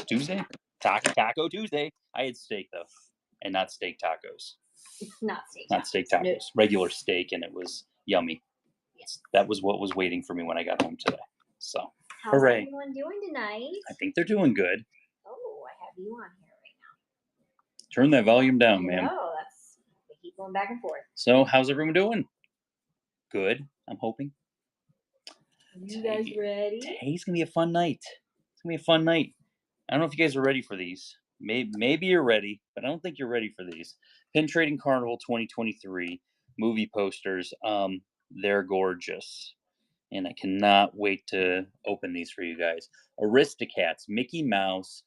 Tuesday? Taco Tuesday. I had steak, though, and not steak tacos. Not steak. Not steak tacos. No. Regular steak, and it was yummy. Yes. That was what was waiting for me when I got home today. So, How's hooray. everyone doing tonight? I think they're doing good. Oh, I have you on here right now. Turn that volume down, man. No, they keep going back and forth. So, how's everyone doing? Good, I'm hoping. You guys ready? Today's going to be a fun night. It's going to be a fun night. I don't know if you guys are ready for these. Maybe you're ready, but I don't think you're ready for these. Pin Trading Carnival 2023 movie posters. They're gorgeous. And I cannot wait to open these for you guys. Aristocats, Mickey Mouse,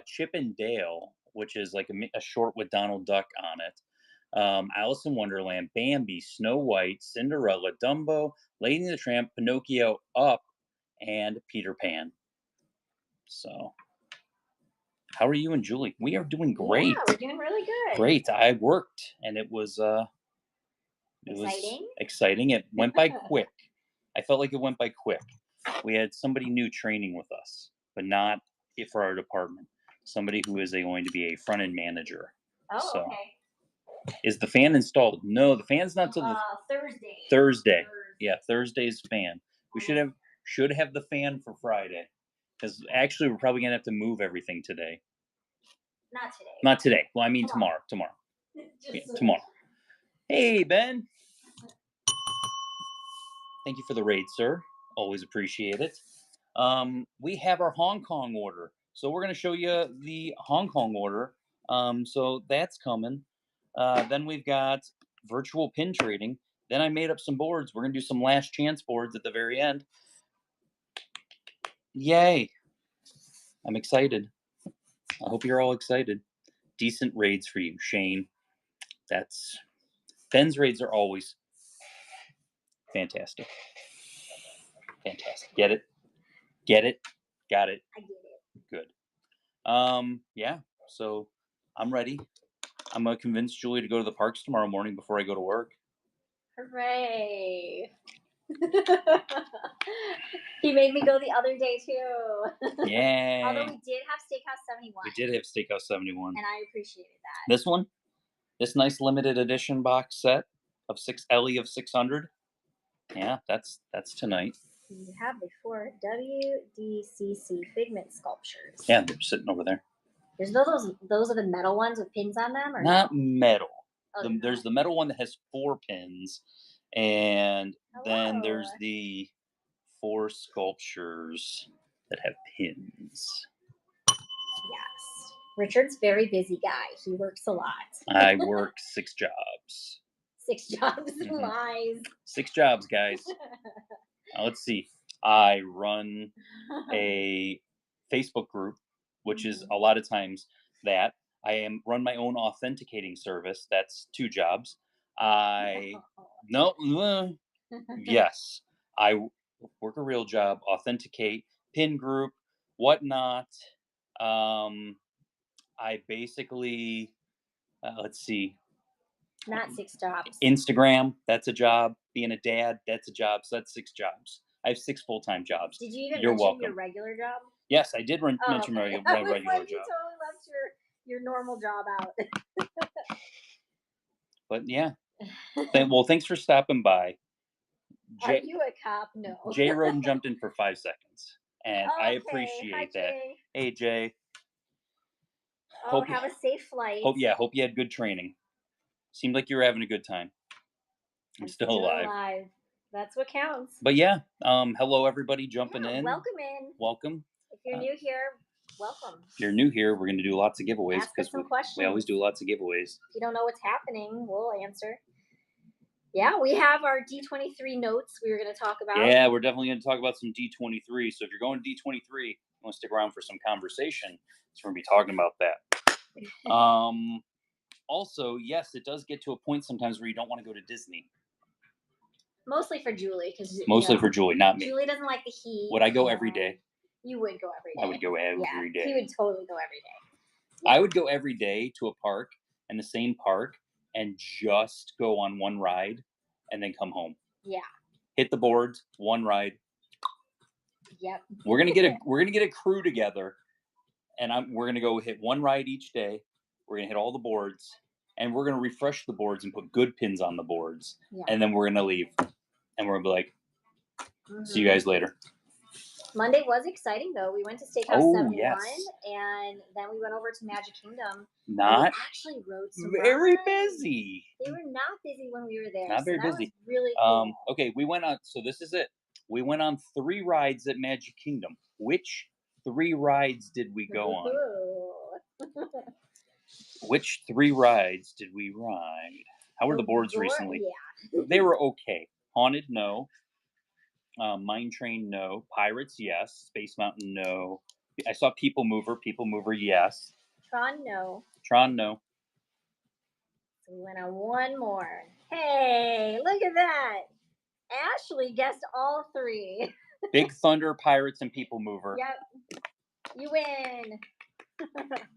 Chip and Dale, which is like a short with Donald Duck on it. Alice in Wonderland, Bambi, Snow White, Cinderella, Dumbo, Lady and the Tramp, Pinocchio, Up, and Peter Pan. So, how are you and Julie? We are doing great. Yeah, we're doing really good. Great. I worked, and it was exciting. It went by quick. I felt like it went by quick. We had somebody new training with us, but not for our department. Somebody who is going to be a front-end manager. Oh, so, okay. Is the fan installed? No, the fan's not till Thursday. Yeah, Thursday's fan. We should have the fan for Friday. Because actually, we're probably going to have to move everything today. Not today. Well, I mean tomorrow. Yeah, tomorrow. Hey, Ben. Thank you for the raid, sir. Always appreciate it. We have our Hong Kong order. So we're going to show you the Hong Kong order. So that's coming. Then we've got virtual pin trading. Then I made up some boards. We're going to do some last chance boards at the very end. Yay. I'm excited. I hope you're all excited. Decent raids for you, Shane. Ben's raids are always fantastic. Fantastic. Get it? Got it? I get it. Good. Yeah, so I'm ready. I'm going to convince Julie to go to the parks tomorrow morning before I go to work. Hooray. He made me go the other day, too. Yeah. Although we did have Steakhouse 71. We did have Steakhouse 71. And I appreciated that. This one? This nice limited edition box set of 6 Ellie of 600. Yeah, that's tonight. You have the 4 WDCC figment sculptures. Yeah, they're sitting over there. Those are the metal ones with pins on them? Or not metal. Oh, there's the metal one that has 4 pins. And then there's the 4 sculptures that have pins. Yes. Richard's very busy guy. He works a lot. I work 6 jobs. 6 jobs? Mm-hmm. Lies. 6 jobs, guys. Now, let's see. I run a Facebook group, which is a lot of times that. I run my own authenticating service. That's 2 jobs. Yes. I work a real job, authenticate, pin group, whatnot. I basically, let's see. Not 6 jobs. Instagram, that's a job. Being a dad, that's a job. So that's 6 jobs. I have 6 full-time jobs. Did you even mention your regular job? Yes, I did mention my regular job. You totally left your normal job out. But yeah. Well, thanks for stopping by. Are you a cop? No. Jay Roden jumped in for 5 seconds. And I appreciate that. Hey, Jay. Have a safe flight. Hope you had good training. Seemed like you were having a good time. I'm still alive. That's what counts. But yeah, hello everybody jumping in. Welcome. If you're new here, welcome. If you're new here, we're going to do lots of giveaways because we always do lots of giveaways. If you don't know what's happening, we'll answer. Yeah, we have our D23 notes we were going to talk about. Yeah, we're definitely going to talk about some D23. So if you're going to D23, you want to stick around for some conversation, so we're going to be talking about that. Also, yes, it does get to a point sometimes where you don't want to go to Disney. Mostly for Julie. For Julie, not me. Julie doesn't like the heat. Would I go every day? You would go every day. I would go every day. He would totally go every day. I would go every day to a park, and the same park, and just go on one ride and then come home. Yeah. Hit the boards, one ride. Yep. We're gonna get a crew together and we're gonna go hit one ride each day. We're gonna hit all the boards, and we're gonna refresh the boards and put good pins on the boards, Yeah. and then we're gonna leave, and we're gonna be like, see you Mhm. guys later. Monday was exciting though. We went to Steakhouse Oh 71 yes, and then we went over to Magic Kingdom. We not actually rode some very rides. busy. They were not busy when we were there. Not So very that was busy. really cool. Okay, we went on. So this is it. We went on 3 rides at Magic Kingdom. Which 3 rides did we go on? Which 3 rides did we ride? How were the boards recently? Yeah. They were okay. Haunted, no. Mine Train, no. Pirates, yes. Space Mountain, no. I saw People Mover. People Mover, yes. Tron, no. Tron, no. So we went on one more. Hey, look at that. Ashley guessed all 3. Big Thunder, Pirates, and People Mover. Yep. You win.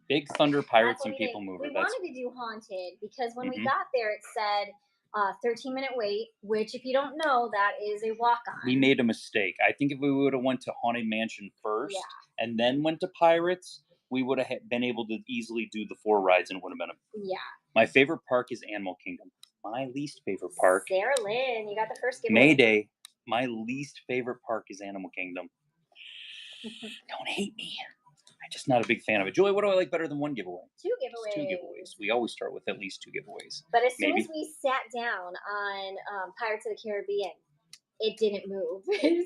Big Thunder, Pirates, and People Mover. We wanted to do Haunted because when we Mhm. got there, it said 13-minute wait, which if you don't know, that is a walk-on. We made a mistake. I think if we would have went to Haunted Mansion first Yeah. and then went to Pirates, we would have been able to easily do the 4 rides and it would have been Yeah. My favorite park is Animal Kingdom. My least favorite park, Sarah Lynn, you got the first giveaway. Mayday. My least favorite park is Animal Kingdom. Don't hate me. I'm just not a big fan of it. Julie, what do I like better than 1 giveaway? 2 giveaways. 2 giveaways. We always start with at least 2 giveaways. But as soon Maybe. as we sat down on Pirates of the Caribbean, it didn't move.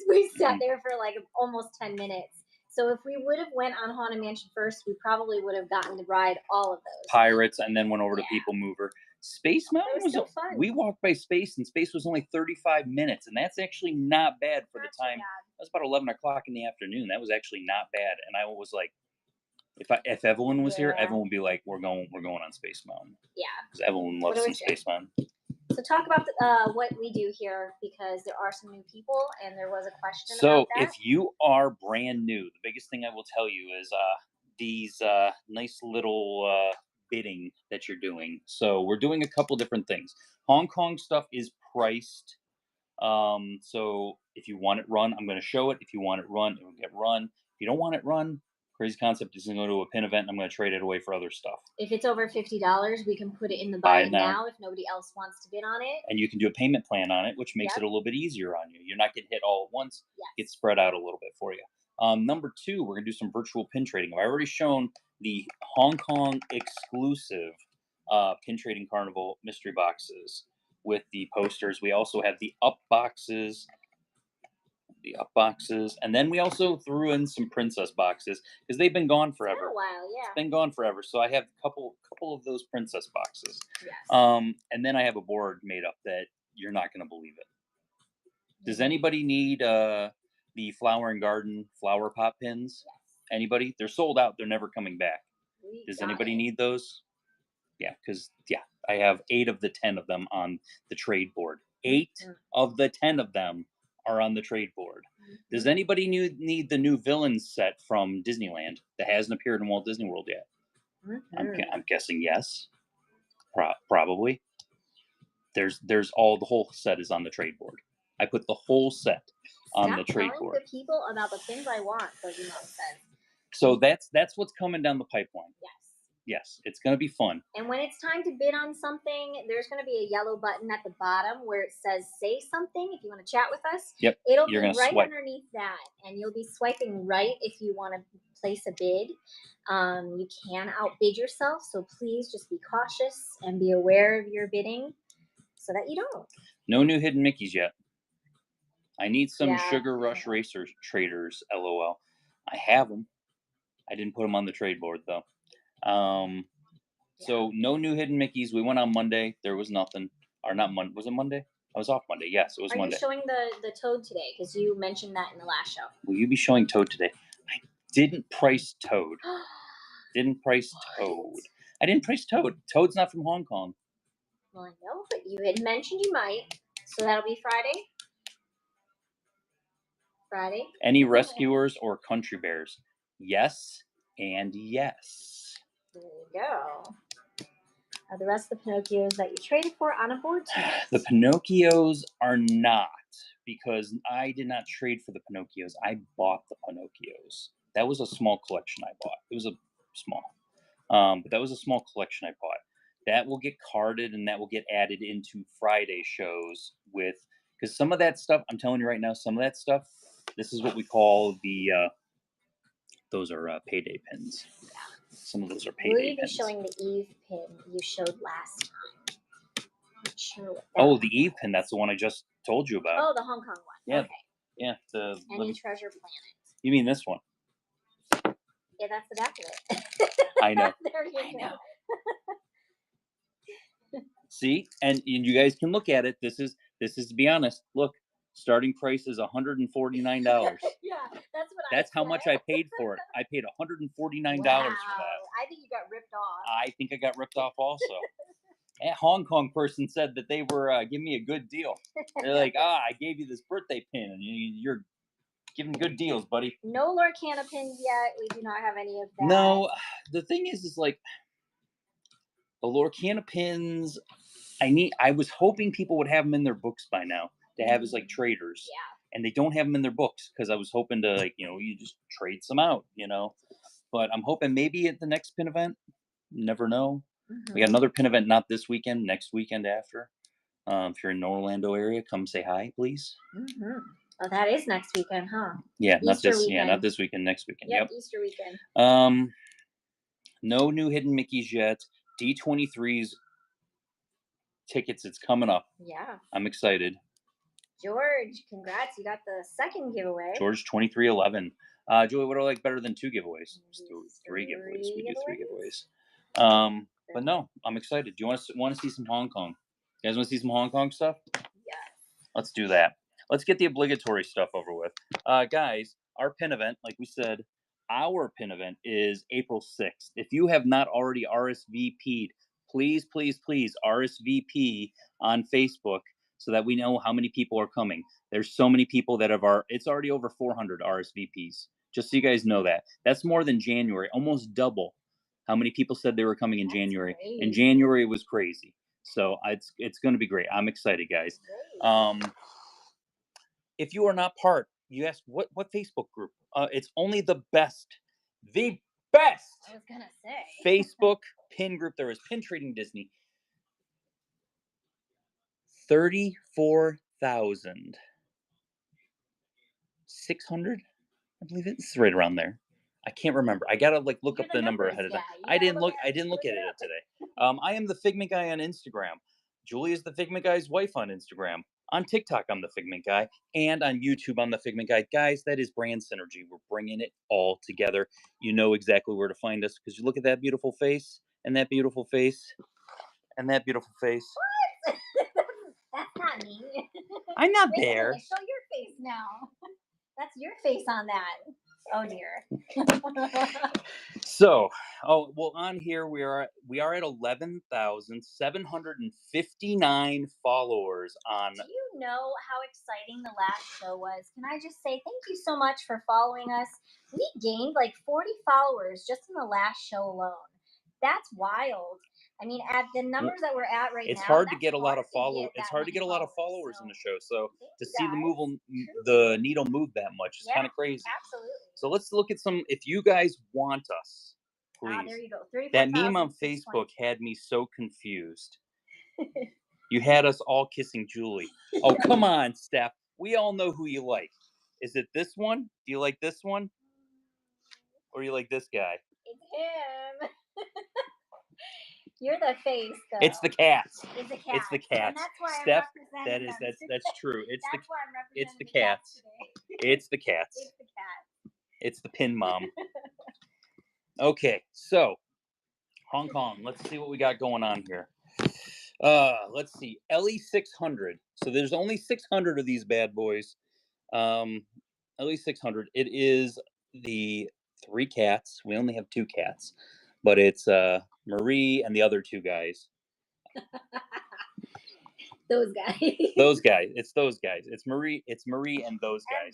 We sat there for like almost 10 minutes. So if we would have went on Haunted Mansion first, we probably would have gotten to ride all of those. Pirates, and then went over to People Mover. Space Mountain was so fun. We walked by Space, and Space was only 35 minutes, and that's actually not bad for the time. That was about 11 o'clock in the afternoon. That was actually not bad, and I was like, if Evelyn was here, Evelyn would be like, we're going on Space Mountain. Yeah, because Evelyn loves some Space Mountain. So talk about what we do here because there are some new people, and there was a question. So about that. if you are brand new, the biggest thing I will tell you is these nice little bidding that you're doing. So we're doing a couple different things. Hong Kong stuff is priced. So if you want it run, I'm going to show it. If you want it run, it will get run. If you don't want it run, Crazy Concept is going to go to a pin event, and I'm going to trade it away for other stuff. If it's over $50, we can put it in the buy it now if nobody else wants to bid on it. And you can do a payment plan on it, which makes it a little bit easier on you. You're not getting hit all at once. Yes. It's spread out a little bit for you. Number 2, we're going to do some virtual pin trading. I've already shown the Hong Kong exclusive Pin Trading Carnival mystery boxes with the posters. We also have the up boxes. And then we also threw in some princess boxes because they've been gone forever. It's been a while, yeah. It's been gone forever. So I have a couple of those princess boxes. Yes. And then I have a board made up that you're not going to believe it. Does anybody need the Flower and Garden flower pot pins? Yes. Anybody? They're sold out. They're never coming back. Does anybody need those? Yeah, because I have 8 of the 10 of them on the trade board. 8 of the 10 of them are on the trade board. Does anybody need the new villains set from Disneyland that hasn't appeared in Walt Disney World yet? I'm guessing yes. Probably. There's the whole set is on the trade board. I put the whole set on the trade board. The people about the things I want, Boogie Mom says. So that's what's coming down the pipeline. Yes. Yes, it's going to be fun. And when it's time to bid on something, there's going to be a yellow button at the bottom where it says say something if you want to chat with us. Yep. It'll be right underneath that. And you'll be swiping right if you want to place a bid. You can outbid yourself. So please just be cautious and be aware of your bidding so that you don't. No new hidden Mickeys yet. I need some Sugar Rush Racers traders, LOL. I have them. I didn't put them on the trade board, though. So no new hidden Mickeys. We went on Monday. There was nothing. Or not Monday. Was it Monday? I was off Monday. Yes, it was Monday. Are you showing the Toad today? Because you mentioned that in the last show. Will you be showing Toad today? I didn't price Toad. Didn't price Toad. I didn't price Toad. Toad's not from Hong Kong. Well, I know, but you had mentioned you might. So that'll be Friday? Friday? Any rescuers or country bears? Yes and yes. There you go. Are the rest of the Pinocchios that you traded for on a board tonight? The Pinocchios are not, because I did not trade for the Pinocchios. I bought the Pinocchios. That was a small collection I bought. It was a small, but that was a small collection I bought. That will get carded and that will get added into Friday shows with because some of that stuff I'm telling you right now, some of that stuff. This is what we call the. Those are payday pins. Some of those are Will payday you be pins. showing the Eve pin you showed last time? I'm not sure what that Oh, one the Eve pin. That's the one I just told you about. Oh, the Hong Kong one. Yeah. Okay. Yeah. The Any Treasure Planet. You mean this one? Yeah, that's the back of it. I know. There you I go. know. See, and you guys can look at it. This is to be honest. Look, starting price is $149. Yeah, that's what That's I how much I paid for it. I paid $149 for that. I think you got ripped off. I think I got ripped off also. A Hong Kong person said that they were giving me a good deal. They're like, I gave you this birthday pin, and you're giving good deals, buddy. No Lorcana pins yet. We do not have any of that. No, the thing is like the Lorcana pins. I was hoping people would have them in their books by now to have as like traders. Yeah. And they don't have them in their books because I was hoping to like, you just trade some out, But I'm hoping maybe at the next pin event. Never know. Mm-hmm. We got another pin event, not this weekend, next weekend after. If you're in the Orlando area, come say hi, please. Mm-hmm. Oh, that is next weekend, huh? Yeah, Easter not this. weekend. Yeah, not this weekend. Next weekend. Yep. Easter weekend. No new hidden Mickeys yet. D23's tickets. It's coming up. Yeah. I'm excited. George, congrats! You got the second giveaway. George 2311. Julie, what do I like better than 2 giveaways? Let's do 3 giveaways. We do 3 giveaways. But no, I'm excited. Do you want to see some Hong Kong? You guys want to see some Hong Kong stuff? Yes. Let's do that. Let's get the obligatory stuff over with. Guys, our pin event, like we said, our pin event is April 6th. If you have not already RSVP'd, please, please, please RSVP on Facebook so that we know how many people are coming. There's so many people that it's already over 400 RSVPs. Just so you guys know that. That's more than January, almost double how many people said they were coming in January. Great. And January was crazy. So it's going to be great. I'm excited, guys. If you are not part, you ask what Facebook group? It's only the best. The best. I was gonna say Facebook pin group. There is Pin Trading Disney. 34,600, I believe it's right around there. I can't remember. I gotta look up the number ahead of time. I didn't look at it today. I am the Figment Guy on Instagram. Julie is the Figment Guy's wife on Instagram. On TikTok, I'm the Figment Guy, and on YouTube, I'm the Figment Guy. Guys, that is brand synergy. We're bringing it all together. You know exactly where to find us because you look at that beautiful face and that beautiful face and that beautiful face. What? That's not me. I'm not there. Show your face now. That's your face on that. Oh dear. So, on here we are at 11,759 followers on. Do you know how exciting the last show was? Can I just say thank you so much for following us? We gained like 40 followers just in the last show alone. That's wild. I mean, at the numbers that we're at right now, it's hard to get a lot of followers. It's hard to get a lot of followers in the show. So to see the needle move that much is kind of crazy. Absolutely. So let's look at some. If you guys want us, please. There you go. That meme on Facebook had me so confused. You had us all kissing Julie. Oh, come on, Steph. We all know who you like. Is it this one? Do you like this one? Or you like this guy? It's him. You're the face, though. It's the cats. It's the cats. It's the cats. And that's why Steph, I'm representing that's true. It's that's why I'm representing the cats. Today. It's the cats. It's the cats. It's the pin mom. Okay, so Hong Kong. Let's see what we got going on here. Let's see. LE600. So there's only 600 of these bad boys. LE600. It is the 3 cats. We only have 2 cats, but it's Marie and the other 2 guys. Those guys. Those guys. It's those guys. It's Marie and those guys.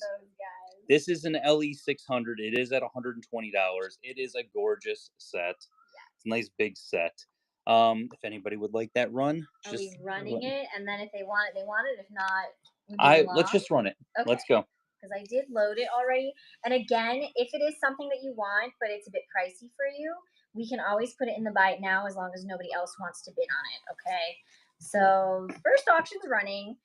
This is an LE600. It is at $120. It is a gorgeous set. It's a nice big set. If anybody would like that run, are we running it? And then if they want it, they want it. If not, let's just run it. Okay. Let's go. because I did load it already. And again, if it is something that you want, but it's a bit pricey for you, we can always put it in the buy it now as long as nobody else wants to bid on it. Okay. So first auction's running.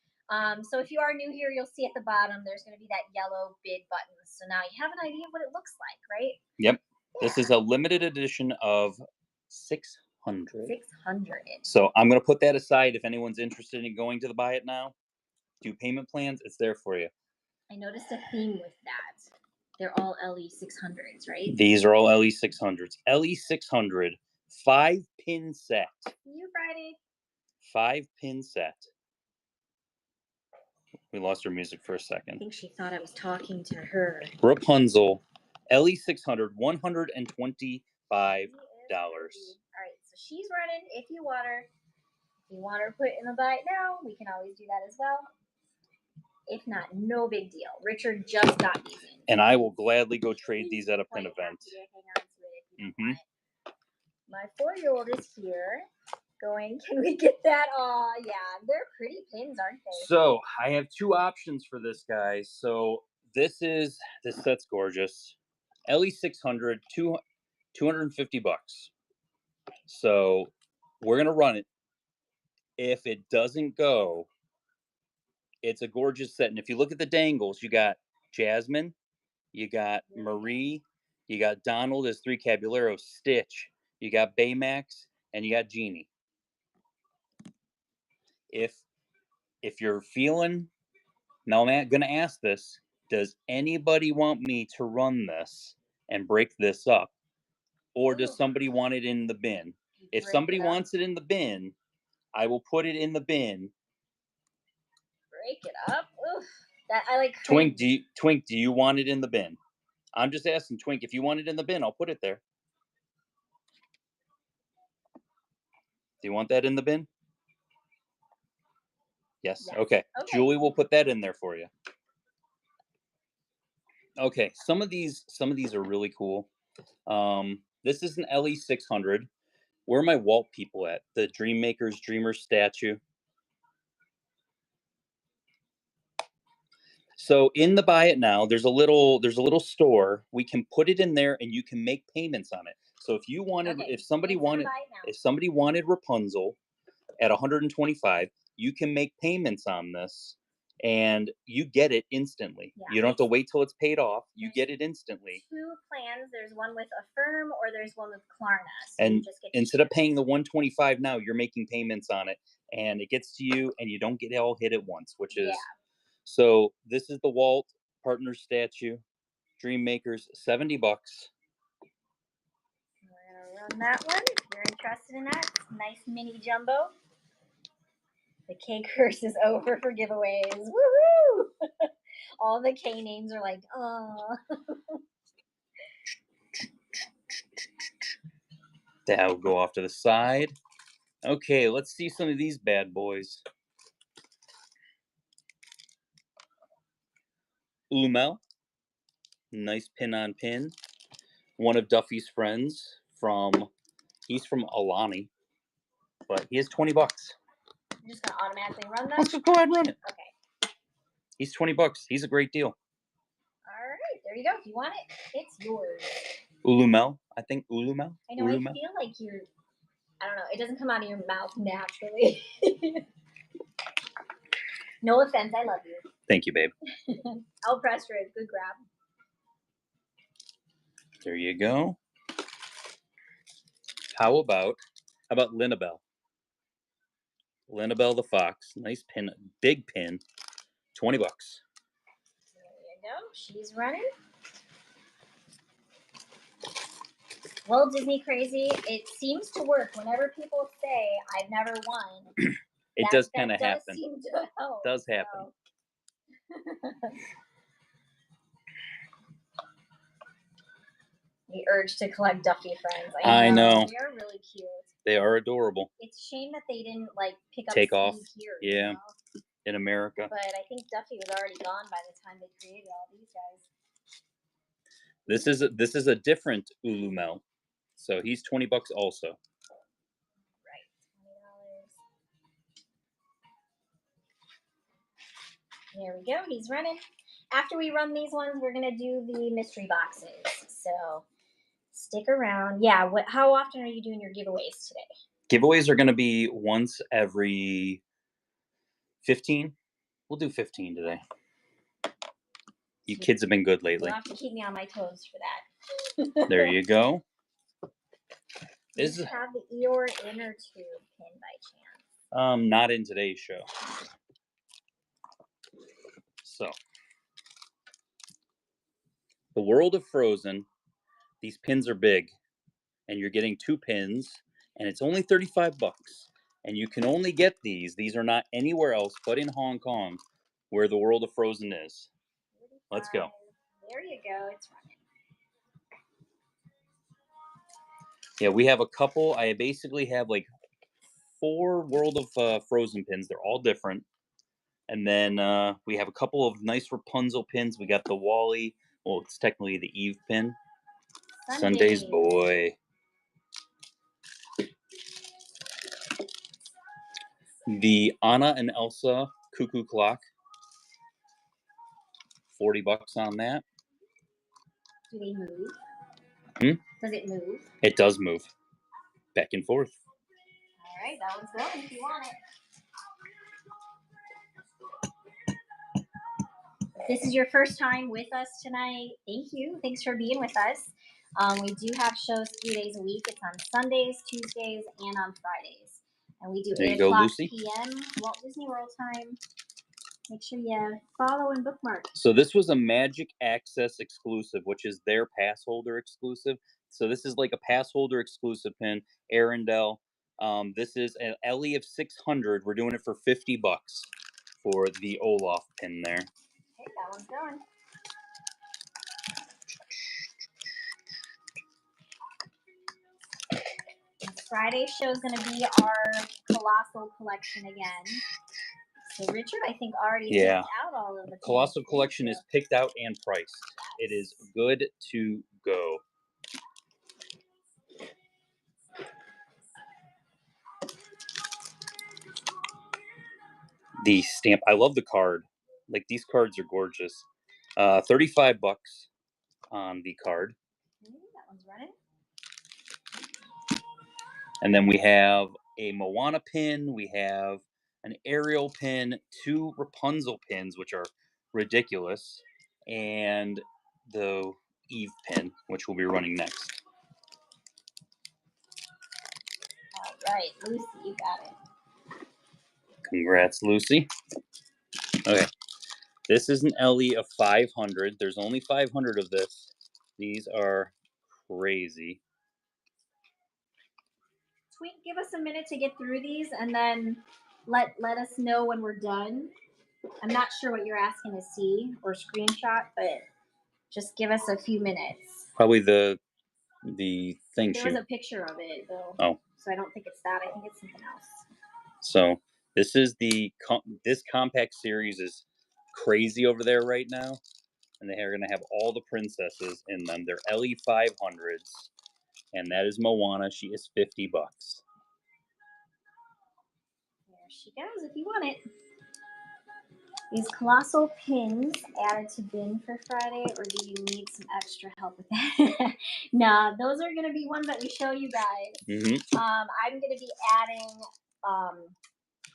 So if you are new here, you'll see at the bottom there's going to be that yellow bid button. So now you have an idea of what it looks like, right? Yep. Yeah. This is a limited edition of 600. 600. So I'm going to put that aside. If anyone's interested in going to the buy it now, do payment plans, it's there for you. I noticed a theme with that. They're all LE 600s, right? These are all LE 600s. LE 600 5-pin set. You Friday. 5-pin set. We lost her music for a I second. think she thought I was talking to her. Rapunzel, LE 600, $125. All right, so she's running. If you want her to put in the buy it now, we can always do that as well. If not, no big deal. Richard just got these in. And I will gladly go trade these at a pin event. Mm-hmm. My 4-year-old is here. Going, can we get that? Oh, yeah, they're pretty pins, aren't they? So I have two options for this, guys. So this set's gorgeous. LE 600, $250. So we're gonna run it. If it doesn't go, it's a gorgeous set. And if you look at the dangles, you got Jasmine, you got Marie, you got Donald as 3 Caballero, Stitch, you got Baymax, and you got Genie. If you're feeling, now I'm gonna ask this: does anybody want me to run this and break this up, or does somebody want it in the bin? If somebody wants it in the bin, I will put it in the bin. Break it up. Oof. That I like. Twink, do you want it in the bin? I'm just asking, Twink. If you want it in the bin, I'll put it there. Do you want that in the bin? Yes. Okay. Julie will put that in there for you. Okay. Some of these are really cool. This is an LE 600. Where are my Walt people at? The Dreammakers Dreamer statue. So in the buy it now, there's a little store. We can put it in there, and you can make payments on it. So if you wanted, if somebody wanted Rapunzel at 125, you can make payments on this, and you get it instantly. Yeah, you don't have to wait till it's paid off. You get it instantly. 2 plans. There's one with Affirm, or there's one with Klarna. So and instead of paying the 125 now, you're making payments on it, and it gets to you, and you don't get it all hit at once, which is so. This is the Walt Partner statue, Dreammakers, $70. We're gonna run that one. If you're interested in that, it's nice mini jumbo. The K curse is over for giveaways. Woohoo! All the K names are like, oh. That will go off to the side. Okay, let's see some of these bad boys. Ulumel, nice pin on pin. One of Duffy's friends he's from Alani, but he has $20. You're just gonna automatically run that? Let's just go ahead and run it. Okay. He's $20. He's a great deal. All right, there you go. If you want it, it's yours. Ulumel, I think Ulumel. I know. I feel like I don't know. It doesn't come out of your mouth naturally. No offense. I love you. Thank you, babe. I'll press for it. Good grab. There you go. How about Linabelle? Linabelle the Fox. Nice pin. Big pin. $20. There you go. She's running. Well, Disney Crazy, it seems to work. Whenever people say, I've never won, it does kind of happen. Seem to help, does happen. So. The urge to collect Duffy friends. I know. They are really cute. They are adorable. It's a shame that they didn't pick up take off here. Yeah. You know? In America. But I think Duffy was already gone by the time they created all these guys. This is a different Ulumel. So he's $20 also. Right. $20. There we go. He's running. After we run these ones, we're gonna do the mystery boxes. So stick around. Yeah. How often are you doing your giveaways today? Giveaways are going to be once every 15. We'll do 15 today. You kids have been good lately. You'll have to keep me on my toes for that. There you go. This is have the Eeyore inner tube pin by chance. Not in today's show. So, the world of Frozen. These pins are big, and you're getting 2 pins, and it's only $35. And you can only get these. These are not anywhere else but in Hong Kong, where the world of Frozen is. Let's go. There you go. It's running. Yeah, we have a couple. I basically have like 4 World of Frozen pins. They're all different. And then we have a couple of nice Rapunzel pins. We got the Wally. Well, it's technically the Eve pin. Sunday's boy. The Anna and Elsa cuckoo clock. $40 on that. Do they move? Does it move? It does move. Back and forth. All right, that one's going if you want it. If this is your first time with us tonight, thank you. Thanks for being with us. We do have shows 3 days a week. It's on Sundays, Tuesdays, and on Fridays. And we do 8 o'clock p.m. Walt Disney World time. Make sure you follow and bookmark. So this was a Magic Access exclusive, which is their pass holder exclusive. So this is like a pass holder exclusive pin. Arendelle. This is an Ellie of 600. We're doing it for $50 for the Olaf pin there. Okay, that one's going. Friday's show is going to be our Colossal collection again. So Richard, I think, already picked out all of the Colossal collection is picked out and priced. It is good to go. The stamp. I love the card. Like, these cards are gorgeous. $35 on the card. That one's running. And then we have a Moana pin. We have an Ariel pin, 2 Rapunzel pins, which are ridiculous, and the Eve pin, which we'll be running next. All right, Lucy, you got it. Congrats, Lucy. Okay. This is an Ellie of 500. There's only 500 of this. These are crazy. Tweet, give us a minute to get through these, and then let us know when we're done. I'm not sure what you're asking to see or screenshot, but just give us a few minutes. Probably the thing. There was a picture of it, though. Oh. So I don't think it's that. I think it's something else. So this is this compact series is crazy over there right now, and they are going to have all the princesses in them. They're Ellie 500s, and that is Moana. She is $50. There she goes. If you want it. These Colossal pins added to bin for Friday, or do you need some extra help with that? No, those are going to be ones that we show you guys. Mm-hmm. I'm going to be adding,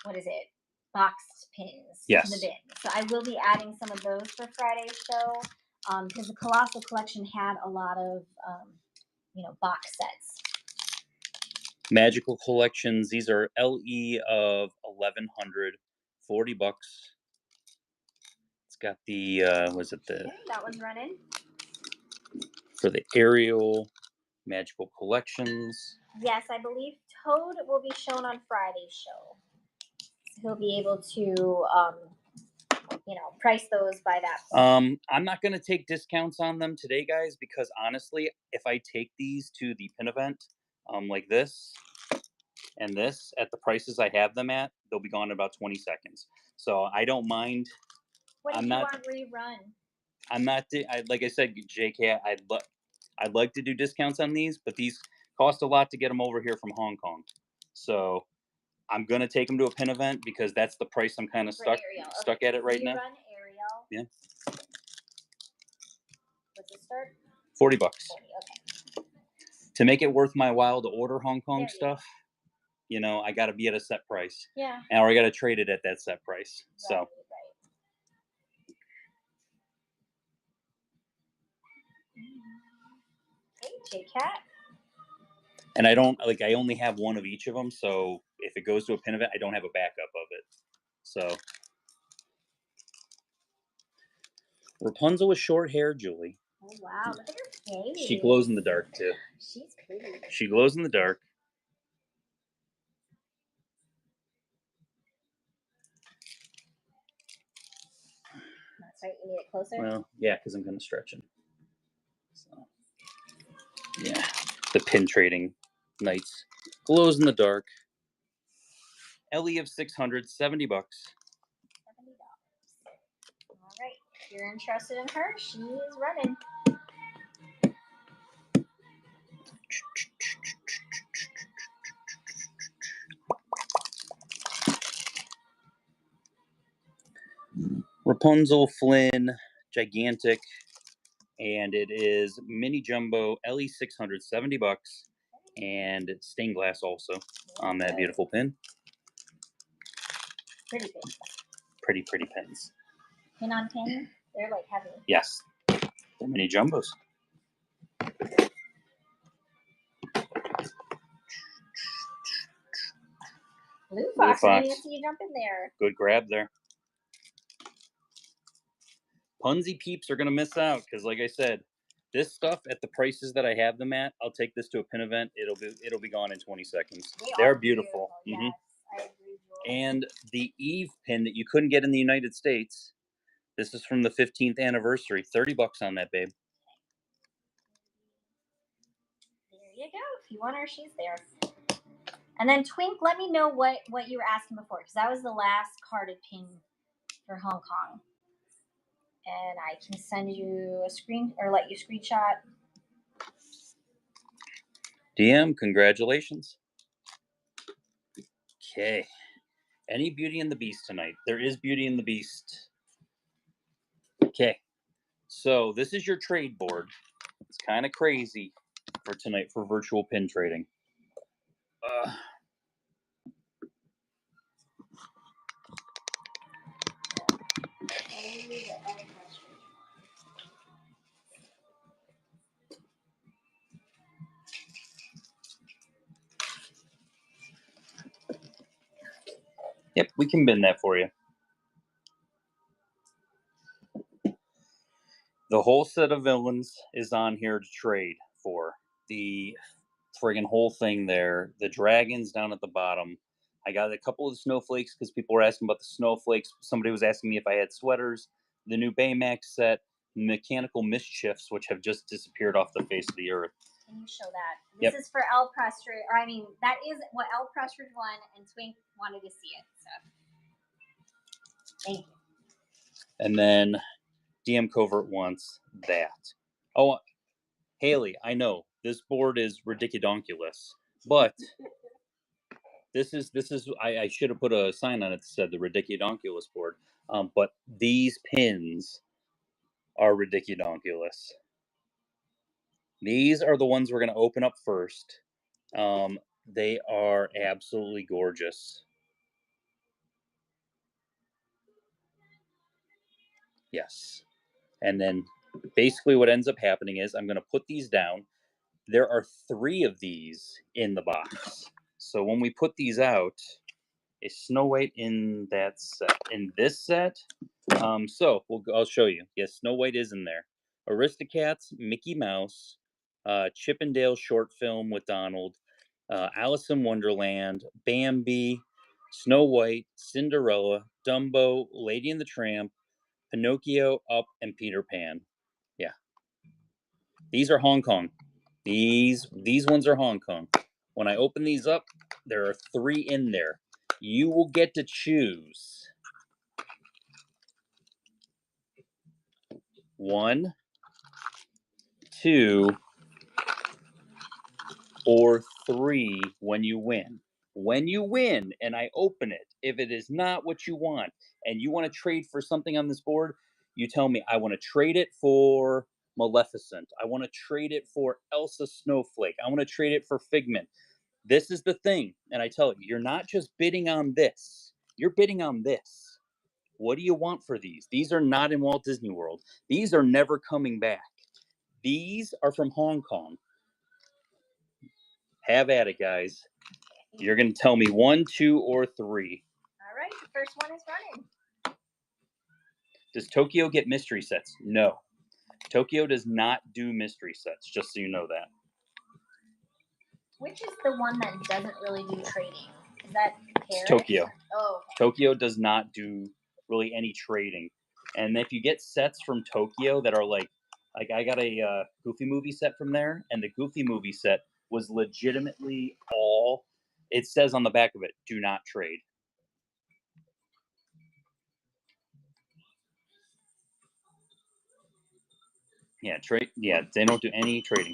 what is it? Boxed pins to the bin. So I will be adding some of those for Friday's show, because the Colossal collection had a lot of, box sets. Magical collections. These are LE of 1100, $40. It's got the was it the? Okay, that one's running. For the Ariel Magical collections. Yes, I believe Toad will be shown on Friday's show. So he'll be able to, price those by that point. I'm not going to take discounts on them today, guys, because honestly, if I take these to the pin event, like this and this at the prices I have them at, they'll be gone in about 20 seconds. So I don't mind. What do you want rerun? I'm not. Like I said, JK, I'd like to do discounts on these, but these cost a lot to get them over here from Hong Kong. So I'm gonna take them to a pin event because that's the price I'm kind of stuck at it right now. Ariel. Yeah. start? 40 bucks. 40, okay. To make it worth my while to order Hong Kong There you stuff, you know, I got to be at a set price. Yeah. Or I got to trade it at that set price. So. Right. Okay, J-Cat. And I don't, like, I only have one of each of them, so if it goes to a pin event, I don't have a backup of it. So. Rapunzel with short hair, Julie. Oh, wow. Look at her face. She glows in the dark, too. She's pretty. She glows in the dark. That's right. You need it closer? Well, yeah, because I'm kind of stretching. So, yeah. The pin trading knights. Glows in the dark. Ellie of 600, 70 bucks. $70. All right. If you're interested in her, she is running. Rapunzel, Flynn, gigantic, and it is mini jumbo Ellie 600, 70 bucks, and stained glass also on that beautiful pin. Pretty big. Pretty pins. Pin on pin, they're like heavy. Yes, they're mini jumbos. Blue Fox, I didn't see you jump in there. Good grab there. Punzy peeps are gonna miss out because, like I said, this stuff at the prices that I have them at, I'll take this to a pin event. It'll be gone in 20 seconds. They're beautiful. Yes, I agree, Joel. And the Eve pin that you couldn't get in the United States. This is from the 15th anniversary. 30 bucks on that, babe. There you go. If you want her, she's there. And then Twink, let me know what you were asking before, because that was the last carded pin for Hong Kong. And I can send you a screen or let you screenshot. DM, congratulations. Okay. Any Beauty and the Beast tonight? There is Beauty and the Beast. Okay. So this is your trade board. It's kind of crazy for tonight for virtual pin trading. Yep, we can bin that for you. The whole set of villains is on here to trade for. The friggin' whole thing there. The dragons down at the bottom. I got a couple of snowflakes because people were asking about the snowflakes. Somebody was asking me if I had sweaters. The new Baymax set. Mechanical Mischiefs, which have just disappeared off the face of the earth. Can you show that? This is for El Prestridge, or I mean, that is what El Prestridge won, and Twink wanted to see it. So, thank you. And then DM Covert wants that. Oh, Haley, I know this board is ridiculous, but this is I should have put a sign on it that said the ridiculous board. But these pins are ridiculous. These are the ones we're going to open up first. They are absolutely gorgeous. Yes. And then basically what ends up happening is I'm going to put these down. There are 3 of these in the box. So when we put these out, is Snow White in that set? In this set? I'll show you. Yes, Snow White is in there. Aristocats, Mickey Mouse, Chippendale short film with Donald, Alice in Wonderland, Bambi, Snow White, Cinderella, Dumbo, Lady and the Tramp, Pinocchio, Up, and Peter Pan. Yeah. These are Hong Kong. These ones are Hong Kong. When I open these up, there are 3 in there. You will get to choose 1, 2, or 3 when you win. When you win and I open it, if it is not what you want and you want to trade for something on this board, you tell me I want to trade it for Maleficent. I want to trade it for Elsa Snowflake. I want to trade it for Figment. This is the thing. And I tell you, you're not just bidding on this. You're bidding on this. What do you want for these? These are not in Walt Disney World. These are never coming back. These are from Hong Kong. Have at it, guys. You're going to tell me 1, 2, or 3. All right, the first one is running. Does Tokyo get mystery sets? No. Tokyo does not do mystery sets, just so you know that. Which is the one that doesn't really do trading? Is that Paris? It's Tokyo. Oh. Tokyo does not do really any trading. And if you get sets from Tokyo that are like I got a Goofy movie set from there, and the Goofy movie set was legitimately all, it says on the back of it, do not trade. Yeah, they don't do any trading.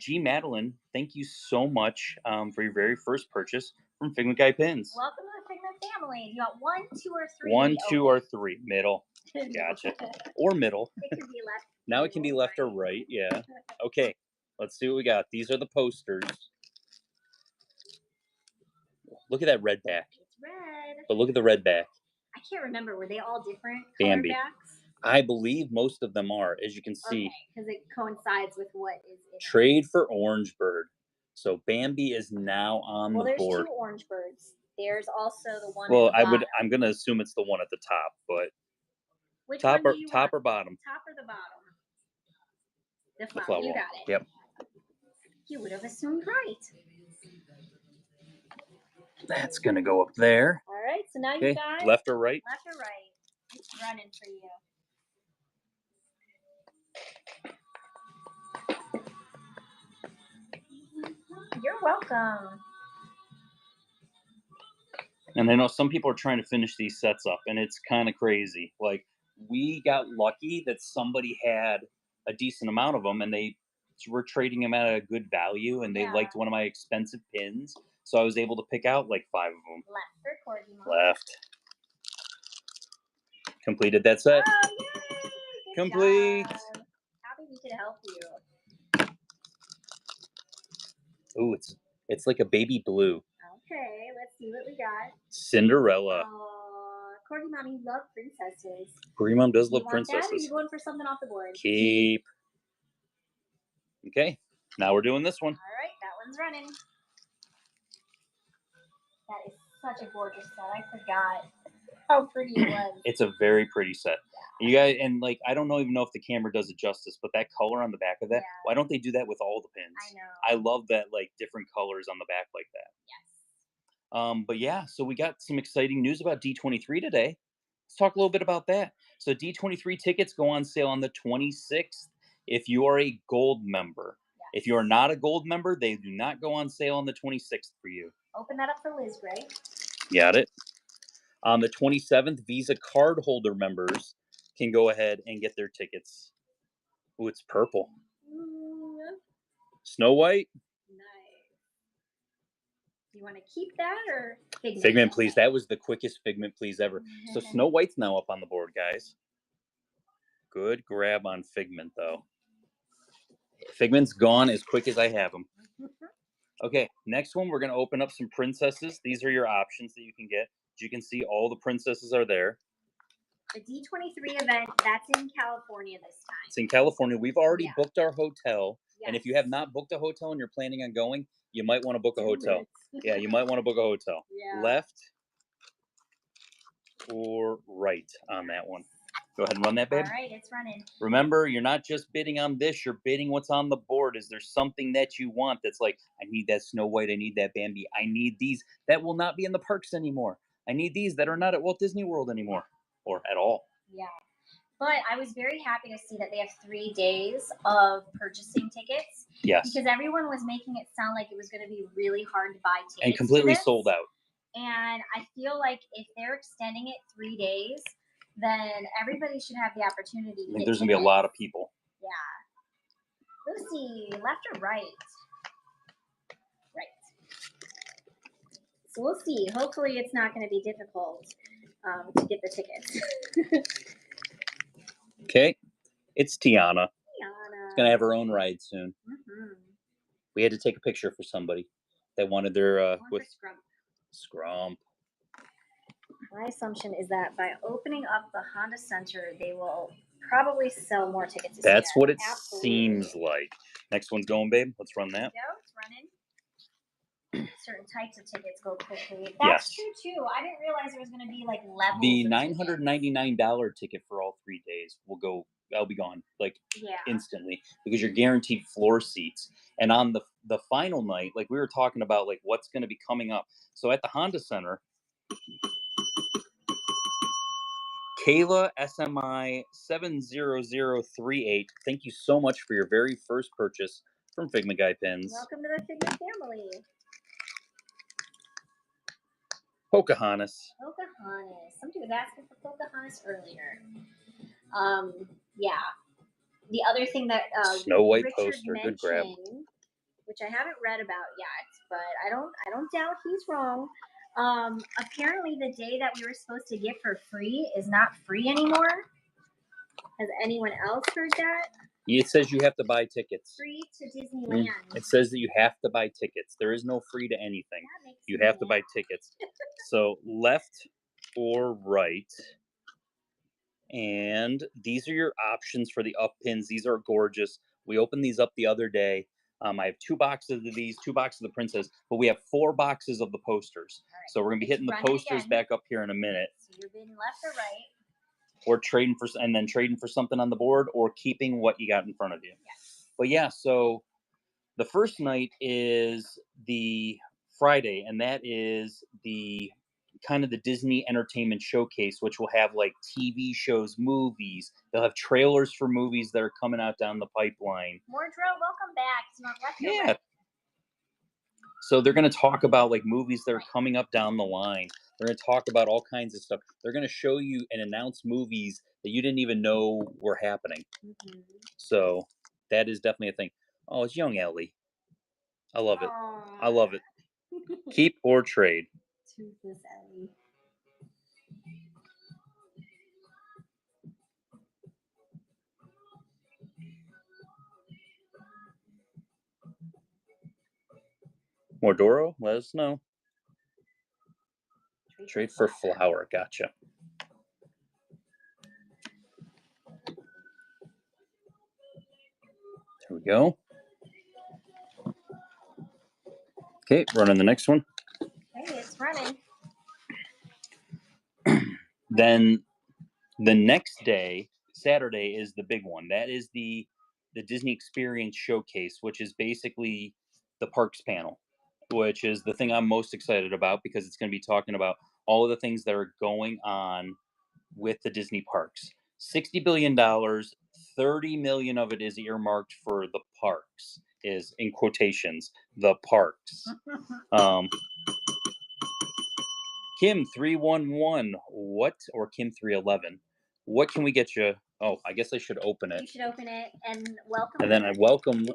G. Madeline, thank you so much for your very first purchase from Figment Guy Pins. Welcome to the Figment family. You got 1, 2, or 3? 1, 2, or 3. Middle. Gotcha. Or middle. It can be left. Now it can be left or right. Yeah. Okay. Let's see what we got. These are the posters. Look at that red back. It's red. But look at the red back. I can't remember. Were they all different Bambi. color backs? I believe most of them are, as you can see. Okay, because it coincides with what is in Trade for Orange Bird. So Bambi is now on the board. Well, there's 2 orange birds. There's also the one. Well, at the bottom. I'm gonna assume it's the one at the top, but Which top one or do you top want? or bottom? Top or the bottom? The The flower. You flower. got it. Yep. You would have assumed right. That's gonna go up there. All right, so now Okay. you got Left or right? left or right. It's running for you. You're welcome. And I know some people are trying to finish these sets up, and it's kind of crazy. Like, we got lucky that somebody had a decent amount of them, and they were trading them at a good value, and they Yeah. liked one of my expensive pins. So I was able to pick out like 5 of them. Left for Corgi Mom. Left. Completed that set. Oh, yay! Good Complete. job. Happy we could help you. Ooh, it's like a baby blue. Okay, let's see what we got. Cinderella. Corgi Mom, you love princesses. Green Mom does You love want that, or princesses. you going for something off the board? Keep. Okay, now we're doing this one. All right, that one's running. That is such a gorgeous set. I forgot how pretty it was. It's a very pretty set. You guys, and like, I don't even know if the camera does it justice, but that color on the back of that, Yeah. why don't they do that with all the pins? I know. I love that, like, different colors on the back like that. Yes. But yeah, so we got some exciting news about D23 today. Let's talk a little bit about that. So D23 tickets go on sale on the 26th if you are a gold member. Yes. If you are not a gold member, they do not go on sale on the 26th for you. Open that up for Liz, Gray. Got it. On the 27th, Visa card holder members can go ahead and get their tickets. Ooh, it's purple. Snow White? Nice. You want to keep that or Figment? Figment, please. That was the quickest Figment, please, ever. So Snow White's now up on the board, guys. Good grab on Figment, though. Figment's gone as quick as I have them. Okay, next one, we're going to open up some princesses. These are your options that you can get. As you can see, all the princesses are there. The D23 event, that's in California this time. It's in California. We've already booked our hotel. Yes. And if you have not booked a hotel and you're planning on going, you might want to book a hotel. Yeah, you might want to book a hotel. Yeah. Left or right on that one. Go ahead and run that, babe. All right, it's running. Remember, you're not just bidding on this. You're bidding what's on the board. Is there something that you want that's like, I need that Snow White. I need that Bambi. I need these that will not be in the parks anymore. I need these that are not at Walt Disney World anymore or at all. Yeah. But I was very happy to see that they have 3 days of purchasing tickets. Yes. Because everyone was making it sound like it was going to be really hard to buy tickets. And completely sold out. And I feel like if they're extending it 3 days, then everybody should have the opportunity to I think there's going to be a lot of people. Yeah. Lucy, left or right? Right. So we'll see. Hopefully it's not going to be difficult to get the tickets. Okay. It's Tiana. Tiana. Gonna have her own ride soon. Mm-hmm. We had to take a picture for somebody that wanted their with Scrump. My assumption is that by opening up the Honda Center, they will probably sell more tickets. That's what it seems like. Next one's going, babe. Let's run that. Go, it's running. Certain types of tickets go quickly. That's true too. I didn't realize there was going to be like levels. The $999 ticket for all 3 days will go. That'll be gone instantly because you're guaranteed floor seats. And on the final night, like we were talking about, like what's going to be coming up. So at the Honda Center, Kayla SMI 70038. Thank you so much for your very first purchase from Figment Guy Pins. Welcome to the Figment family. Pocahontas. Somebody was asking for Pocahontas earlier. Yeah. The other thing that Snow White Richard poster, good grab. Which I haven't read about yet, but I don't doubt he's wrong. Apparently the day that we were supposed to get for free is not free anymore. Has anyone else heard that? It says you have to buy tickets. Free to Disneyland. It says that you have to buy tickets. There is no free to anything. You have to buy tickets. So left or right. And these are your options for the up pins. These are gorgeous. We opened these up the other day. I have 2 boxes of these, 2 boxes of the princess, but we have 4 boxes of the posters. Right. So we're going to be hitting the posters back up here in a minute. So you're being left or right. Or trading for something on the board, or keeping what you got in front of you. Yes. But yeah, so the first night is the Friday, and that is the kind of the Disney Entertainment Showcase, which will have like TV shows, movies. They'll have trailers for movies that are coming out down the pipeline. Mordro, welcome back. It's not left. Yeah. So they're going to talk about like movies that are coming up down the line. They're going to talk about all kinds of stuff. They're going to show you and announce movies that you didn't even know were happening. Mm-hmm. So that is definitely a thing. Oh, it's young Ellie. I love it. Aww. I love it. Keep or trade. Toothless Ellie. Mordoro, let us know. Trade for flower. Gotcha. There we go. Okay, running the next one. Hey, it's running. Then the next day, Saturday, is the big one. That is the Disney Experience Showcase, which is basically the parks panel, which is the thing I'm most excited about because it's going to be talking about all of the things that are going on with the Disney parks. $60 billion, $30 million of it is earmarked for the parks, is in quotations, the parks. Kim 311, what, or Kim 311, what can we get you? Oh, I guess I should open it. You should open it and welcome. And then I welcome.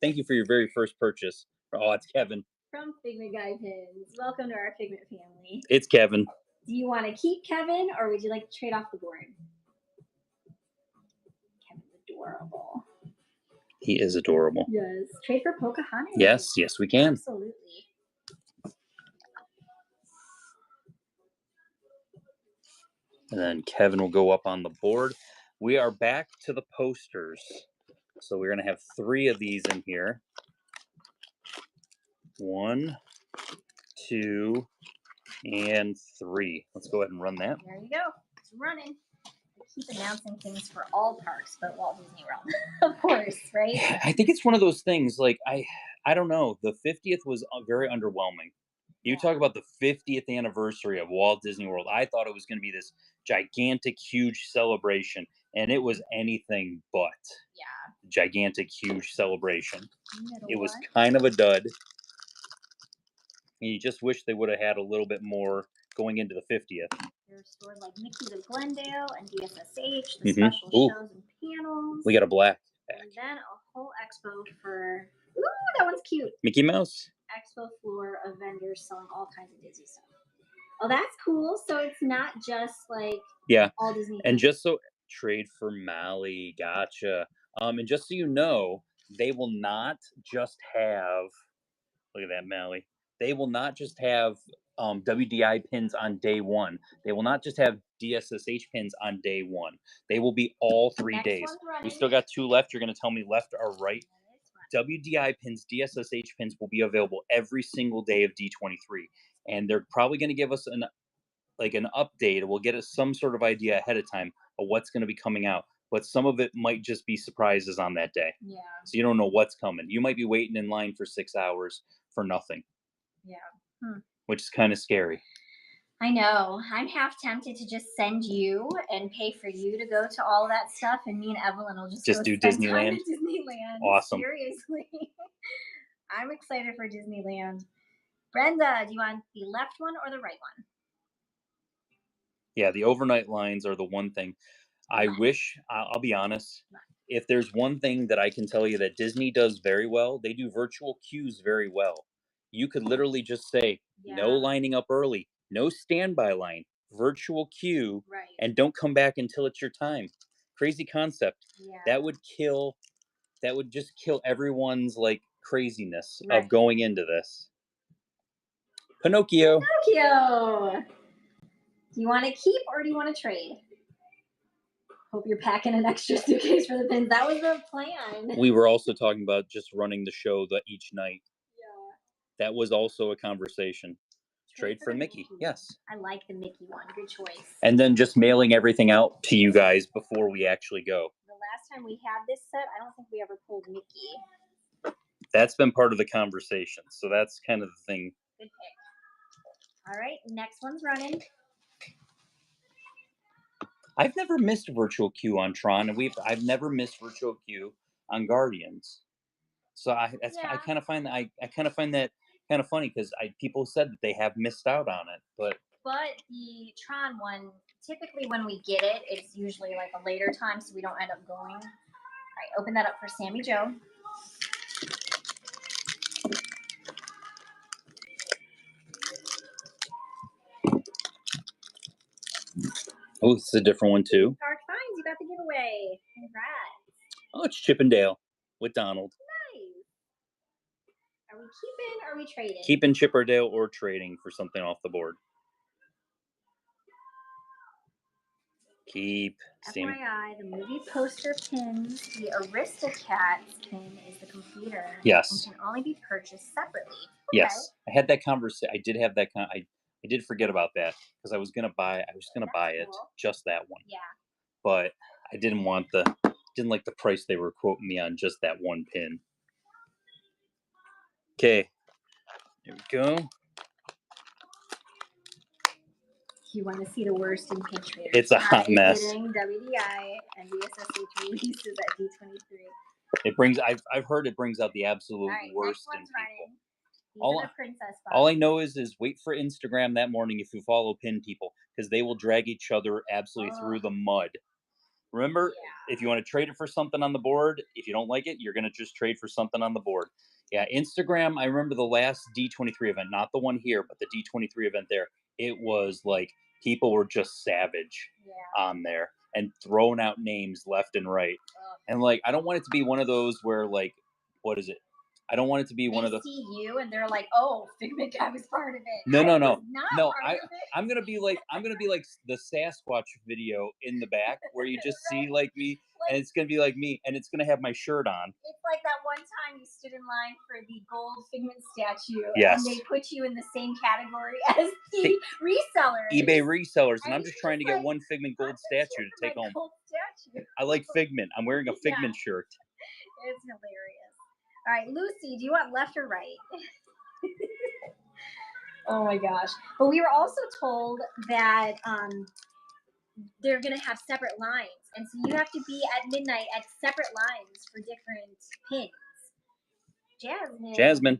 Thank you for your very first purchase. Oh, it's Kevin. From Figment Guy Pins. Welcome to our Figment family. It's Kevin. Do you want to keep Kevin, or would you like to trade off the board? Kevin's adorable. He is adorable. Yes. Trade for Pocahontas. Yes, we can. Absolutely. And then Kevin will go up on the board. We are back to the posters. So we're going to have 3 of these in here. 1, 2, and 3. Let's go ahead and run that. There you go. It's running. We keep announcing things for all parks, but Walt Disney World, of course, right? I think it's one of those things. Like I don't know. The 50th was very underwhelming. You talk about the 50th anniversary of Walt Disney World. I thought it was going to be this gigantic, huge celebration, and it was anything but. Yeah. Gigantic, huge celebration. It was kind of a dud. And you just wish they would have had a little bit more going into the 50th. There's stores like Mickey's of Glendale and DSSH, the special shows and panels. We got a black pack. And then a whole expo for, ooh, that one's cute. Mickey Mouse. Expo floor of vendors selling all kinds of Disney stuff. Oh, that's cool. So it's not just like all Disney. And just Trade for Mally. Gotcha. And just so you know, they will not just have. Look at that, Mally. They will not just have WDI pins on day one. They will not just have DSSH pins on day one. They will be all 3 days. Next one's running. We still got 2 left. You're going to tell me left or right. That is running. WDI pins, DSSH pins will be available every single day of D23, and they're probably going to give us an update. We'll get us some sort of idea ahead of time of what's going to be coming out. But some of it might just be surprises on that day. Yeah. So you don't know what's coming. You might be waiting in line for 6 hours for nothing. Yeah. Which is kind of scary. I know. I'm half tempted to just send you and pay for you to go to all that stuff, and me and Evelyn will just go do spend time Disneyland. at Disneyland. Awesome. Seriously. I'm excited for Disneyland. Brenda, do you want the left one or the right one? Yeah, the overnight lines are the one thing. I wish, I'll be honest, if there's one thing that I can tell you that Disney does very well, they do virtual queues very well. You could literally just say, no lining up early, no standby line, virtual queue, Right. and don't come back until it's your time. Crazy concept. Yeah. That would just kill everyone's craziness Right. of going into this. Pinocchio. Pinocchio. Do you want to keep or do you want to trade? Hope you're packing an extra suitcase for the pins. That was the plan. We were also talking about just running the show each night. Yeah. That was also a conversation. Trade for Mickey. Yes. I like the Mickey one. Good choice. And then just mailing everything out to you guys before we actually go. The last time we had this set, I don't think we ever pulled Mickey. That's been part of the conversation. So that's kind of the thing. Good pick. All right. Next one's running. I've never missed virtual queue on Tron, and I've never missed virtual queue on Guardians. So I kind of find that kind of funny because people said that they have missed out on it, but the Tron one, typically when we get it, it's usually like a later time, so we don't end up going. All right, open that up for Sammy Joe. Oh, this is a different one too. Dark Finds, you got the giveaway. Congrats. Oh, it's Chippendale with Donald. Nice. Are we keeping or are we trading? Keeping Chippendale or trading for something off the board. Keep. FYI, the movie poster pins, the Aristocats pin is the computer. Yes. And can only be purchased separately. Okay. Yes. I had that conversation. I did have that I did forget about that because I was gonna buy it, just that one. Yeah. But I didn't like the price they were quoting me on just that one pin. Okay. There we go. You want to see the worst in pin traders. It's a hot mess. WDI and DSSH releases at D23. It brings I've heard it brings out the absolute worst in people. All I know is wait for Instagram that morning if you follow pin people, because they will drag each other absolutely through the mud. Remember, if you want to trade it for something on the board, if you don't like it, you're going to just trade for something on the board. Yeah, Instagram, I remember the last D23 event, not the one here, but the D23 event there. It was like people were just savage on there and throwing out names left and right. And I don't want it to be one of those where what is it? I don't want it to be one of the. They see you and they're like, "Oh, Figment guy was part of it." No. I'm gonna be like the Sasquatch video in the back where you just see me, and it's gonna be like me, and it's gonna have my shirt on. It's like that one time you stood in line for the gold Figment statue, yes, and they put you in the same category as the resellers, eBay resellers, and I'm just trying to get one Figment gold statue to take home. I like Figment. I'm wearing a Figment shirt. It's hilarious. All right, Lucy, do you want left or right? Oh my gosh. But we were also told that they're going to have separate lines. And so you have to be at midnight at separate lines for different pins. Jasmine.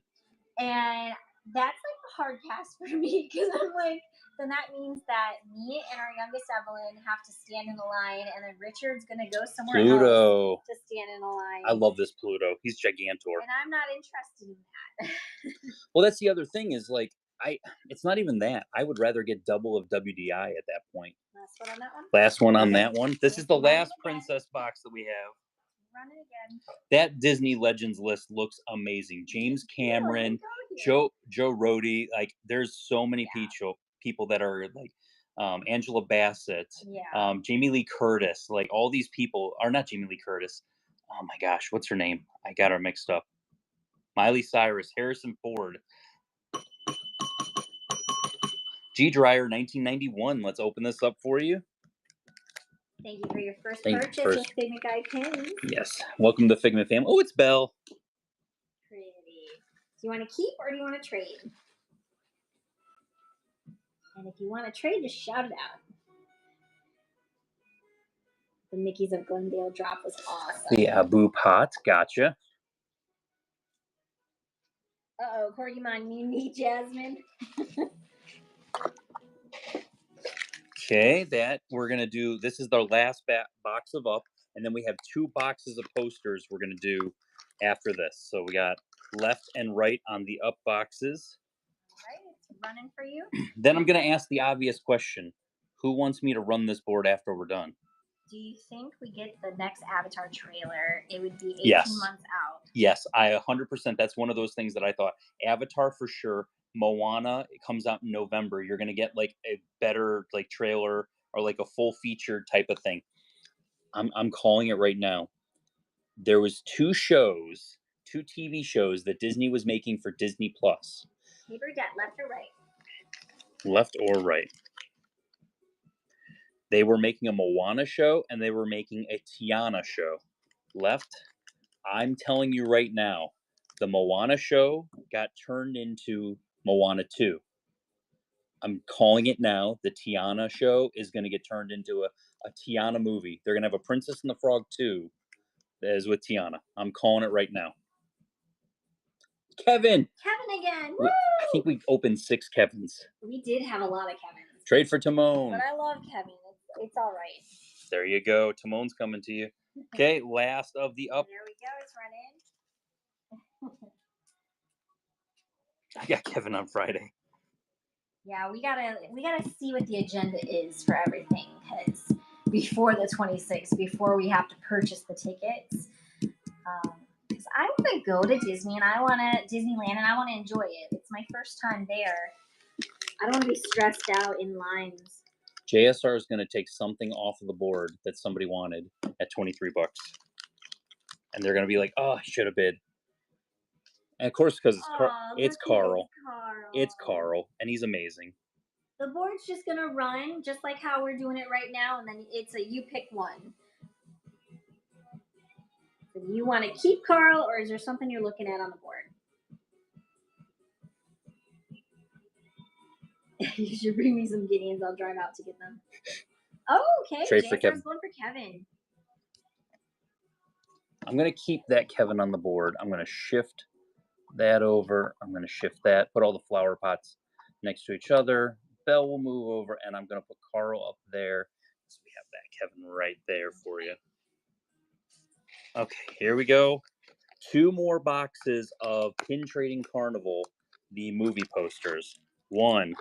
And that's a hard pass for me because I'm like, then that means that me and our youngest Evelyn have to stand in the line, and then Richard's going to go somewhere else to stand in the line. I love this Pluto. He's Gigantor. And I'm not interested in that. Well, that's the other thing is it's not even that. I would rather get double of WDI at that point. That's one on that one. Last one on that one. This is the Run it last again. princess box that we have. Run it again. That Disney Legends list looks amazing. James Cameron, Joe Rohde, like there's so many people that are like Angela Bassett, Jamie Lee Curtis, like all these people are not Jamie Lee Curtis. Oh my gosh, what's her name? I got her mixed up. Miley Cyrus, Harrison Ford. G. Dryer, 1991. Let's open this up for you. Thank you for your first purchase of Figment Guide pins. Yes. Welcome to Figment Fam. Oh, it's Belle. Pretty. Do you want to keep or do you want to trade? And if you want to trade, just shout it out. The Mickeys of Glendale drop was awesome. The Abu Pot. Gotcha. Uh-oh, Corgimon, you need Jasmine. Okay, that we're going to do. This is the last box of up. And then we have 2 boxes of posters we're going to do after this. So we got left and right on the up boxes. All right, it's running for you. Then I'm going to ask the obvious question. Who wants me to run this board after we're done? Do you think we get the next Avatar trailer? It would be 18 months out. Yes, I 100%. That's one of those things that I thought. Avatar for sure. Moana, it comes out in November. You're going to get like a better like trailer or like a full featured type of thing. I'm calling it right now. There was 2 TV shows that Disney was making for Disney Plus. Paper debt, left or right? Left or right. They were making a Moana show and they were making a Tiana show. Left. I'm telling you right now, the Moana show got turned into Moana 2. I'm calling it now. The Tiana show is going to get turned into a Tiana movie. They're going to have a Princess and the Frog 2 that is with Tiana. I'm calling it right now. Kevin! Kevin again! Woo! I think we opened 6 Kevins. We did have a lot of Kevins. Trade for Timon. But I love Kevin. It's all right. There you go. Timon's coming to you. Okay, last of the up. There we go. It's running. I got Kevin on Friday. Yeah, we gotta see what the agenda is for everything, because before the 26th, before we have to purchase the tickets, because I want to go to Disney and Disneyland and I want to enjoy it. It's my first time there. I don't want to be stressed out in lines. JSR is going to take something off of the board that somebody wanted at $23, and they're going to be like, "Oh, I should have bid." And of course, because it's Carl. It's Carl, and he's amazing. The board's just going to run just like how we're doing it right now, and then it's a you pick one. So do you want to keep Carl, or is there something you're looking at on the board? You should bring me some Gideons. I'll drive out to get them. Oh, okay. Trade for Kevin. Going for Kevin. I'm going to keep that Kevin on the board. I'm going to shift that over. I'm going to shift that. Put all the flower pots next to each other. Belle will move over, and I'm going to put Carl up there. So we have that Kevin right there for you. Okay, here we go. 2 more boxes of Pin Trading Carnival, the movie posters. 1,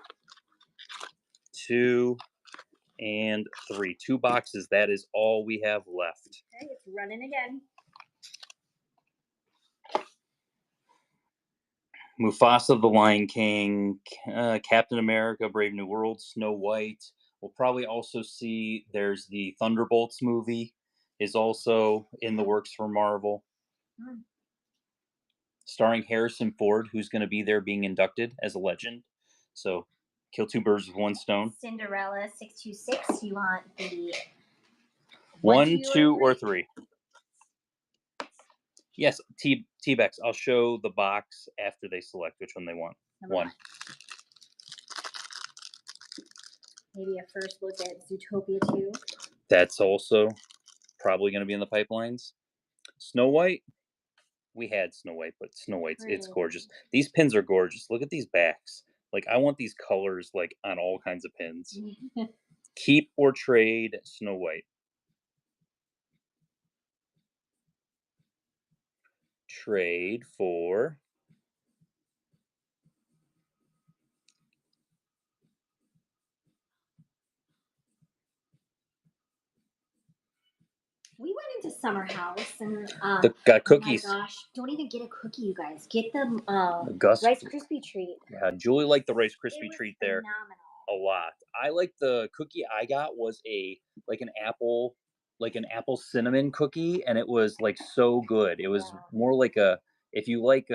2, and 3. 2 boxes. That is all we have left. Okay, it's running again. Mufasa, the Lion King, Captain America, Brave New World, Snow White. We'll probably also see there's the Thunderbolts movie is also in the works for Marvel. Starring Harrison Ford, who's going to be there being inducted as a legend. So, kill 2 birds with 1 stone. Cinderella 626. You want the 1, 2, or 3? Yes, T-Bex. I'll show the box after they select which one they want. Number 1. Maybe a first look at Zootopia 2. That's also probably going to be in the pipelines. Snow White. We had Snow White, but Snow White's it's gorgeous. These pins are gorgeous. Look at these backs. Like, I want these colors like on all kinds of pins. Keep or trade Snow White. Trade for Summer House, and got cookies. Oh my gosh! Don't even get a cookie, you guys. Get the Gus, Rice Krispie treat. Yeah, Julie liked the Rice It Krispie was treat there phenomenal. a lot. I like the cookie I got was like an apple cinnamon cookie, and it was like so good. It was more like if you like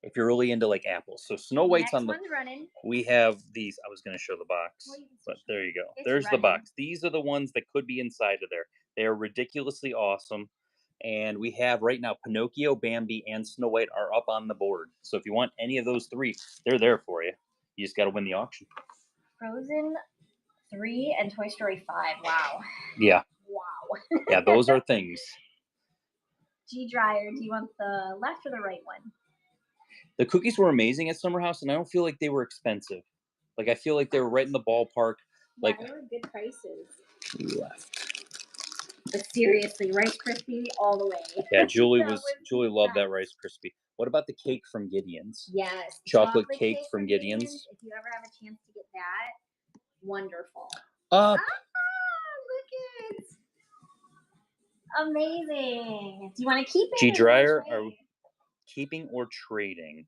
if you're really into like apples. So Snow White's on the. Next one's running. We have these. I was going to show the box, but there you go. There's the box. These are the ones that could be inside of there. They are ridiculously awesome. And we have right now Pinocchio, Bambi, and Snow White are up on the board. So if you want any of those three, they're there for you. You just got to win the auction. Frozen 3 and Toy Story 5. Wow. Yeah. Wow. Yeah, those are things. G Dryer, do you want the left or the right one? The cookies were amazing at Summer House, and I don't feel like they were expensive. Like, I feel like they were right in the ballpark. Yeah, like they were good prices. Left. But seriously, Rice Krispie all the way. Yeah, Julie loved that Rice Krispie. What about the cake from Gideon's? Yes. Chocolate cake from Gideon's. If you ever have a chance to get that, wonderful. Up. Look it. Amazing. Do you want to keep it? G Dryer, are keeping or trading?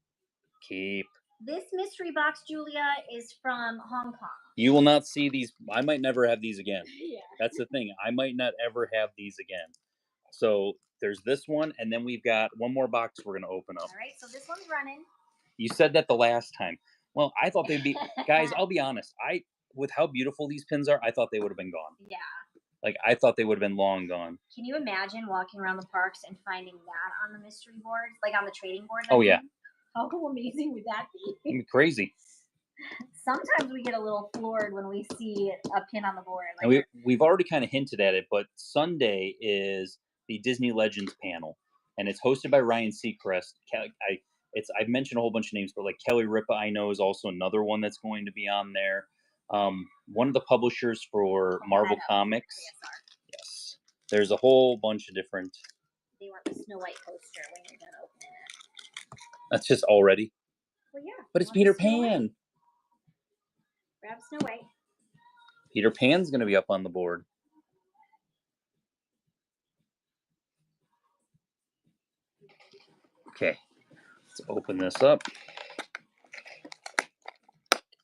Keep. This mystery box, Julia, is from Hong Kong. You will not see these. I might never have these again. Yeah. That's the thing. I might not ever have these again. So there's this one, and then we've got one more box we're going to open up. All right, so this one's running. You said that the last time. Well, I thought they'd be... Guys, I'll be honest. With how beautiful these pins are, I thought they would have been gone. Yeah. Like, I thought they would have been long gone. Can you imagine walking around the parks and finding that on the mystery board? Like on the trading board? Oh, yeah. How amazing would that be? It'd be crazy. Sometimes we get a little floored when we see a pin on the board. Like, and we've already kind of hinted at it, but Sunday is the Disney Legends panel, and it's hosted by Ryan Seacrest. I've mentioned a whole bunch of names, but like Kelly Ripa, I know, is also another one that's going to be on there. One of the publishers for Marvel Comics. Yes, there's a whole bunch of different. They want the Snow White poster when you're done opening it. That's just already. Well, yeah. But it's Peter Pan. Grab Snow White. Peter Pan's going to be up on the board. Okay, let's open this up.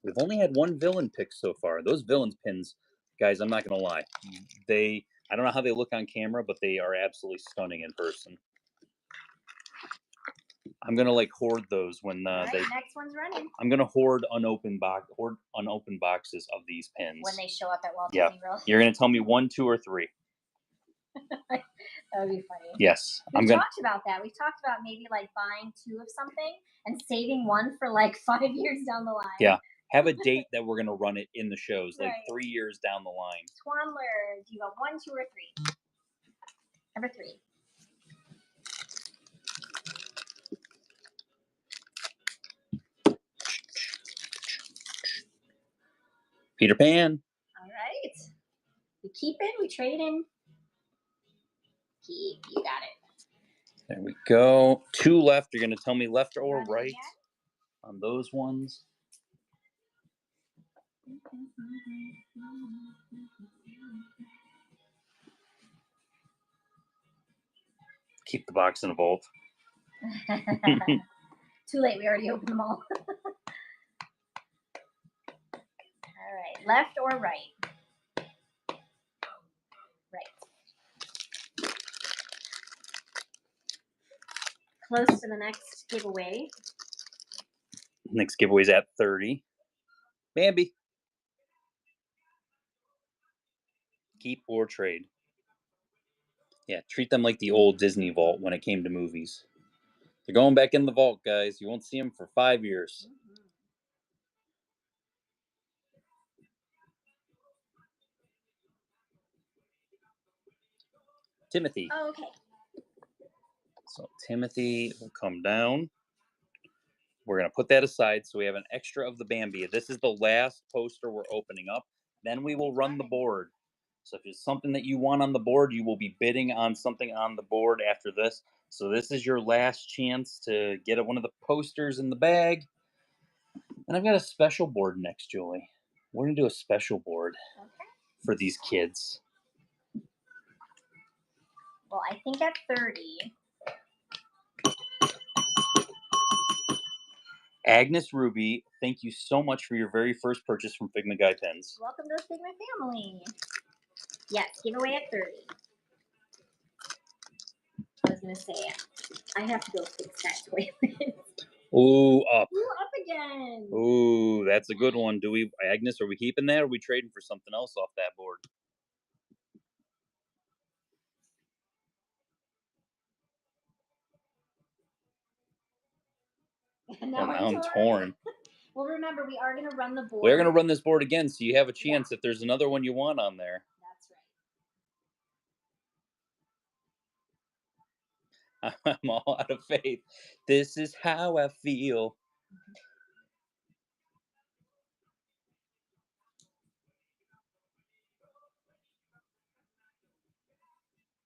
We've only had one villain pick so far. Those villains pins, guys, I'm not going to lie. I don't know how they look on camera, but they are absolutely stunning in person. I'm going to like hoard those when next one's running. I'm going to hoard unopened boxes of these pins. When they show up at Walt Disney World. You're going to tell me 1, 2, or 3. That would be funny. Yes. We talked about that. We talked about maybe like buying 2 of something and saving 1 for like 5 years down the line. Yeah. Have a date that we're going to run it in the shows, like 3 years down the line. Twanler, do you want 1, 2, or 3? Number 3. Peter Pan. All right. We keep it, we trade in. Keep, you got it. There we go. 2 left. You're going to tell me left or right on those ones. Keep the box in a vault. Too late. We already opened them all. All right. Left or right? Right. Close to the next giveaway. Next giveaway is at 30. Bambi. Keep or trade. Yeah, treat them like the old Disney vault when it came to movies. They're going back in the vault, guys. You won't see them for 5 years. Mm-hmm. Timothy. Oh, okay. So Timothy will come down. We're going to put that aside so we have an extra of the Bambi. This is the last poster we're opening up. Then we will run the board. So if there's something that you want on the board, you will be bidding on something on the board after this. So this is your last chance to get one of the posters in the bag. And I've got a special board next, Julie. We're going to do a special board for these kids. Well, I think at 30. Agnes Ruby, thank you so much for your very first purchase from Figment Guy Pens. Welcome to the Figment family. Yes, giveaway at 30. I was gonna say, I have to go fix that toilet. Ooh, up. Ooh, up again. Ooh, that's a good one. Do we, Agnes, are we keeping that or are we trading for something else off that board? Now I'm torn. Well, remember, we are going to run the board. We're going to run this board again, so you have a chance if there's another one you want on there. That's right. I'm all out of faith. This is how I feel.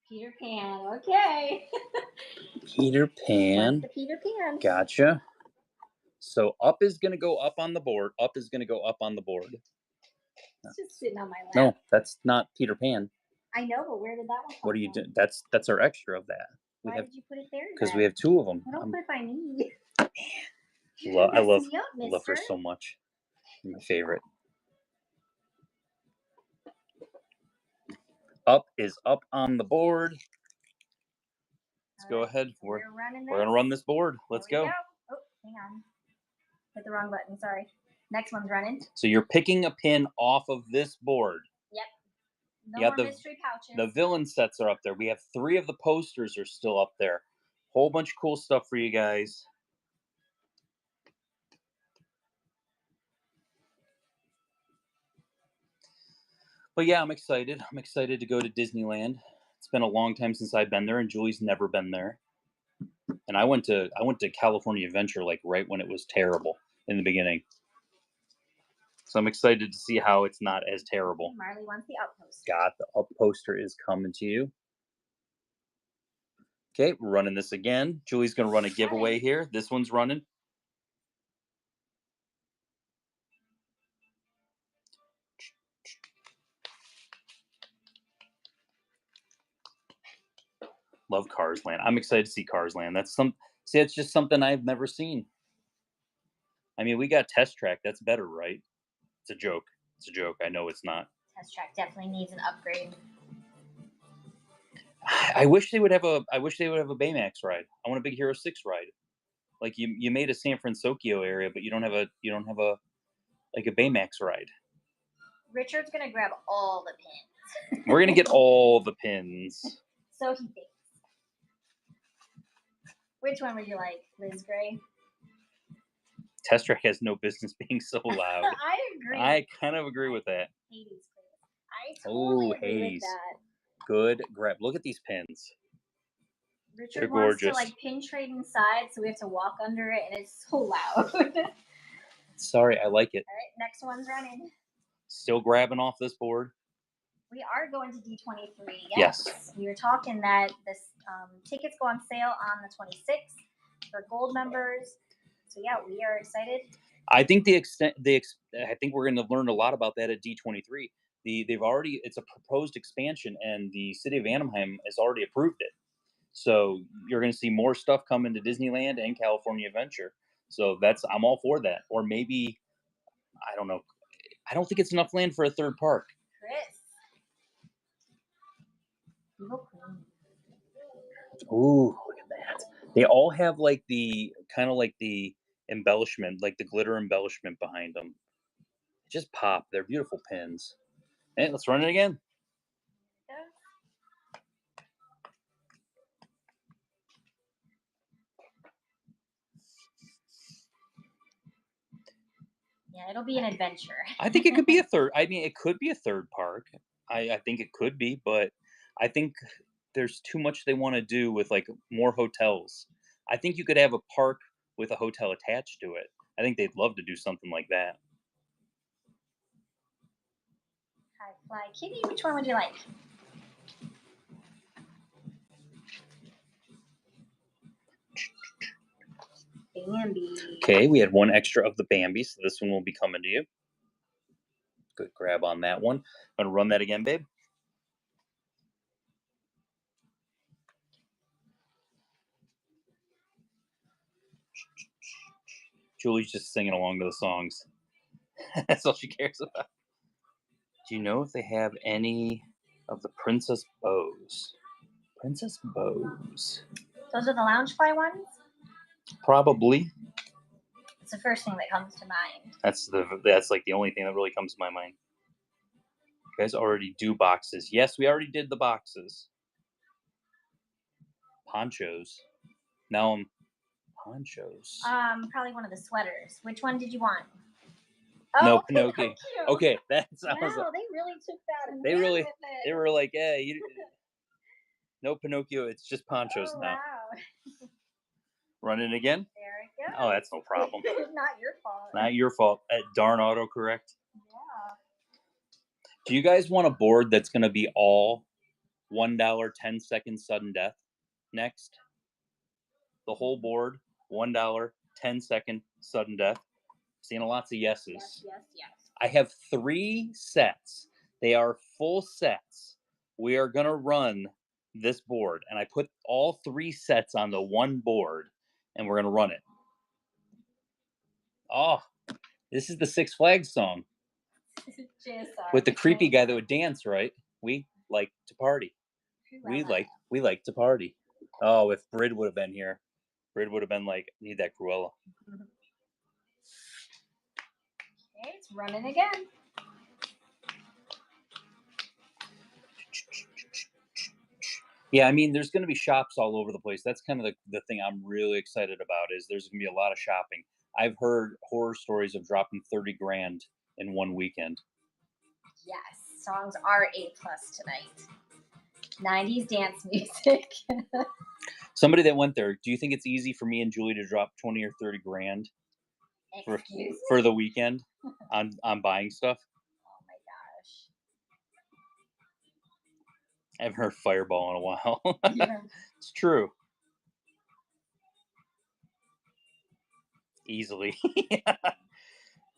Peter Pan, okay. Peter Pan. The Peter Pan. Gotcha. So up is going to go up on the board. Up is going to go up on the board. It's just sitting on my lap. No, that's not Peter Pan. I know, but where did that one come What are you from? doing? That's our extra of that. Why did you put it there? Because we have two of them. I don't put if I need. I love her Mister. so much. My favorite. Up is up on the board. Let's go ahead. We're gonna run this board. Let's go. Oh, hang on. Hit the wrong button. Sorry. Next one's running. So you're picking a pin off of this board. Yep. No Yeah, more mystery pouches. The villain sets are up there. We have 3 of the posters are still up there. Whole bunch of cool stuff for you guys. But yeah, I'm excited. I'm excited to go to Disneyland. It's been a long time since I've been there, and Julie's never been there. And I went to California Adventure like right when it was terrible in the beginning. So I'm excited to see how it's not as terrible. Marley wants the up poster. Got the up poster is coming to you. Okay, we're running this again. Julie's going to run a giveaway here. This one's running. Love Cars Land. I'm excited to see Cars Land. That's just something I've never seen. I mean, we got Test Track. That's better, right? It's a joke. It's a joke. I know it's not. Test Track definitely needs an upgrade. I wish they would have a Baymax ride. I want a Big Hero 6 ride. Like you made a San Francisco area, but you don't have a Baymax ride. Richard's gonna grab all the pins. We're gonna get all the pins. So he thinks. Which one would you like, Liz Gray? Test Track has no business being so loud. I agree. I kind of agree with that. Hades. I totally agree Hades. with that. Good grab. Look at these pins. Richard wants to pin trade inside, so we have to walk under it, and it's so loud. Sorry, I like it. All right, next one's running. Still grabbing off this board. We are going to D23. Yes. We were talking that this tickets go on sale on the 26th for gold members. So yeah, we are excited. I think I think we're going to learn a lot about that at D23. It's a proposed expansion, and the city of Anaheim has already approved it. So you're going to see more stuff come into Disneyland and California Adventure. So I'm all for that. Or maybe, I don't know. I don't think it's enough land for a third park. Chris. Ooh, look at that. They all have like the embellishment, like the glitter embellishment behind them. Just pop. They're beautiful pins. Hey, let's run it again. Yeah, it'll be an adventure. I think it could be a third. I mean, it could be a third park. I think it could be, but I think there's too much they want to do with like more hotels. I think you could have a park with a hotel attached to it. I think they'd love to do something like that. Hi, Fly Kitty. Which one would you like? Bambi. Okay, we had one extra of the Bambi, so this one will be coming to you. Good grab on that one. I'm going to run that again, babe. Julie's just singing along to the songs. That's all she cares about. Do you know if they have any of the Princess Bows? Princess Bows. Those are the Loungefly ones? Probably. It's the first thing that comes to mind. That's like the only thing that really comes to my mind. You guys already do boxes. Yes, we already did the boxes. Ponchos. Now I'm ponchos. Probably one of the sweaters. Which one did you want? No, Oh, Pinocchio. Okay, that's. Wow, I was like, they really took that and They ran really- with it. they were like, yeah, no Pinocchio. It's just ponchos Oh, now. wow. Run it again. There it goes. Oh, that's no problem. Not your fault. Not your fault. Darn autocorrect. Yeah. Do you guys want a board that's going to be all $1 10-second sudden death next? The whole board, $1 10-second sudden death. Seeing lots of yeses. Yes. I have 3 sets. They are full sets. We are going to run this board, and I put all 3 sets on the one board, and we're going to run it. Oh, this is the Six Flags song with the creepy guy that would dance, right? We like to party. We like to party. Oh, if Brid would have been here, Brid would have been like, need that Cruella. Okay, it's running again. Yeah, I mean, there's going to be shops all over the place. That's kind of the thing I'm really excited about is there's going to be a lot of shopping. I've heard horror stories of dropping 30 grand in one weekend. Yes, songs are A+ tonight. 90s dance music. Somebody that went there, do you think it's easy for me and Julie to drop 20 or 30 grand for the weekend on buying stuff? Oh my gosh. I haven't heard Fireball in a while. Yeah. It's true. Easily.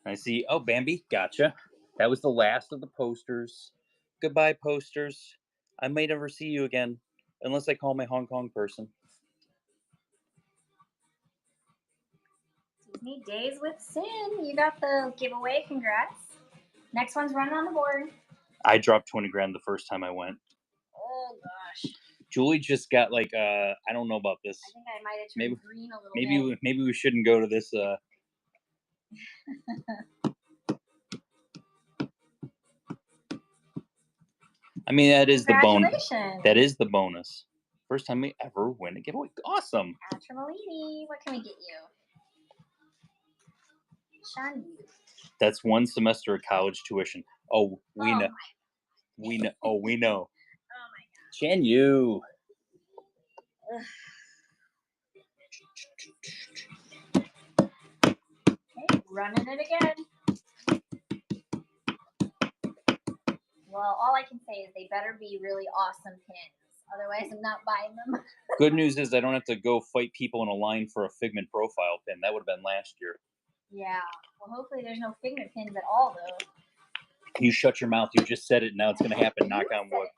I see. Oh, Bambi, gotcha. That was the last of the posters. Goodbye, posters. I may never see you again, unless I call my Hong Kong person. Disney Days with Sin. You got the giveaway. Congrats. Next one's running on the board. I dropped 20 grand the first time I went. Oh gosh. Julie just got like I don't know about this. I think I might have turned green a little bit. Maybe we shouldn't go to this. I mean, that is the bonus. That is the bonus. First time we ever win a giveaway. Awesome. Atramolini, what can we get you? Shan Yu. That's one semester of college tuition. Oh, we know. We know. Oh, we know. Oh my god. Shan Yu. Okay, running it again. Well, all I can say is they better be really awesome pins. Otherwise, I'm not buying them. Good news is I don't have to go fight people in a line for a Figment profile pin. That would have been last year. Yeah. Well, hopefully there's no Figment pins at all, though. You shut your mouth. You just said it. Now it's going to happen. Knock on wood.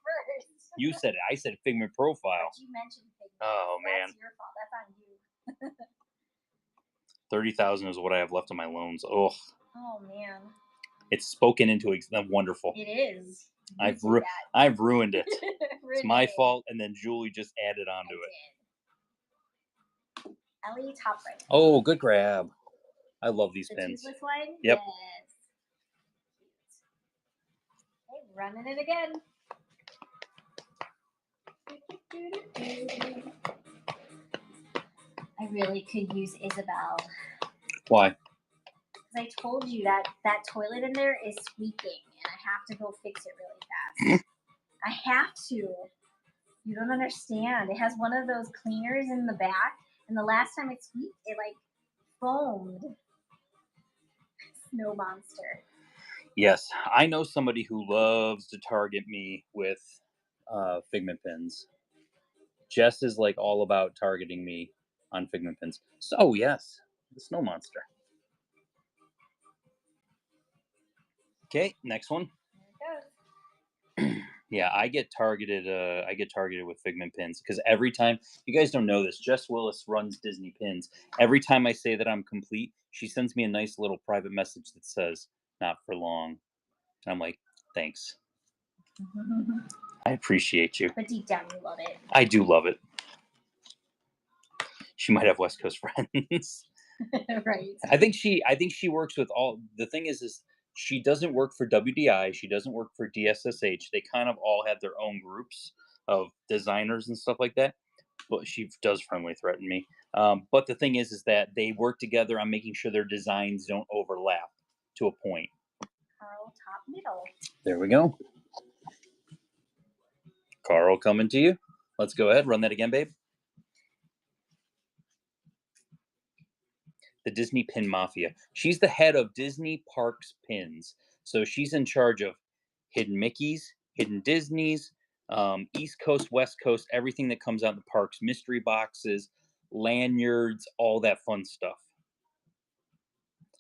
You said it. I said Figment profile. But you mentioned Figment. Oh, man. That's your fault. That's on you. 30,000 is what I have left on my loans. Oh. Oh, man. It's spoken into wonderful. It is. I've ruined it. It's my fault, and then Julie just added onto it. Ellie, top right. Oh, good grab. I love these pins. Toothless one? Yep. Yes. Okay, running it again. I really could use Isabel. Why? Because I told you that toilet in there is squeaking, and I have to go fix it really fast. I have to. You don't understand. It has one of those cleaners in the back, and the last time it squeaked, it like foamed. Snow monster. Yes, I know somebody who loves to target me with Figment pins. Jess is like all about targeting me on Figment pins. So yes, the snow monster. Okay, next one. There it goes. Yeah, I get targeted. I get targeted with Figment pins because every time you guys don't know this, Jess Willis runs Disney pins. Every time I say that I'm complete, she sends me a nice little private message that says "not for long," and I'm like, "Thanks, I appreciate you. But deep down, you love it. I do love it." She might have West Coast friends. Right. I think she works with all. The thing is she doesn't work for WDI. She doesn't work for DSSH. They kind of all have their own groups of designers and stuff like that. But she does friendly threaten me. But the thing is that they work together on making sure their designs don't overlap to a point. Carl, top middle. There we go. Carl coming to you. Let's go ahead. Run that again, babe. The Disney Pin Mafia. She's the head of Disney Parks Pins. So she's in charge of hidden Mickeys, hidden Disneys, East Coast, West Coast, everything that comes out in the parks, mystery boxes, lanyards, all that fun stuff.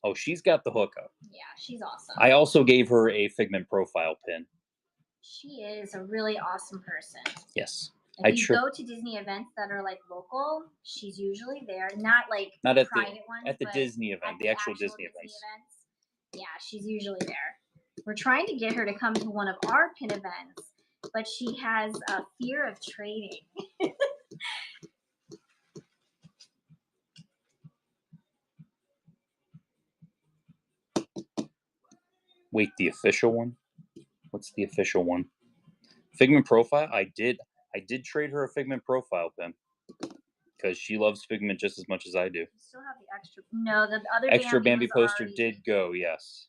Oh, she's got the hookup. Yeah, she's awesome. I also gave her a Figment profile pin. She is a really awesome person. Yes. If you go to Disney events that are like local, she's usually there. Not at private ones, at the Disney event, the actual Disney events. Yeah, she's usually there. We're trying to get her to come to one of our pin events, but she has a fear of trading. Wait, the official one? What's the official one? Figment profile? I did trade her a Figment profile pin because she loves Figment just as much as I do. You still have the extra. No, the other extra Bambi poster did go. Yes.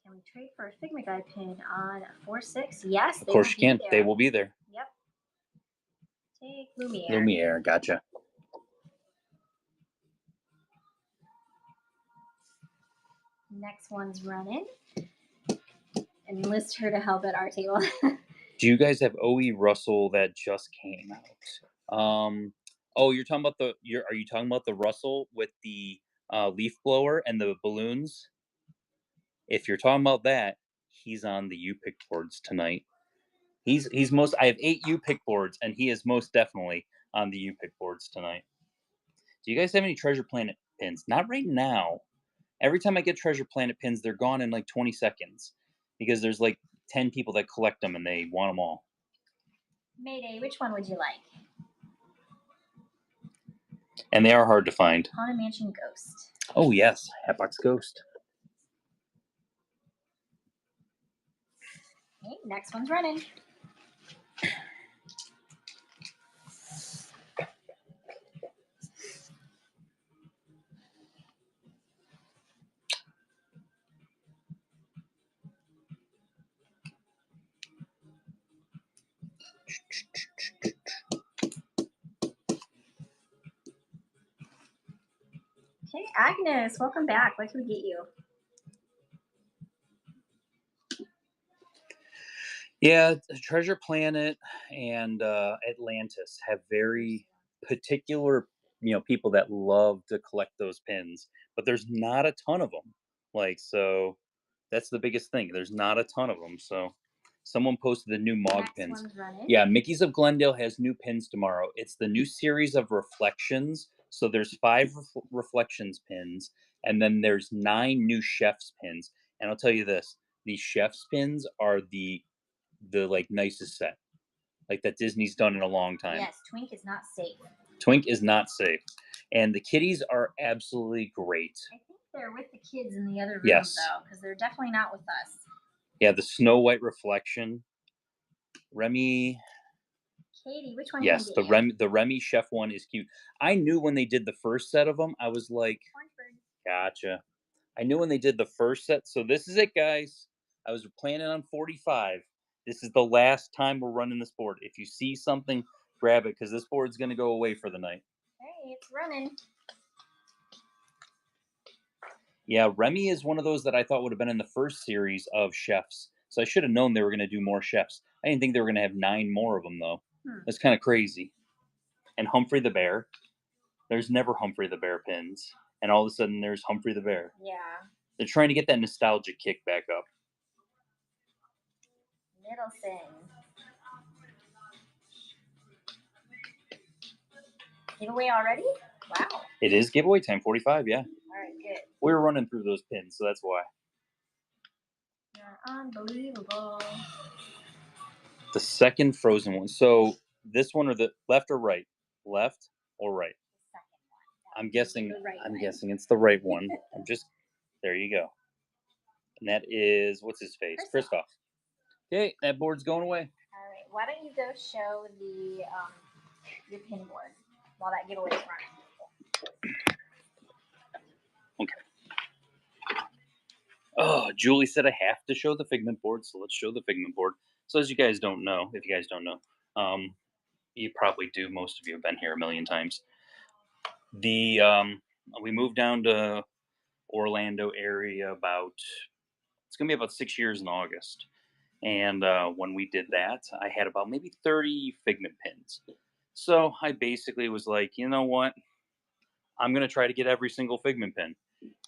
Can we trade for a Figment Guy pin on 4/6? Yes, of course you can. They will be there. Yep. Take Lumiere. Lumiere, gotcha. Next one's running. Enlist her to help at our table. Do you guys have OE Russell that just came out? Oh, you're talking about are you talking about the Russell with the leaf blower and the balloons? If you're talking about that, he's on the U-Pick boards tonight. I have 8 U-Pick boards, and he is most definitely on the U-Pick boards tonight. Do you guys have any Treasure Planet pins? Not right now. Every time I get Treasure Planet pins, they're gone in like 20 seconds because there's like 10 people that collect them and they want them all. Mayday, which one would you like? And they are hard to find. Haunted Mansion Ghost. Oh, yes. Hatbox Ghost. Okay, next one's running. Okay, Agnes, welcome back. What can we get you? Yeah, Treasure Planet and Atlantis have very particular, people that love to collect those pins, but there's not a ton of them. So that's the biggest thing. There's not a ton of them. So someone posted the new Mog pins. Yeah, Mickey's of Glendale has new pins tomorrow. It's the new series of reflections. So there's 5 reflections pins, and then there's 9 new chef's pins. And I'll tell you this: these chef's pins are the nicest set that Disney's done in a long time. Yes, Twink is not safe. Twink is not safe. And the kitties are absolutely great. I think they're with the kids in the other room, yes, though, because they're definitely not with us. Yeah, the Snow White reflection. Remy. Katie, which one? Yes, the Remy chef one is cute. I knew when they did the first set of them, I was like, gotcha. I knew when they did the first set. So this is it, guys. I was planning on 45. This is the last time we're running this board. If you see something, grab it, because this board's going to go away for the night. Hey, it's running. Yeah, Remy is one of those that I thought would have been in the first series of chefs. So I should have known they were going to do more chefs. I didn't think they were going to have 9 more of them, though. That's kind of crazy. And Humphrey the Bear. There's never Humphrey the Bear pins. And all of a sudden, there's Humphrey the Bear. Yeah. They're trying to get that nostalgic kick back up. Middleton. Giveaway already? Wow. It is giveaway time, 45, yeah. All right, good. We were running through those pins, so that's why. You're unbelievable. The second frozen one. So this one or the left or right? Left or right? The second one. I'm guessing. The right I'm one. guessing it's the right one. I'm just. There you go. And that is what's his face, Kristoff. Okay, that board's going away. All right. Why don't you go show the your pin board while that giveaway is running? Okay. Oh, Julie said I have to show the Figment board, so let's show the Figment board. So as you guys don't know, if you guys don't know, you probably do. Most of you have been here a million times. We moved down to Orlando area it's gonna be about 6 years in August. And when we did that, I had about maybe 30 Figment pins. So I basically was like, you know what? I'm gonna try to get every single Figment pin.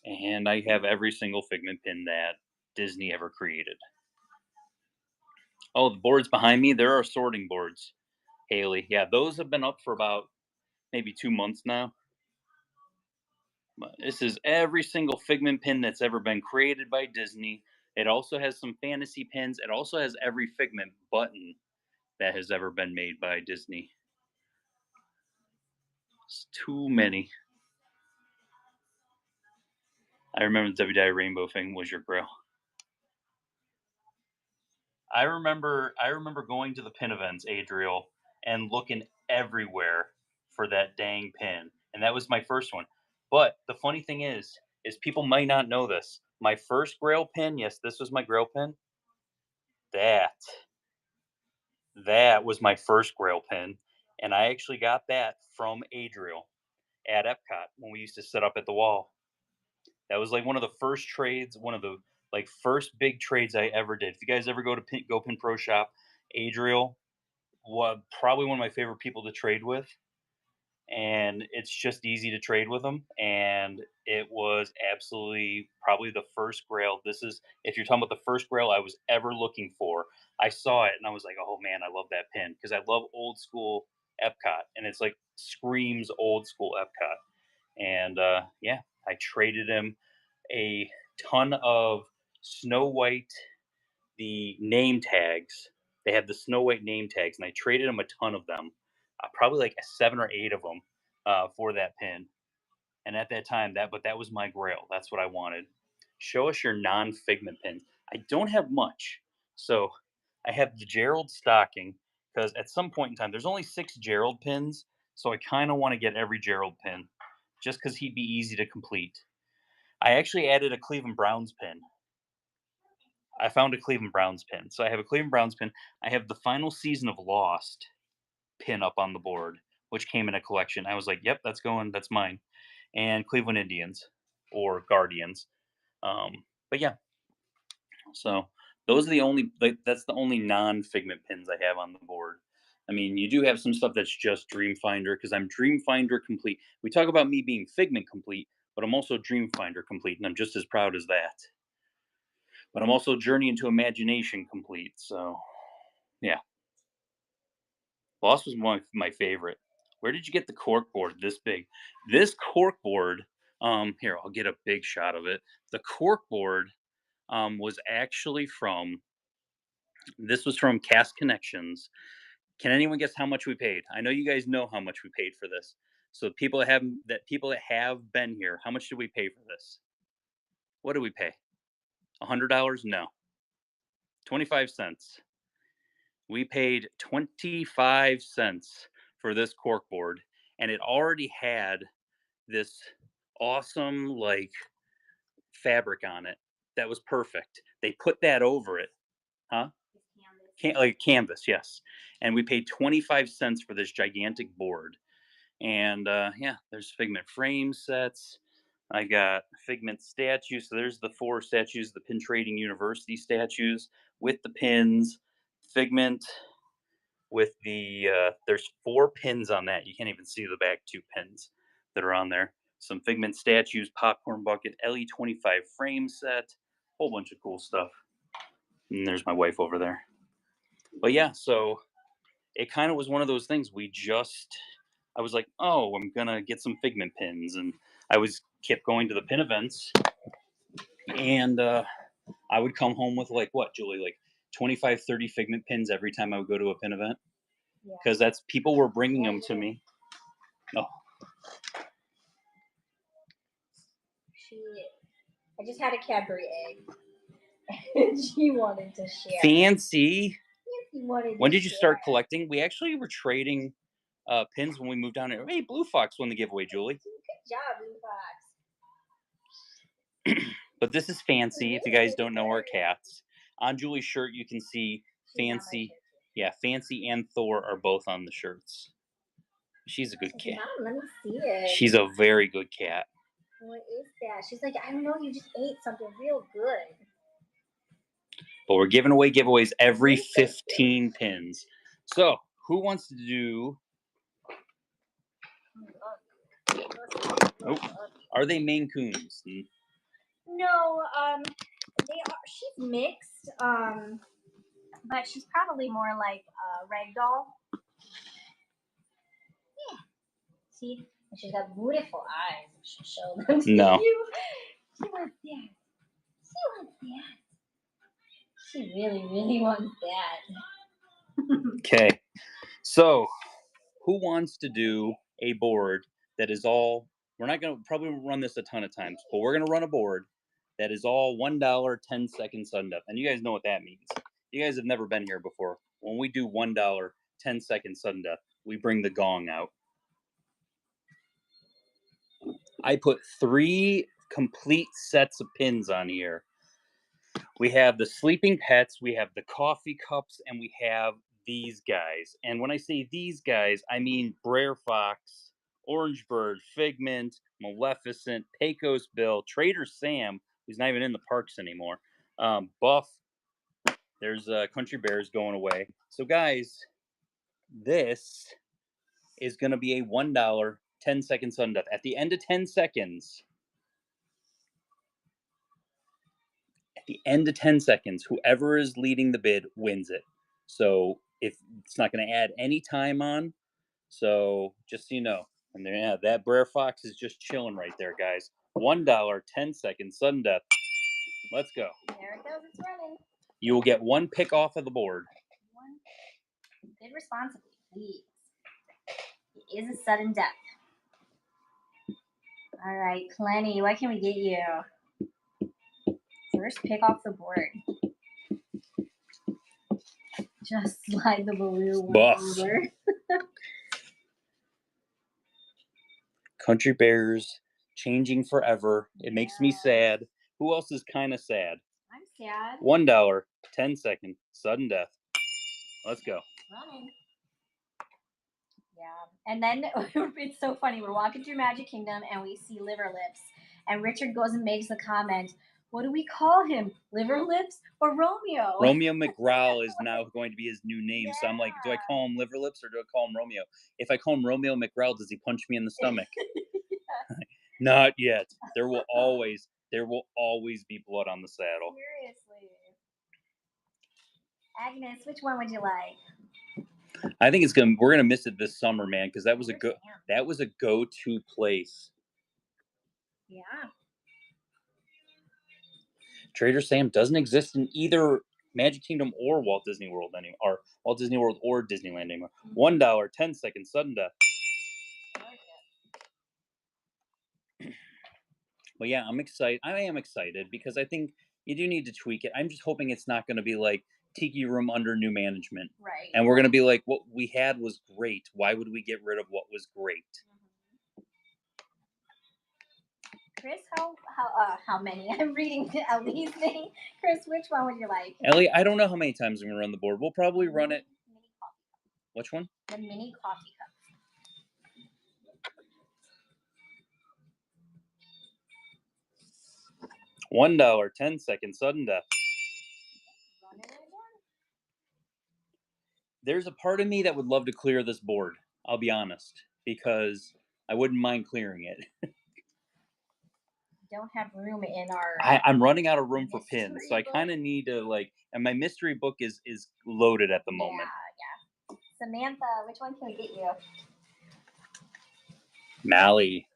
And I have every single Figment pin that Disney ever created. Oh, the boards behind me, there are sorting boards, Haley. Yeah, those have been up for about maybe 2 months now. But this is every single Figment pin that's ever been created by Disney. It also has some fantasy pins. It also has every Figment button that has ever been made by Disney. It's too many. I remember the WDI Rainbow thing was your grill. I remember going to the pin events, Adriel, and looking everywhere for that dang pin. And that was my first one. But the funny thing is people might not know this. My first Grail pin, yes, this was my Grail pin. That was my first Grail pin. And I actually got that from Adriel at Epcot when we used to sit up at the wall. That was like one of the first trades, one of the like first big trades I ever did. If you guys ever go to Go Pin Pro Shop, Adriel was probably one of my favorite people to trade with, and it's just easy to trade with them. And it was absolutely probably the first Grail. This is if you're talking about the first Grail I was ever looking for. I saw it and I was like, oh man, I love that pin because I love old school Epcot, and it's like screams old school Epcot. And yeah, I traded him a ton of Snow White, the name tags. They had the Snow White name tags, and I traded him a ton of them, probably like 7 or 8 of them for that pin. And at that time, that was my grail. That's what I wanted. Show us your non-Figment pins. I don't have much, so I have the Gerald stocking because at some point in time, there's only 6 Gerald pins, so I kind of want to get every Gerald pin, just because he'd be easy to complete. I actually added a Cleveland Browns pin. I found a Cleveland Browns pin. So I have a Cleveland Browns pin. I have the final season of Lost pin up on the board, which came in a collection. I was like, yep, that's going, that's mine. And Cleveland Indians or Guardians. But yeah, so those are the only, like, that's the only non-Figment pins I have on the board. I mean, you do have some stuff that's just Dreamfinder because I'm Dreamfinder complete. We talk about me being Figment complete, but I'm also Dreamfinder complete, and I'm just as proud as that. But I'm also Journey into Imagination complete. So, yeah. Lost was one of my favorite. Where did you get the cork board this big? This cork board, here, I'll get a big shot of it. The cork board was actually this was from Cast Connections. Can anyone guess how much we paid? I know you guys know how much we paid for this. So people that have been here, how much did we pay for this? What did we pay? $100? No. 25 cents. We paid 25 cents for this cork board, and it already had this awesome like fabric on it that was perfect. They put that over it. Huh? Like canvas, yes. And we paid 25 cents for this gigantic board. And yeah, there's Figment frame sets. I got Figment statues. So there's the 4 statues, the Pin Trading University statues with the pins. Figment with the there's 4 pins on that. You can't even see the back 2 pins that are on there. some Figment statues, popcorn bucket, LE25 frame set, whole bunch of cool stuff. And there's my wife over there. But yeah, so it kind of was one of those things. I was like, oh, I'm gonna get some Figment pins, and kept going to the pin events, and I would come home with like what, Julie, like 25, 30 Figment pins every time I would go to a pin event, because that's people were bringing them to me. Oh, I just had a Cadbury egg, and she wanted to share. Fancy. When did you share. start collecting? We actually were trading pins when we moved down here. Hey, Blue Fox won the giveaway, Julie. Good job, Blue Fox. But this is Fancy. If you guys don't know our cats, on Julie's shirt you can see Fancy. Yeah, Fancy and Thor are both on the shirts. She's a good cat. Mom, let me see it. She's a very good cat. What is that? She's like, I don't know, you just ate something real good. But we're giving away giveaways every 15 pins. So, who wants to do... Oh, are they Maine Coons? No, they are. She's mixed, but she's probably more like a ragdoll. Yeah. See, and she's got beautiful eyes. I should show them to you. She wants that. She wants that. She really, really wants that. Okay, so who wants to do a board that is all? We're not going to probably run this a ton of times, but we're going to run a board that is all $1 10-second sudden death. And you guys know what that means. You guys have never been here before. When we do $1 10-second sudden death, we bring the gong out. I put 3 complete sets of pins on here. We have the sleeping pets, we have the coffee cups, and we have these guys. And when I say these guys, I mean Brer Fox, Orange Bird, Figment, Maleficent, Pecos Bill, Trader Sam, who's not even in the parks anymore, Buff. There's Country Bears going away. So guys, this is going to be a $1 10-second sudden death. At the end of 10 seconds, whoever is leading the bid wins it. So if it's not going to add any time on, so just so you know. And there, yeah, that Brer Fox is just chilling right there, guys. $1 10-second sudden death. Let's go. There it goes. It's running. You will get 1 pick off of the board. Bid responsibly, please. It is a sudden death. All right, Plenty. What can we get you? First pick off the board. Just slide the blue one over. Country Bears changing forever. It makes me sad. Who else is kind of sad? I'm sad. $1 10-second sudden death. Let's go. Running. Yeah. And then it's so funny. We're walking through Magic Kingdom and we see Liver Lips. And Richard goes and makes the comment, what do we call him? Liver Lips or Romeo? Romeo McGraw is now going to be his new name. So I'm like, do I call him Liver Lips or do I call him Romeo? If I call him Romeo McGraw, does he punch me in the stomach? Not yet. There will always be blood on the saddle. Seriously. Agnes, which one would you like? I think we're gonna miss it this summer, man, because that was a go-to place. Yeah. Trader Sam doesn't exist in either Magic Kingdom or Walt Disney World anymore, or Walt Disney World or Disneyland anymore. $1 10-second sudden death. But yeah, I'm excited. I am excited because I think you do need to tweak it. I'm just hoping it's not going to be like Tiki Room under new management. Right. And we're going to be like, what we had was great. Why would we get rid of what was great? Chris, how many? I'm reading Ellie's thing. Chris, which one would you like? Ellie, I don't know how many times we're going to run the board. We'll probably run it. Mini coffee cup. Which one? The mini coffee cup. $1 10-second sudden death. There's a part of me that would love to clear this board. I'll be honest, because I wouldn't mind clearing it. don't have room in our I'm running out of room for mystery pins, so I book. kind of need to and my mystery book is loaded at the Yeah, moment. yeah. Samantha, which one can we get you? Mally.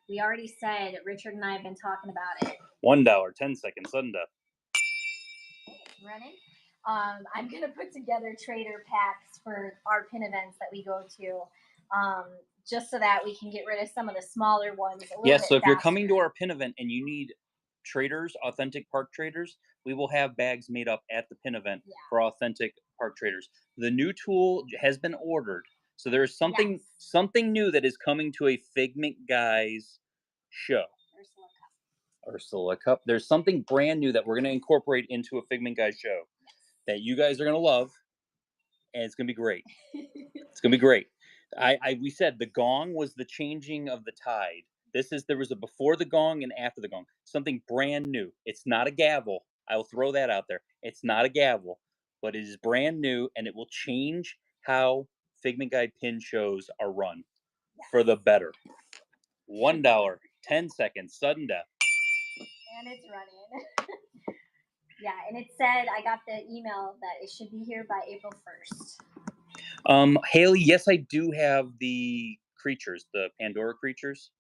We already said Richard and I have been talking about it. $1, 10 seconds, sudden death. It's running. I'm gonna put together trader packs for our pin events that we go to, just so that we can get rid of some of the smaller ones. Yes, so if you're coming to our pin event and you need traders, authentic park traders, we will have bags made up at the pin event for authentic park traders. The new tool has been ordered, so there is something new that is coming to a Figment Guys show. Ursula Cup. There's something brand new that we're going to incorporate into a Figment Guys show that you guys are going to love, and it's going to be great. It's going to be great. We said the gong was the changing of the tide. There was a before the gong and after the gong. Something brand new. It's not a gavel. I will throw that out there. It's not a gavel, but it is brand new, and it will change how Figment Guide pin shows are run for the better. $1, 10 seconds, sudden death. And it's running. Yeah, and it said, I got the email that it should be here by April 1st. Haley, yes, I do have the creatures, the Pandora creatures.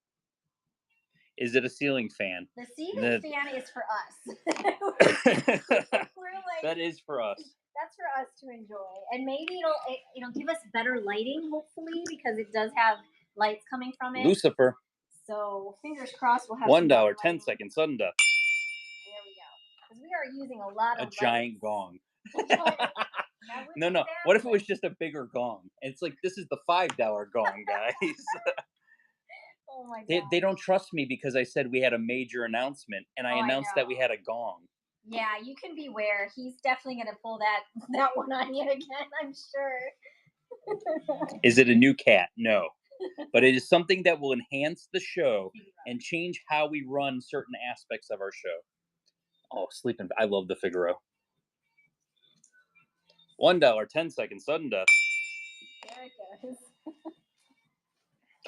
Is it a ceiling fan? The ceiling fan is for us. We're like, that is for us. That's for us to enjoy, and maybe it'll give us better lighting, hopefully, because it does have lights coming from it. Lucifer. So fingers crossed, we'll have $1, 10 seconds, sudden death. There we go. Because we are using a lot of giant gong. No. What if it was just a bigger gong? It's like, this is the $5 gong, guys. Oh my God. They don't trust me because I said we had a major announcement, and I announced that we had a gong. Yeah, you can beware. He's definitely going to pull that one on you again, I'm sure. Is it a new cat? No. But it is something that will enhance the show and change how we run certain aspects of our show. Oh, sleeping. I love the Figaro. $1, 10 seconds, sudden death. There it goes.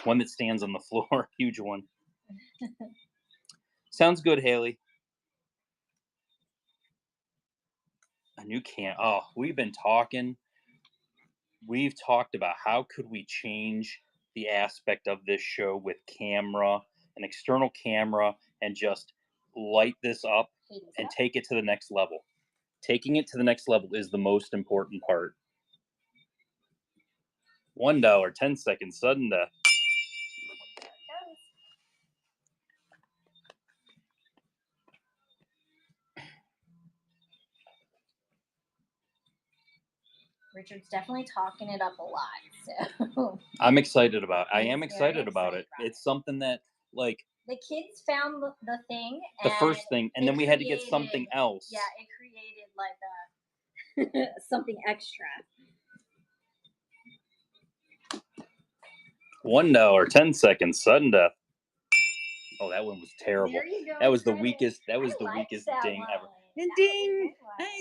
One that stands on the floor. Huge one. Sounds good, Haley. A new can. Oh, we've been talking. We've talked about how could we change the aspect of this show with camera, an external camera, and just light this up and take it to the next level. Taking it to the next level is the most important part. $1, 10 seconds, sudden death. Richard's definitely talking it up a lot. So I'm excited about it. I am excited about it. It's something that, like, the kids found the thing. The first thing, and then we had to get something else. Yeah, it created like something extra. $1, 10 seconds, sudden death. Oh, that one was terrible. There you go. That was the weakest. That was the weakest ding ever. Ding,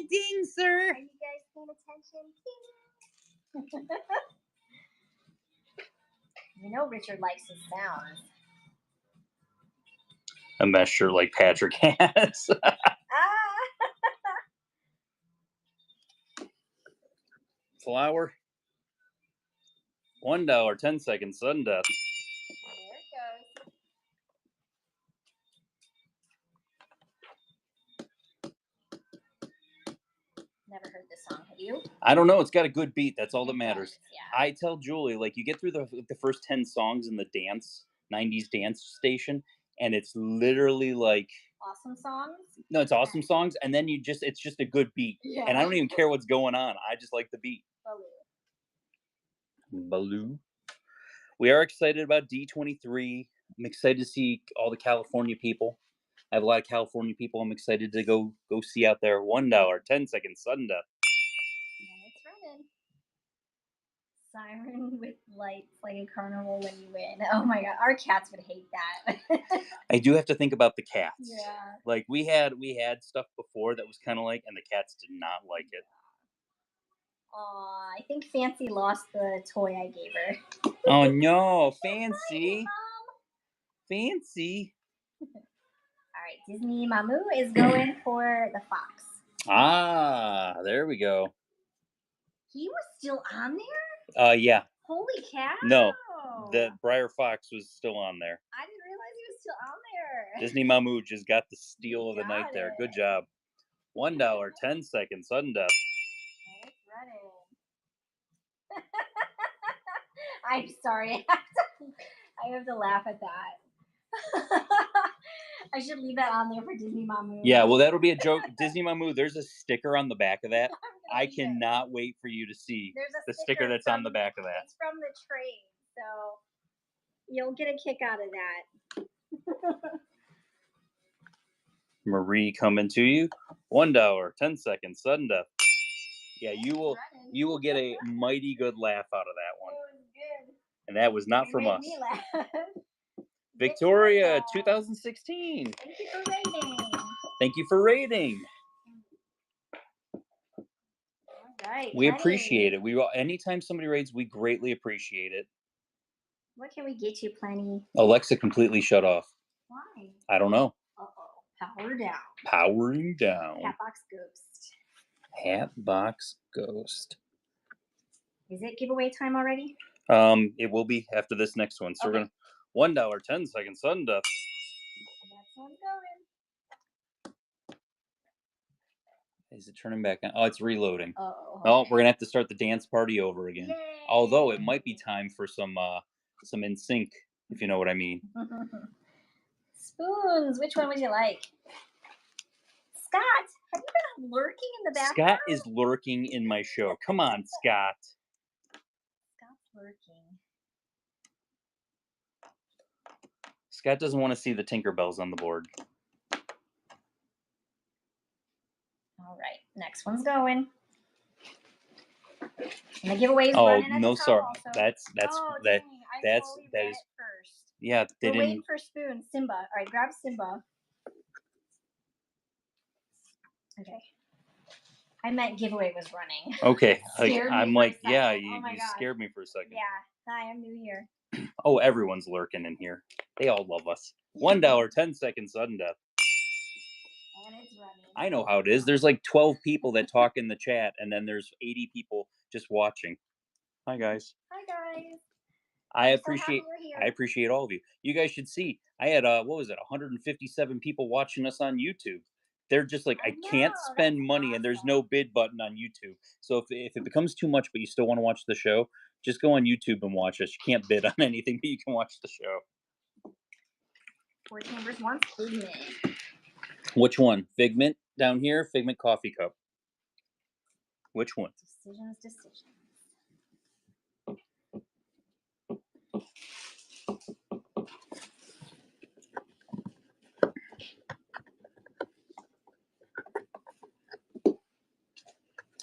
ding, sir. Are you guys paying attention? You know, Richard likes his sounds. A measure like Patrick has. Flower. $1, 10 seconds, sudden death. There it goes. Never heard this song. Have you? I don't know. It's got a good beat. That's all that matters. Yeah. I tell Julie, like, you get through the first 10 songs in the 90s dance station, and it's literally like awesome songs. No, it's awesome songs, and then it's just a good beat. Yeah. And I don't even care what's going on. I just like the beat. Baloo. We are excited about D23. I'm excited to see all the California people. I have a lot of California people I'm excited to go see out there. $1, 10 seconds, sudden death. And it's running. Siren with lights like a carnival when you win. Oh my God, our cats would hate that. I do have to think about the cats. Yeah. Like we had stuff before that was kind of like, and the cats did not like it. I think Fancy lost the toy I gave her. Oh no, Fancy. Fancy. All right, Disney Mamu is going for the fox. Ah, there we go. He was still on there? Yeah. Holy cow! No, the Briar Fox was still on there. I didn't realize he was still on there. Disney Mamu just got the steal You of the night got there. Good it. job. $1, 10 seconds, sudden death. Okay, it's running. I'm sorry. I have to laugh at that. I should leave that on there for Disney Mamu. Yeah, well, that'll be a joke. Disney Mamu, there's a sticker on the back of that. I'm I gonna use it. cannot wait for you to see There's a the sticker that's on the from- back of that. It's from the trade, so you'll get a kick out of that. Marie coming to you. $1, 10 seconds, sudden death. Yeah, you will get a mighty good laugh out of that one. It was good. And that was not You from made us. me laugh. Victoria, 2016. Thank you for rating. Thank you for rating. All right. We appreciate it. Anytime somebody rates, we greatly appreciate it. What can we get you, Plenty? Alexa completely shut off. Why? I don't know. Power down. Powering down. Hatbox Ghost. Hatbox Ghost. Is it giveaway time already? It will be after this next one. So Okay. we're gonna $1, 10 seconds, sudden death. Next one's going. Is it turning back on? Oh, it's reloading. Oh, Oh, we're gonna have to start the dance party over again. Yay. Although it might be time for some NSYNC, if you know what I mean. Spoons. Which one would you like? Scott, have you been lurking in the background? Scott is lurking in my show. Come on, Scott. Scott's lurking. Scott doesn't want to see the Tinkerbells on the board. All right, next one's going. And the giveaway's Oh, running at no, the top sorry. also. That's Oh, dang, I that totally that read is it first. yeah. They We're didn't. waiting for Spoon. Simba. All right, grab Simba. Okay. I meant giveaway was running. Okay, Scared me I'm for a like, yeah, second. you, Oh my you God. scared me for a second. Yeah. Hi, I'm new here. Oh, everyone's lurking in here. They all love us. $1, 10 seconds, sudden death. And it's running. I know how it is. There's like 12 people that talk in the chat, and then there's 80 people just watching. Hi guys. Hi guys. I I'm appreciate so happy we're I here. appreciate all of you. You guys should see. I had 157 people watching us on YouTube. They're just like, I can't know, spend that's money, and there's awesome. no bid button on YouTube. So if it becomes too much, but you still want to watch the show, just go on YouTube and watch us. You can't bid on anything, but you can watch the show. Four Chambers wants Figment. Which one? Figment down here, Figment coffee cup. Which one? Decisions.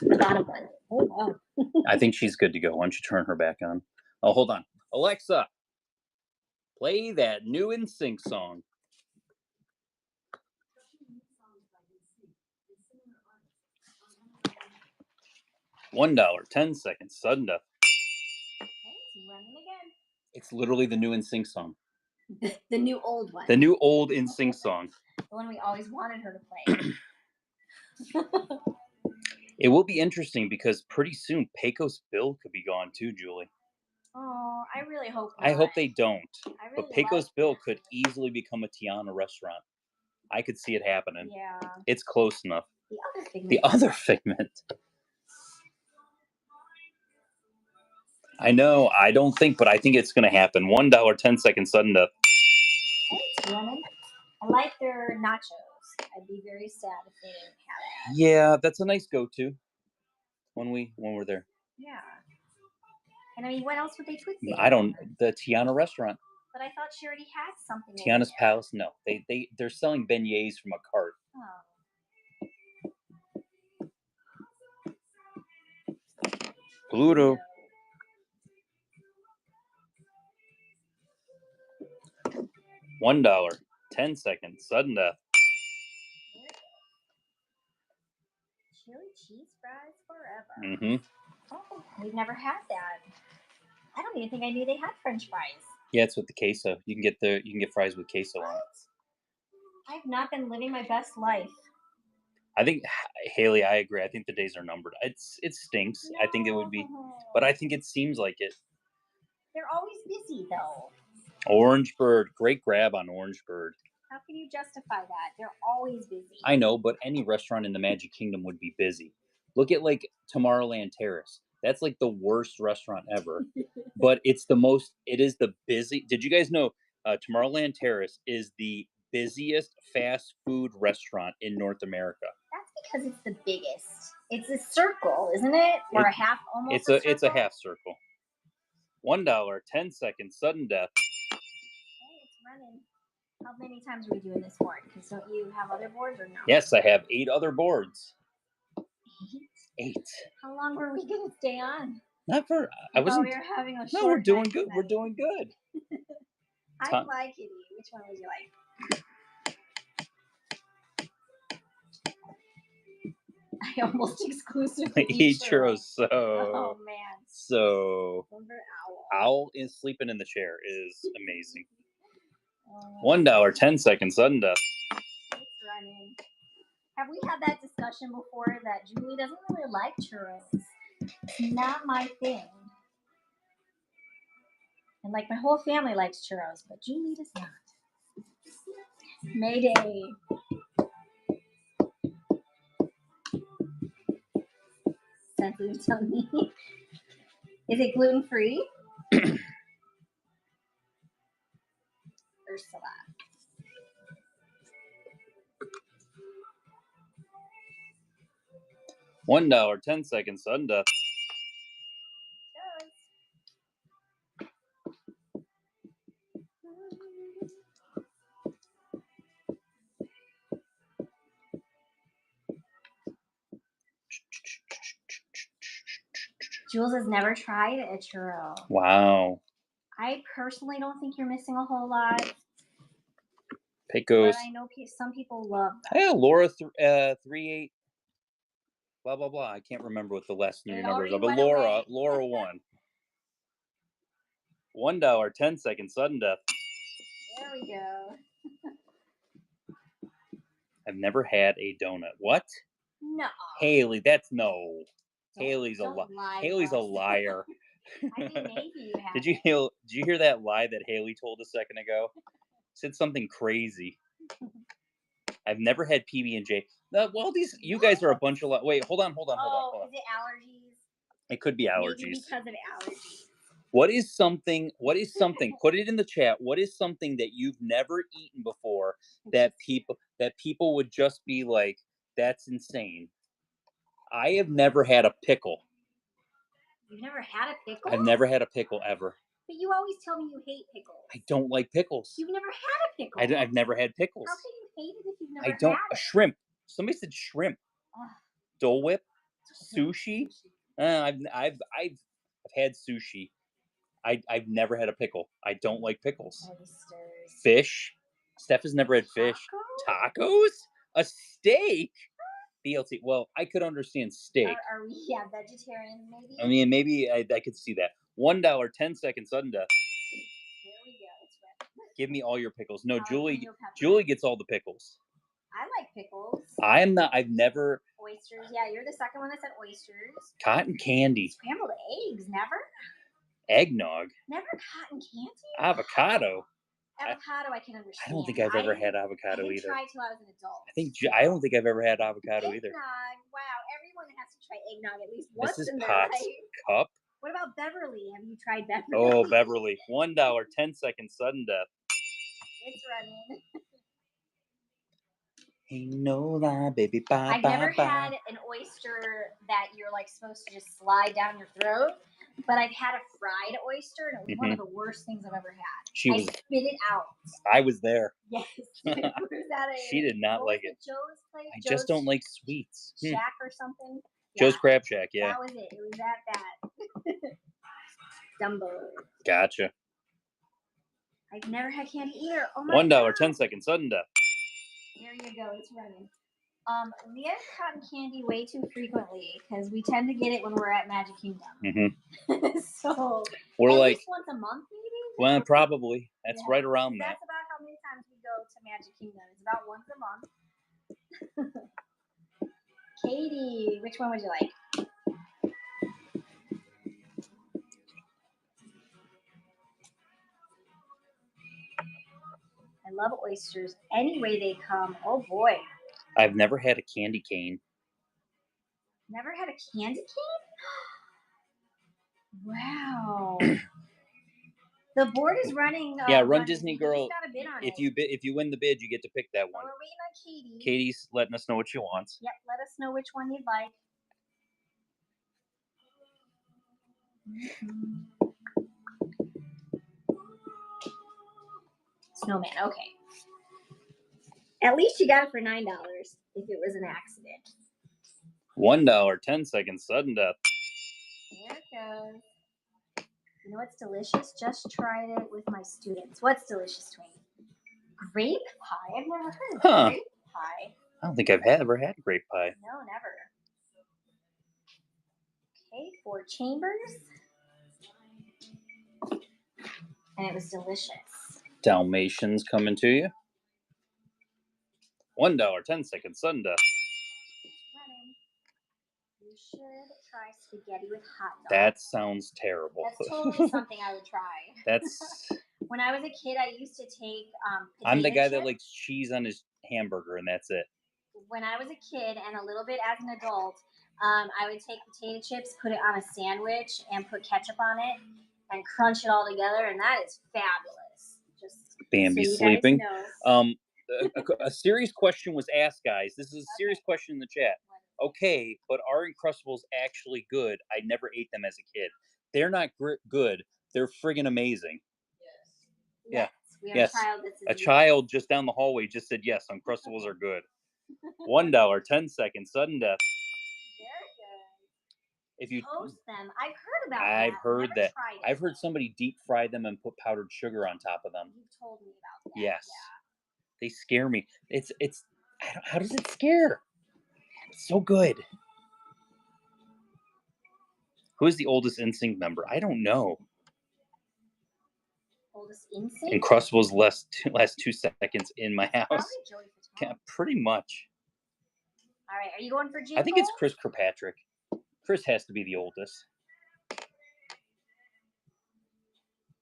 The bottom one. Oh, wow. I think she's good to go. Why don't you turn her back on? Oh, hold on. Alexa, play that new NSYNC song. $1, 10 seconds, sudden death. Okay, it's running again. It's literally the new NSYNC song. The new old one. The new old NSYNC song. The one we always wanted her to play. It will be interesting because pretty soon Pecos Bill could be gone too, Julie. Oh, I really hope I hope not. they don't. I But really Pecos like Bill it. could easily become a Tiana restaurant. I could see it happening. Yeah. It's close enough. The other Figment. The other Figment. I know. I don't think, but I think it's going to happen. $1, 10 seconds, sudden death. Okay, it's running. I like their nachos. I'd be very sad if they didn't have that. Yeah, that's a nice go-to when we're there. Yeah. And I mean, what else would they put there? I don't. The Tiana restaurant, But I thought she already had something. in Tiana's there. Palace. No, they're selling beignets from a cart. Oh. Pluto. $1, 10 seconds, sudden death. Chili cheese fries forever. Mm-hmm. Oh, we've never had that. I don't even think I knew they had French fries. Yeah, it's with the queso. You can get fries with queso on it. I've not been living my best life. I think Haley, I agree. I think the days are numbered. It stinks. I think it would be, but I think it seems like it. They're always busy though. Orange Bird, great grab on Orange Bird. How can you justify that? They're always busy. I know, but any restaurant in the Magic Kingdom would be busy. Look at like Tomorrowland Terrace. That's like the worst restaurant ever, but it is the busy. Did you guys know Tomorrowland Terrace is the busiest fast food restaurant in North America? That's because it's the biggest. It's a circle, isn't it? Or a half, almost. It's a half circle. $1, 10 seconds, sudden death. Hey, it's running. How many times are we doing this board? Because don't you have other boards or no? Yes, I have 8 other boards. 8. How long were we gonna stay on? Not for. I wasn't. We were having a short. No, we're doing night good. tonight. We're doing good. I like it. Which one would you like? I almost exclusively eat churros. So. Oh man. So. Number Owl is sleeping in the chair is amazing. $1, 10 seconds, sudden death. It's running. Have we had that discussion before that Julie doesn't really like churros? It's not my thing. And like my whole family likes churros, but Julie does not. Mayday. Sensitive tummy. Is it gluten free? Ursula. $1, 10 seconds, sudden death. Jules has never tried a churro. Wow. I personally don't think you're missing a whole lot. Pecos. But I know some people love them. Hey, Laura 38. Blah blah blah. I can't remember what the last 3 numbers are, but Laura won. $1, 10 seconds, sudden death. There we go. I've never had a donut. What? No. Haley, that's no. Haley's a liar. I think maybe you have. Did you hear that lie that Haley told a second ago? Said something crazy. I've never had PB&J. Well, you guys are a bunch of. Wait, hold on. Is it allergies? It could be allergies. Maybe because of allergies. What is something? Put it in the chat. What is something that you've never eaten before that people would just be like, "That's insane." I have never had a pickle. You've never had a pickle? I've never had a pickle ever. But you always tell me you hate pickles. I don't like pickles. You've never had a pickle. I've never had pickles. How can you hate it if you've never had it? Shrimp. Somebody said shrimp. Dole Whip. Sushi. I've had sushi. I've never had a pickle. I don't like pickles. Oysters. Fish. Steph has never had fish. Tacos? A steak? BLT. Well, I could understand steak. Are we vegetarian maybe? I mean, maybe I could see that. $1, 10 seconds, sudden death. There we go. It's ready. Give me all your pickles. No, Julie gets all the pickles. I like pickles. I'm not. I've never. Oysters. Yeah, you're the second one that said oysters. Cotton candy. Scrambled eggs. Never. Eggnog. Never cotton candy. Avocado. Avocado, I can understand. I don't think I've ever had avocado I either. I tried till I was an adult. I don't think I've ever had avocado either. Eggnog. Wow, everyone has to try eggnog at least once Mrs. in their Potts life. cup. What about Beverly? Have you tried Beverly? Oh, Beverly. $1, 10 seconds, sudden death. It's running. Ain't no lie, baby. Bye, I've never had an oyster that you're like supposed to just slide down your throat, but I've had a fried oyster, and it was one of the worst things I've ever had. I spit it out. I was there. Yes. She did not like it. Joe's place? I just don't like sweets. Shack or something? Joe's Crab Shack, yeah. That was it. It was that bad. Dumbo. Gotcha. I've never had candy either. Oh my $1, God. 10 seconds, sudden death. There you go. It's running. We have cotton candy way too frequently because we tend to get it when we're at Magic Kingdom. Mm-hmm. So we're at like least once a month, maybe. Well, probably. That's Yeah, right around that. That's about how many times we go to Magic Kingdom. It's about once a month. Katie, which one would you like? I love oysters any way they come. Oh boy. I've never had a candy cane. Never had a candy cane? Wow. The board is running. Yeah, Run Disney Girl. Got a bid on If it. you win the bid, you get to pick that Well, one. we're waiting on Katie. Katie's letting us know what she wants. Yep, let us know which one you'd like. Snowman, okay. At least you got it for $9 if it was an accident. $1, 10 seconds, sudden death. There it goes. You know what's delicious? Just tried it with my students. What's delicious, Twain? Grape pie. I've never heard of grape pie. I don't think I've ever had grape pie. No, never. Okay, 4 chambers. And it was delicious. Dalmatians coming to you. $1, 10 seconds, sudden death. You should try spaghetti with hot dogs. That sounds terrible. That's totally something I would try. That's. When I was a kid, I used to take I'm the guy chips. that likes cheese on his hamburger, and that's it. When I was a kid and a little bit as an adult, I would take potato chips, put it on a sandwich, and put ketchup on it, and crunch it all together, and that is fabulous. Just Bambi so you sleeping. guys know. A serious question was asked, guys. This is a serious question in the chat. Okay, but are Uncrustables actually good? I never ate them as a kid. They're not good. They're friggin' amazing. Yes. We have Yes. a child child just down the hallway just said yes. Uncrustables are good. $1, 10 seconds, sudden death. Very good. If you toast them, I've heard about that. I've heard Never that. tried it. I've heard somebody deep fry them and put powdered sugar on top of them. You've told me about that. Yes. Yeah. They scare me. How does it scare? It's so good. Who is the oldest NSYNC member? I don't know. Oldest NSYNC? Uncrustables last 2 seconds in my house. Probably Joey Fatone. Yeah, pretty much. All right, are you going for Jingles? I think it's Chris Kirkpatrick. Chris has to be the oldest.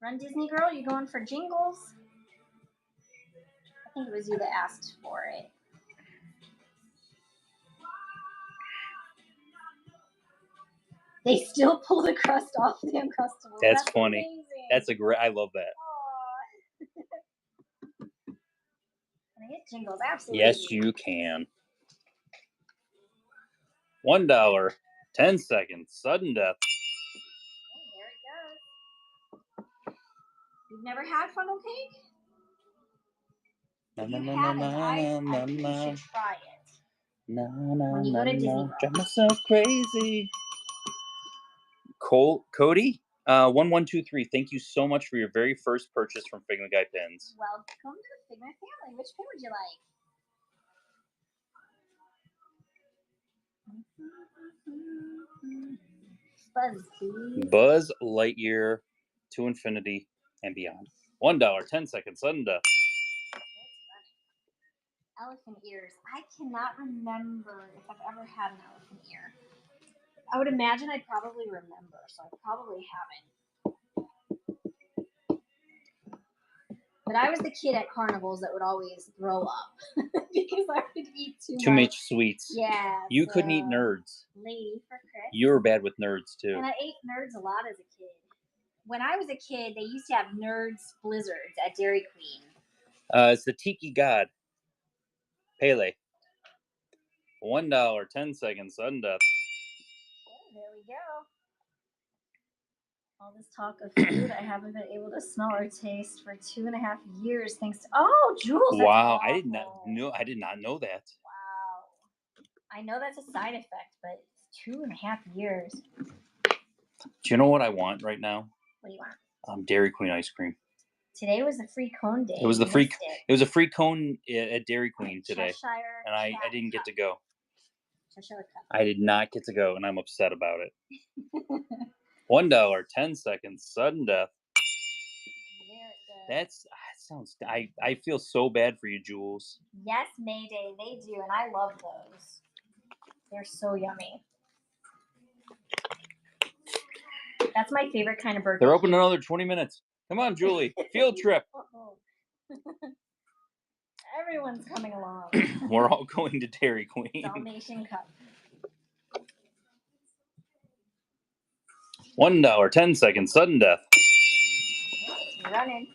Run Disney Girl, you going for Jingles? I think it was you that asked for it. They still pull the crust off the Uncrustables. That's funny. Amazing. That's a great. I love that. Can I get Jingles? Absolutely. Yes, you can. $1, 10 seconds, sudden death. Oh, there it goes. You've never had funnel cake? If you haven't, I think you should try it. When you go to Disney World. Drive myself crazy. Cody, 1123. Thank you so much for your very first purchase from Figment Guy Pins. Welcome to the Figment family. Which pin would you like? Buzz Lightyear to infinity and beyond. $1, 10 seconds, sudden death. Elephant ears. I cannot remember if I've ever had an elephant ear. I would imagine I'd probably remember, so I probably haven't. But I was the kid at carnivals that would always throw up because I would eat too much sweets. Yeah. You couldn't eat Nerds. Lady for Chris. You were bad with Nerds too. And I ate Nerds a lot as a kid. When I was a kid, they used to have Nerds Blizzards at Dairy Queen. It's the Tiki God. Pele. $1, 10 seconds, sudden death. There we go. All this talk of food I haven't been able to smell or taste for 2.5 years thanks to Jules. Wow, I did not know that. Wow. I know that's a side effect, but it's 2.5 years. Do you know what I want right now? What do you want? Dairy Queen ice cream. Today was the free cone day. It was a free cone at Dairy Queen today. Cheshire and I didn't get to go. Cheshire Cup. I did not get to go, and I'm upset about it. $1, 10 seconds, sudden death. That sounds. I feel so bad for you, Jules. Yes, Mayday, they do, and I love those. They're so yummy. That's my favorite kind of birthday. They're open another 20 minutes. Come on, Julie. Field trip. Everyone's coming along. We're all going to Dairy Queen. Dalmatian Cup. $1, 10 seconds, sudden death. Running.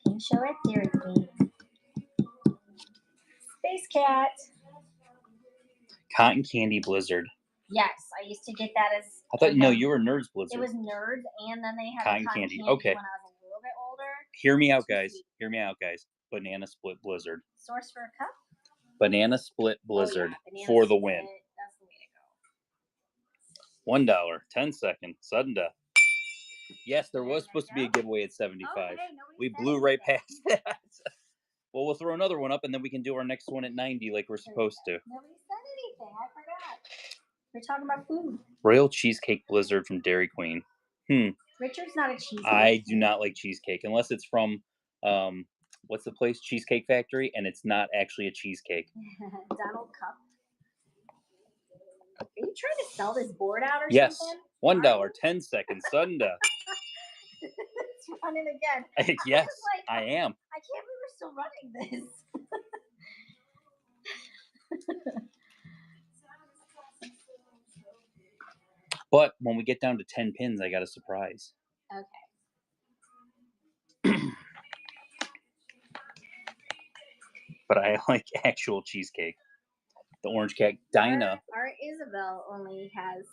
Pin show at Dairy Queen. Space Cat. Cotton Candy Blizzard. Yes, I used to get that as. I thought you were Nerds Blizzard. It was Nerds, and then they had Cotton cotton candy. candy Okay. when I was a little bit older. Hear me out, guys. Hear me out, guys. Banana Split Blizzard. Source for a cup. Banana Split Blizzard Banana for the split, win. That's the way to go. $1, 10 seconds, sudden death. Yes, there was supposed to be a giveaway at 75. Okay, We nobody blew said right anything. past that. Well, we'll throw another one up, and then we can do our next one at 90 like we're supposed to. Nobody said anything. I forgot. We're talking about food. Royal Cheesecake Blizzard from Dairy Queen. Richard's not a cheesecake. I do not like cheesecake unless it's from, what's the place? Cheesecake Factory, and it's not actually a cheesecake. Donald Cup. Are you trying to sell this board out or Yes. something? $1, 10 seconds, sudden death. It's running again. Yes, I am. I can't believe we're still running this. But when we get down to 10 pins, I got a surprise. Okay. But I like actual cheesecake. The Orange Cat Dinah. Our Isabel only has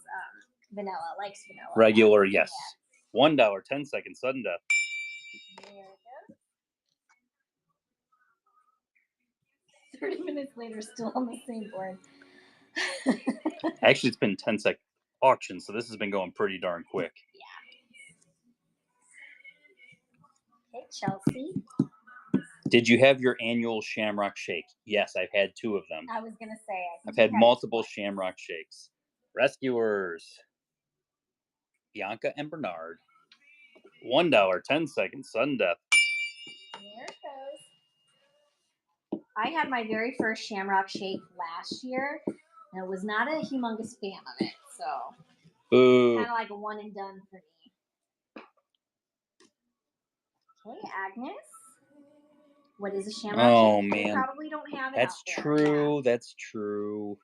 vanilla, likes vanilla. Regular, yes. $1, 10 seconds, sudden death. There it goes. 30 minutes later, still on the same board. Actually, it's been 10-second auction, so this has been going pretty darn quick. Okay, Chelsea. Did you have your annual Shamrock Shake? Yes, I've had 2 of them. I was going to say. I've had multiple Shamrock Shakes. Rescuers. Bianca and Bernard. $1, 10 seconds, sudden death. There it goes. I had my very first Shamrock Shake last year, and I was not a humongous fan of it, so Boo. kind of like a one and done for me. Okay, Agnes. What is a Shamrock Oh, Shake? man. They probably don't have it. That's out there. true. Yeah. That's true.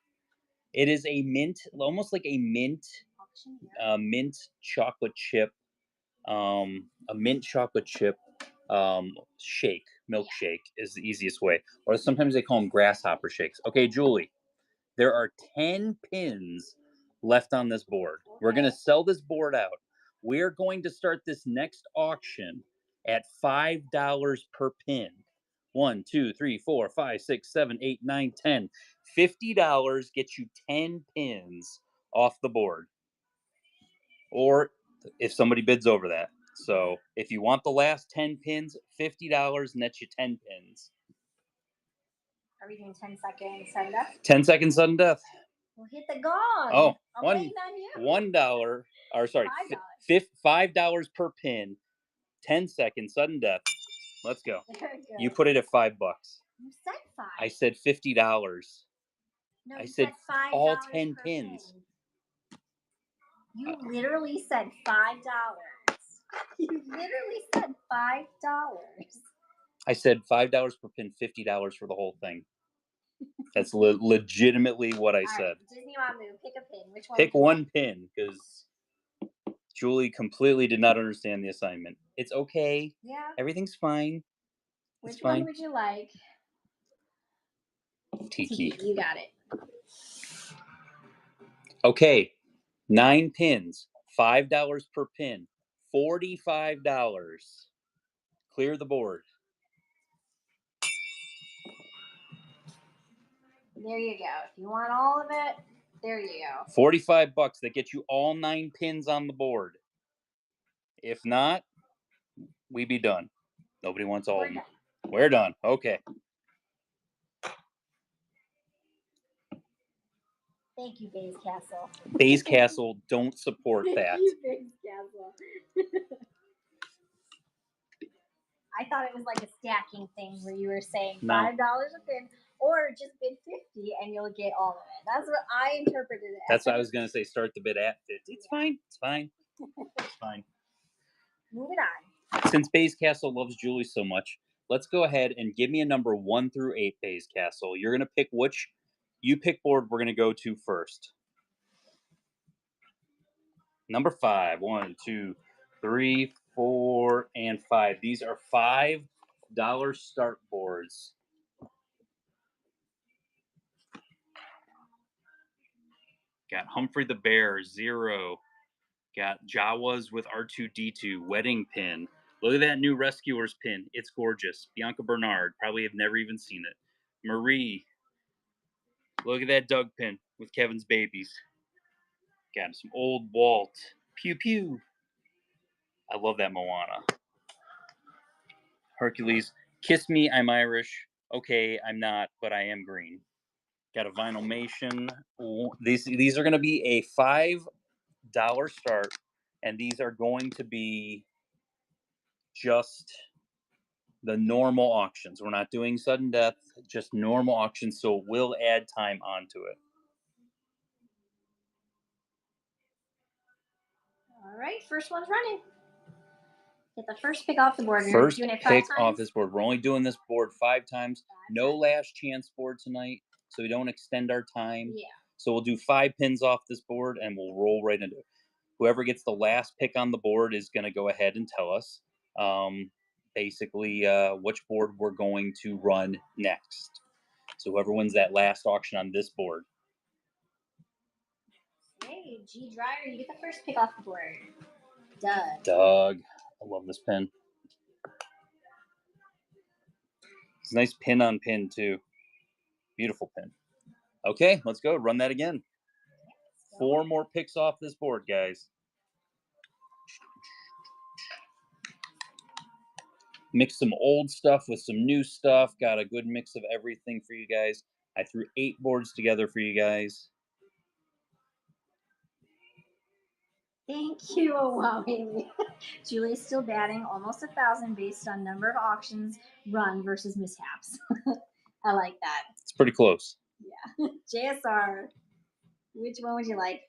It is a mint, almost like a mint chocolate chip, a mint chocolate chip shake, milkshake is the easiest way. Or sometimes they call them grasshopper shakes. Okay, Julie, there are 10 pins left on this board. Okay. We're going to sell this board out. We're going to start this next auction at $5 per pin. 1, 2, 3, 4, 5, 6, 7, 8, 9, 10. $50 gets you 10 pins off the board. Or if somebody bids over that. So if you want the last 10 pins, $50 nets you 10 pins. Are we doing 10 seconds sudden death? 10 seconds sudden death. We'll hit the gong. Oh, $1, or sorry, $5 per pin. 10 seconds sudden death. Let's go. You put it at $5. You said 5. I said $50. No, I said $5 all 10 pins. Pin. You literally said $5. You literally said $5. I said $5 per pin, $50 for the whole thing. That's legitimately what I said. Right, Disney Mom move. Pick a pin. Which one? Pick one pin, because Julie completely did not understand the assignment. It's okay. Yeah. Everything's fine. Which one would you like? Tiki. You got it. Okay. 9 pins. $5 per pin. $45. Clear the board. There you go. If you want all of it, there you go. $45. That gets you all 9 pins on the board. If not, we be done. Nobody wants all of them. We're done. Okay. Thank you, Bays Castle. Bays Castle, don't support Thank that. you, Bays Castle. I thought it was like a stacking thing where you were saying No. $5 a pin, or just bid 50 and you'll get all of it. That's what I interpreted it as. That's what I was gonna say. Start the bid at 50. It's fine. It's fine. It's fine. Moving on. Since Bays Castle loves Julie so much, let's go ahead and give me a number 1 through 8, Bays Castle. You're gonna pick which you pick board we're gonna go to first. Number 5. 1, 2, 3, 4, and 5. These are $5 start boards. Got Humphrey the Bear, 0. Got Jawas with R2-D2, wedding pin. Look at that new Rescuers pin. It's gorgeous. Bianca Bernard. Probably have never even seen it. Marie. Look at that Doug pin with Kevin's babies. Got some old Walt. Pew pew. I love that Moana. Hercules. Kiss Me, I'm Irish. Okay, I'm not, but I am green. Got a Vinylmation. These are going to be a $5 start, and these are going to be just the normal auctions. We're not doing sudden death, just normal auctions, so we'll add time onto it. All right, first one's running. Get the first pick off the board. First doing it pick 5 off times. this board. We're only doing this board 5 times. No last chance board tonight, so we don't extend our time. Yeah. So we'll do 5 pins off this board, and we'll roll right into it. Whoever gets the last pick on the board is going to go ahead and tell us basically which board we're going to run next. So whoever wins that last auction on this board. Hey, G Dryer, you get the first pick off the board. Doug. I love this pin. It's a nice pin on pin, too. Beautiful pin. Okay, let's go. Run that again. 4 more picks off this board, guys. Mix some old stuff with some new stuff. Got a good mix of everything for you guys. I threw 8 boards together for you guys. Thank you. Oh, wow, Haley. Julie's still batting almost 1,000 based on number of auctions run versus mishaps. I like that. It's pretty close. Yeah. JSR, which one would you like?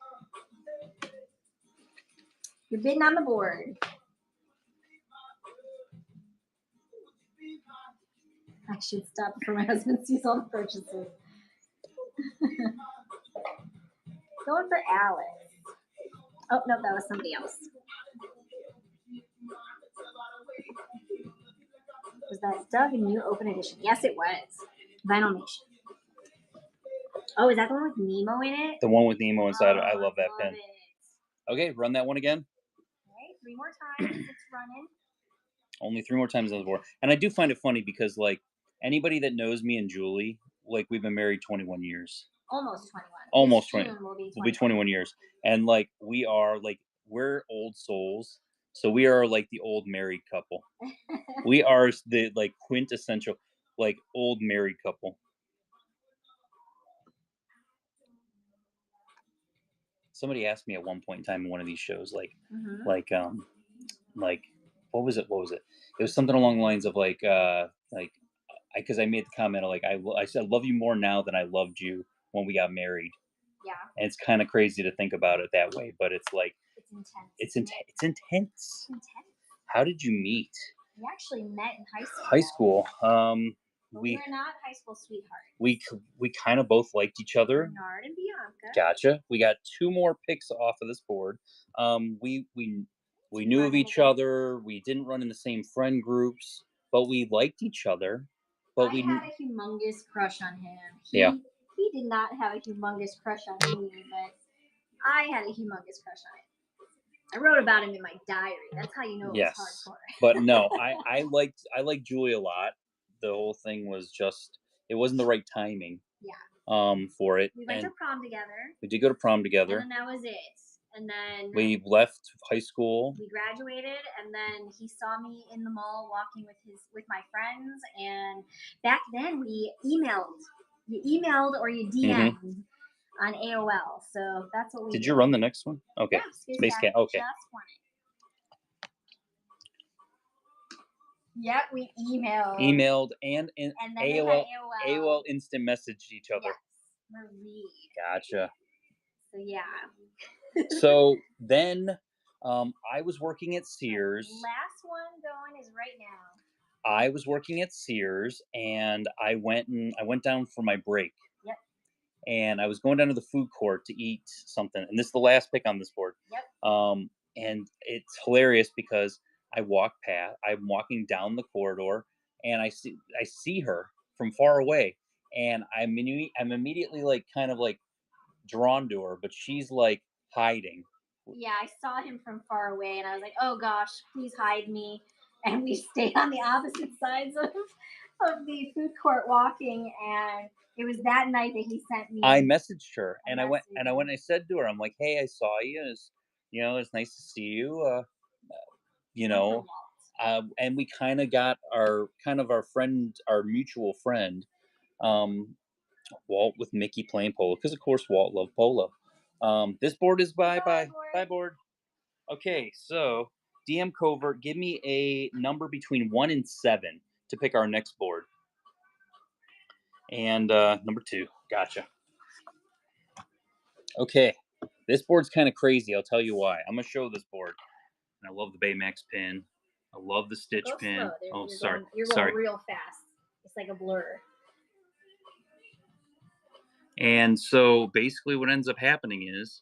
You're bidding on the board. I should stop before my husband sees all the purchases. Going for Alex. Oh, no, that was somebody else. Was that Doug a new open edition? Yes, it was. Vinylmation. Oh, is that the one with Nemo in it? The one with Nemo inside. I love that love pin. It. Okay, run that one again. All right, 3 more times. It's running. Only 3 more times on the board. And I do find it funny because, like, anybody that knows me and Julie, like, we've been married 21 years. Almost 21. Almost This 20. June will be 21. We'll be 21 years. And, like, we're old souls. So we are, like, the old married couple. We are the, like, quintessential, like, old married couple. Somebody asked me at one point in time in one of these shows, like, what was it? It was something along the lines of because I made the comment of, like, I said, I love you more now than I loved you when we got married. Yeah. And it's kind of crazy to think about it that way, but it's like, it's intense. It's intense. How did you meet? We actually met in high school. High school. We were not high school sweethearts. We kind of both liked each other. Bernard and Bianca. Gotcha. We got 2 more picks off of this board. We knew of each other. We didn't run in the same friend groups, but we liked each other. But I had a humongous crush on him. He did not have a humongous crush on me, but I had a humongous crush on him. I wrote about him in my diary. That's how you know it was hardcore. But no, I liked Julie a lot. The whole thing was just, it wasn't the right timing. Yeah. For it. We went to prom together. We did go to prom together. And then that was it. And then we left high school. We graduated, and then he saw me in the mall walking with my friends. And back then we emailed. You emailed or you DM'd. on AOL. So that's what we Did did. you run the next one? Okay. Yeah, Space Cat. Okay. just won it. Yep, we Emailed and in and then they had AOL AOL. instant messaged each other. Yes, Marie. Gotcha. So yeah. So then I was working at Sears. Last one going is right now. I was working at Sears and I went down for my break. Yep. And I was going down to the food court to eat something. And this is the last pick on this board. Yep. And it's hilarious because I'm walking down the corridor and I see her from far away. And I'm immediately like kind of like drawn to her, but she's like hiding. Yeah, I saw him from far away and I was like, oh gosh, please hide me. And we stayed on the opposite sides of the food court walking. And it was that night that he sent me. I messaged her and I went message. and I said to her, I'm like, hey, I saw you. It's nice to see you. You know, and we kind of got our mutual friend, Walt with Mickey playing polo, because of course Walt loved polo. This board is bye board. Okay, so DM Covert, give me a number between 1 and 7 to pick our next board. And number 2, gotcha. Okay, this board's kind of crazy. I'll tell you why. I'm gonna show this board. And I love the Baymax pin. I love the Stitch pin. Oh, sorry. You're going real fast. It's like a blur. And so basically what ends up happening is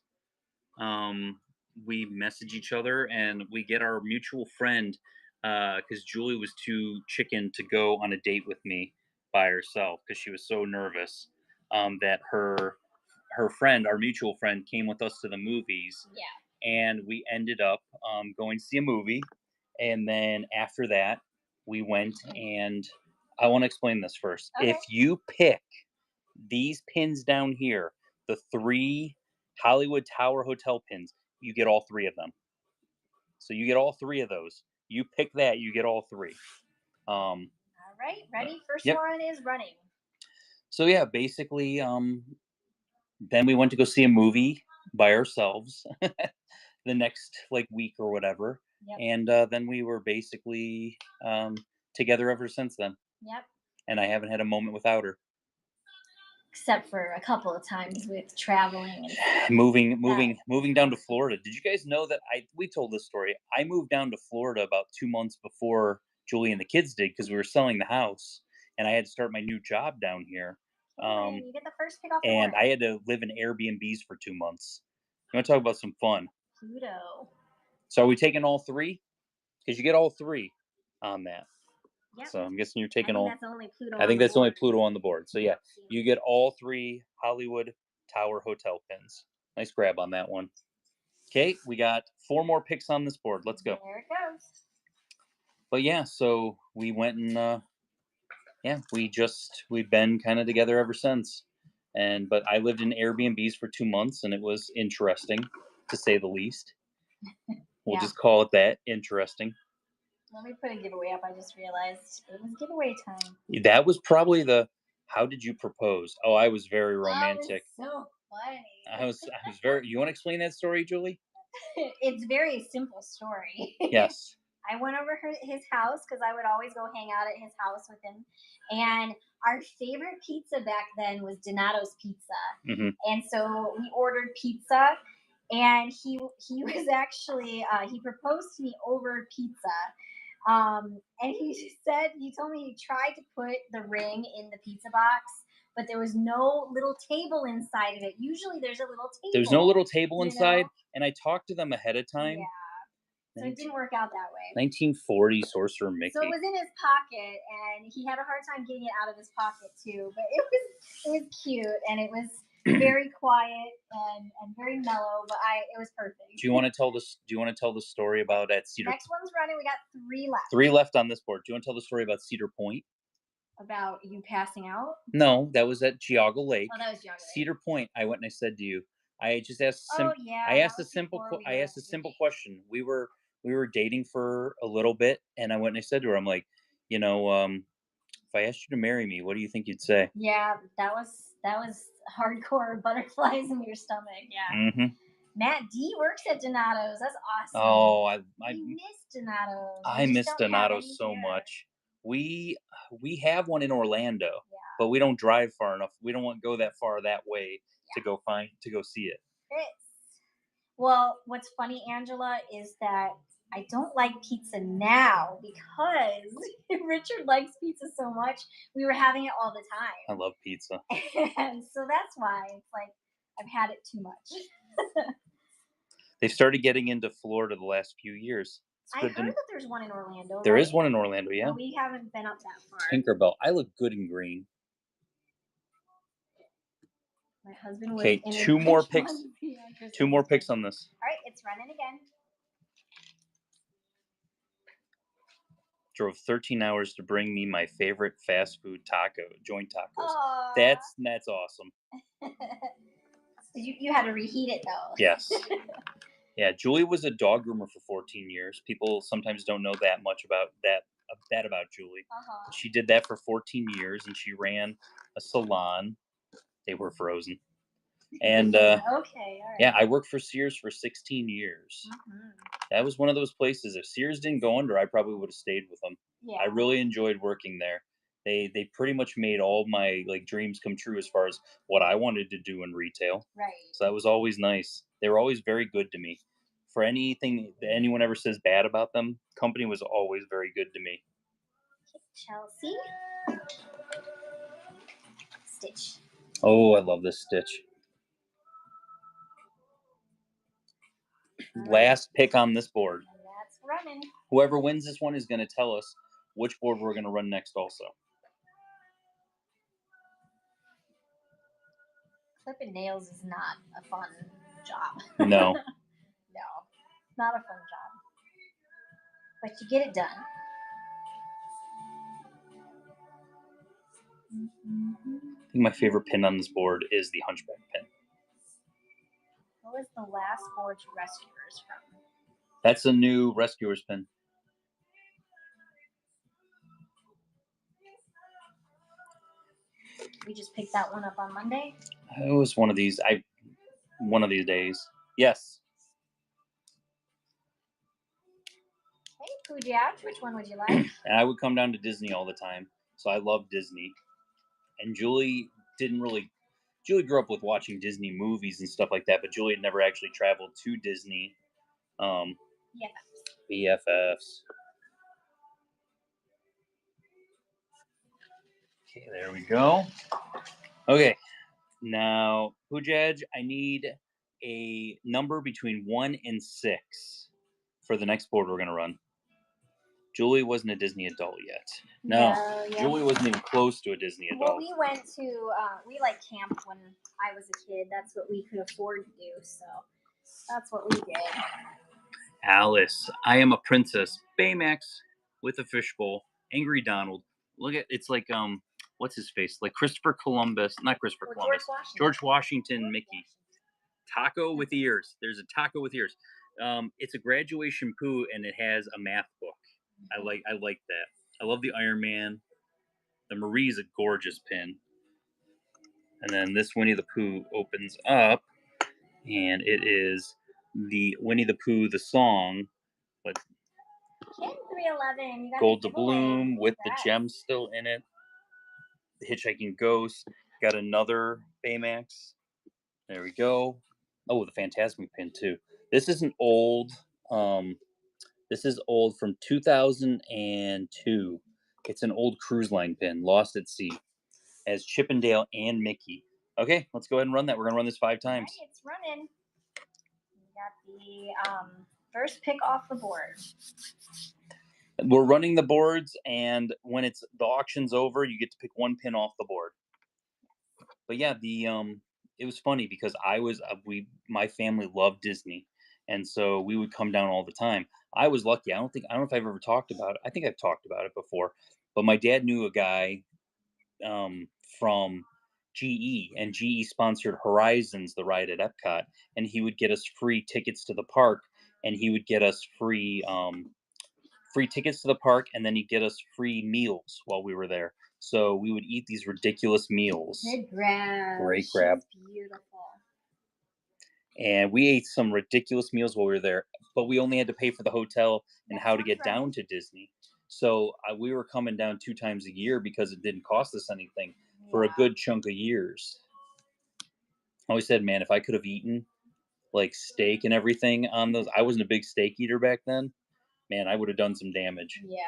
we message each other and we get our mutual friend, because Julie was too chicken to go on a date with me by herself because she was so nervous, that her friend, our mutual friend, came with us to the movies. Yeah. And we ended up going to see a movie. And then after that, we went and I want to explain this first. Okay. If you pick these pins down here, the 3 Hollywood Tower Hotel pins, you get all 3 of them. So you get all 3 of those. You pick that, you get all 3. All right, ready? First yep. one is running. So yeah, basically, then we went to go see a movie by ourselves the next like week or whatever. Yep. And then we were basically together ever since then. Yep. And I haven't had a moment without her. Except for a couple of times with traveling and moving down to Florida. Did you guys know that we told this story? I moved down to Florida about 2 months before Julie and the kids did because we were selling the house and I had to start my new job down here. You get the first pick off the and board. I had to live in Airbnbs for 2 months. You want to talk about some fun? Pluto. So are we taking all 3? Because you get all 3 on that. Yep. So I'm guessing you're taking all. That's only Pluto. I think that's only Pluto on the board. So yeah, you get all 3 Hollywood Tower Hotel pins. Nice grab on that one. Okay, we got 4 more picks on this board. Let's go. There it goes. But yeah, so we went and we've been kind of together ever since. But I lived in Airbnbs for 2 months and it was interesting to say the least. We'll just call it that, interesting. Let me put a giveaway up. I just realized it was giveaway time. That was probably how did you propose? Oh, I was very romantic. That was so funny. I was very. You want to explain that story, Julie? It's a very simple story. Yes. I went over his house because I would always go hang out at his house with him. And our favorite pizza back then was Donato's Pizza. Mm-hmm. And so we ordered pizza. And he was actually, he proposed to me over pizza. And he told me he tried to put the ring in the pizza box, but there was no little table inside of it. Usually there's a little table. There's no little table inside. And I talked to them ahead of time. Yeah. So it didn't work out that way. 1940 Sorcerer Mickey. So it was in his pocket, and he had a hard time getting it out of his pocket too. But it was cute, and it was very quiet and very mellow. But it was perfect. Do you want to tell the story about at Cedar? Next one's running. We got 3 left. 3 left on this board. Do you want to tell the story about Cedar Point? About you passing out? No, that was at Geauga Lake. Oh, that was Geauga Lake. Cedar Point. I went and I said to you. I just asked. I asked a simple question. We were dating for a little bit, and I went and I said to her, I'm like, if I asked you to marry me, what do you think you'd say? Yeah, that was That was hardcore butterflies in your stomach. Yeah. Hmm. Matt D works at Donato's. That's awesome. Oh, We miss Donato's. We I just miss don't have Donato any so here. much. We we have one in Orlando, Yeah. but we don't drive far enough. We don't want to go that far that way to go see it. It's, well, what's funny, Angela, is that I don't like pizza now because Richard likes pizza so much. We were having it all the I love pizza. time. And so that's why it's like I've had it too much. They've started getting into Florida the last few years. It's I good heard to. that there's one in Orlando, There right? is one in Orlando, yeah. But we haven't been up that far. Tinkerbell. I look good in green. My husband was Okay, in two a more Grinch picks. onesie on Christmas Two more Day. picks on this. All right, it's running again. Drove 13 hours to bring me my favorite fast food joint tacos. Aw. That's awesome. You had to reheat it though. Yes. Yeah, Julie was a dog groomer for 14 years. People sometimes don't know that much about that about Julie. Uh-huh. She did that for 14 years, and she ran a salon. They were frozen. And Okay, all right. yeah, I worked for Sears for 16 years. Mhm. That was one of those places. If Sears didn't go under, I probably would have stayed with them. Yeah. I really enjoyed working there. They pretty much made all my like dreams come true as far as what I wanted to do in retail. Right. So that was always nice. They were always very good to me. For anything that anyone ever says bad about them, company was always very good to me. Chelsea. Stitch. Oh, I love this Stitch. Last pick on this board. And that's running. Whoever wins this one is going to tell us which board we're going to run next also. Clipping nails is not a fun job. No. No, not a fun job. But you get it done. I think my favorite pin on this board is the Hunchback pin. What was the last board's rescuers from? That's a new Rescuers pin. We just picked that one up on Monday. It was one of these days. Yes. Hey, Poojiaj, which one would you like? And I would come down to Disney all the time. So I love Disney. And Julie grew up with watching Disney movies and stuff like that, but Julie had never actually traveled to Disney. Yeah. BFFs. Okay, there we go. Okay, now, Pujaj, I need a number between 1 and 6 for the next board we're going to run. Julie wasn't a Disney adult yet. No, yeah. Julie wasn't even close to a Disney adult. Well, we went to, we like camped when I was a kid. That's what we could afford to do, so that's what we did. Alice, I am a princess. Baymax with a fishbowl. Angry Donald. Look at, it's like, what's his face? Like Christopher Columbus. Not Christopher Or Columbus. George Washington Mickey. Taco with ears. There's a taco with ears. It's a graduation poo, and it has a math book. I like that. I love the Iron Man. The Marie is a gorgeous pin. And then this Winnie the Pooh opens up, and it is the Winnie the Pooh, the song, but Ken 311. You got Gold the to Bloom with the Congrats. gems still in it. The Hitchhiking Ghost. Got another Baymax. There we go. Oh, the Phantasmic pin too. This is an old. This is old from 2002. It's an old cruise line pin, Lost at Sea, as Chippendale and Mickey. Okay, let's go ahead and run that. We're gonna run this 5 times. All right, it's running. We got the first pick off the board. We're running the boards, and when the auction's over, you get to pick one pin off the board. But yeah, it was funny because my family loved Disney, and so we would come down all the time. I was lucky. I don't know if I've ever talked about it. I think I've talked about it before, but my dad knew a guy from GE, and GE sponsored Horizons, the ride at Epcot, and he would get us free tickets to the park, and he would get us free tickets to the park, and then he'd get us free meals while we were there. So we would eat these ridiculous meals. Good grab. Great She's grab. beautiful. And we ate some ridiculous meals while we were there, but we only had to pay for the hotel and That how to sounds get right. down to Disney. So we were coming down 2 times a year because it didn't cost us anything for a Yeah. good chunk of years. I always said, man, if I could have eaten like steak and everything on those, I wasn't a big steak eater back then. Man, I would have done some damage. Yeah.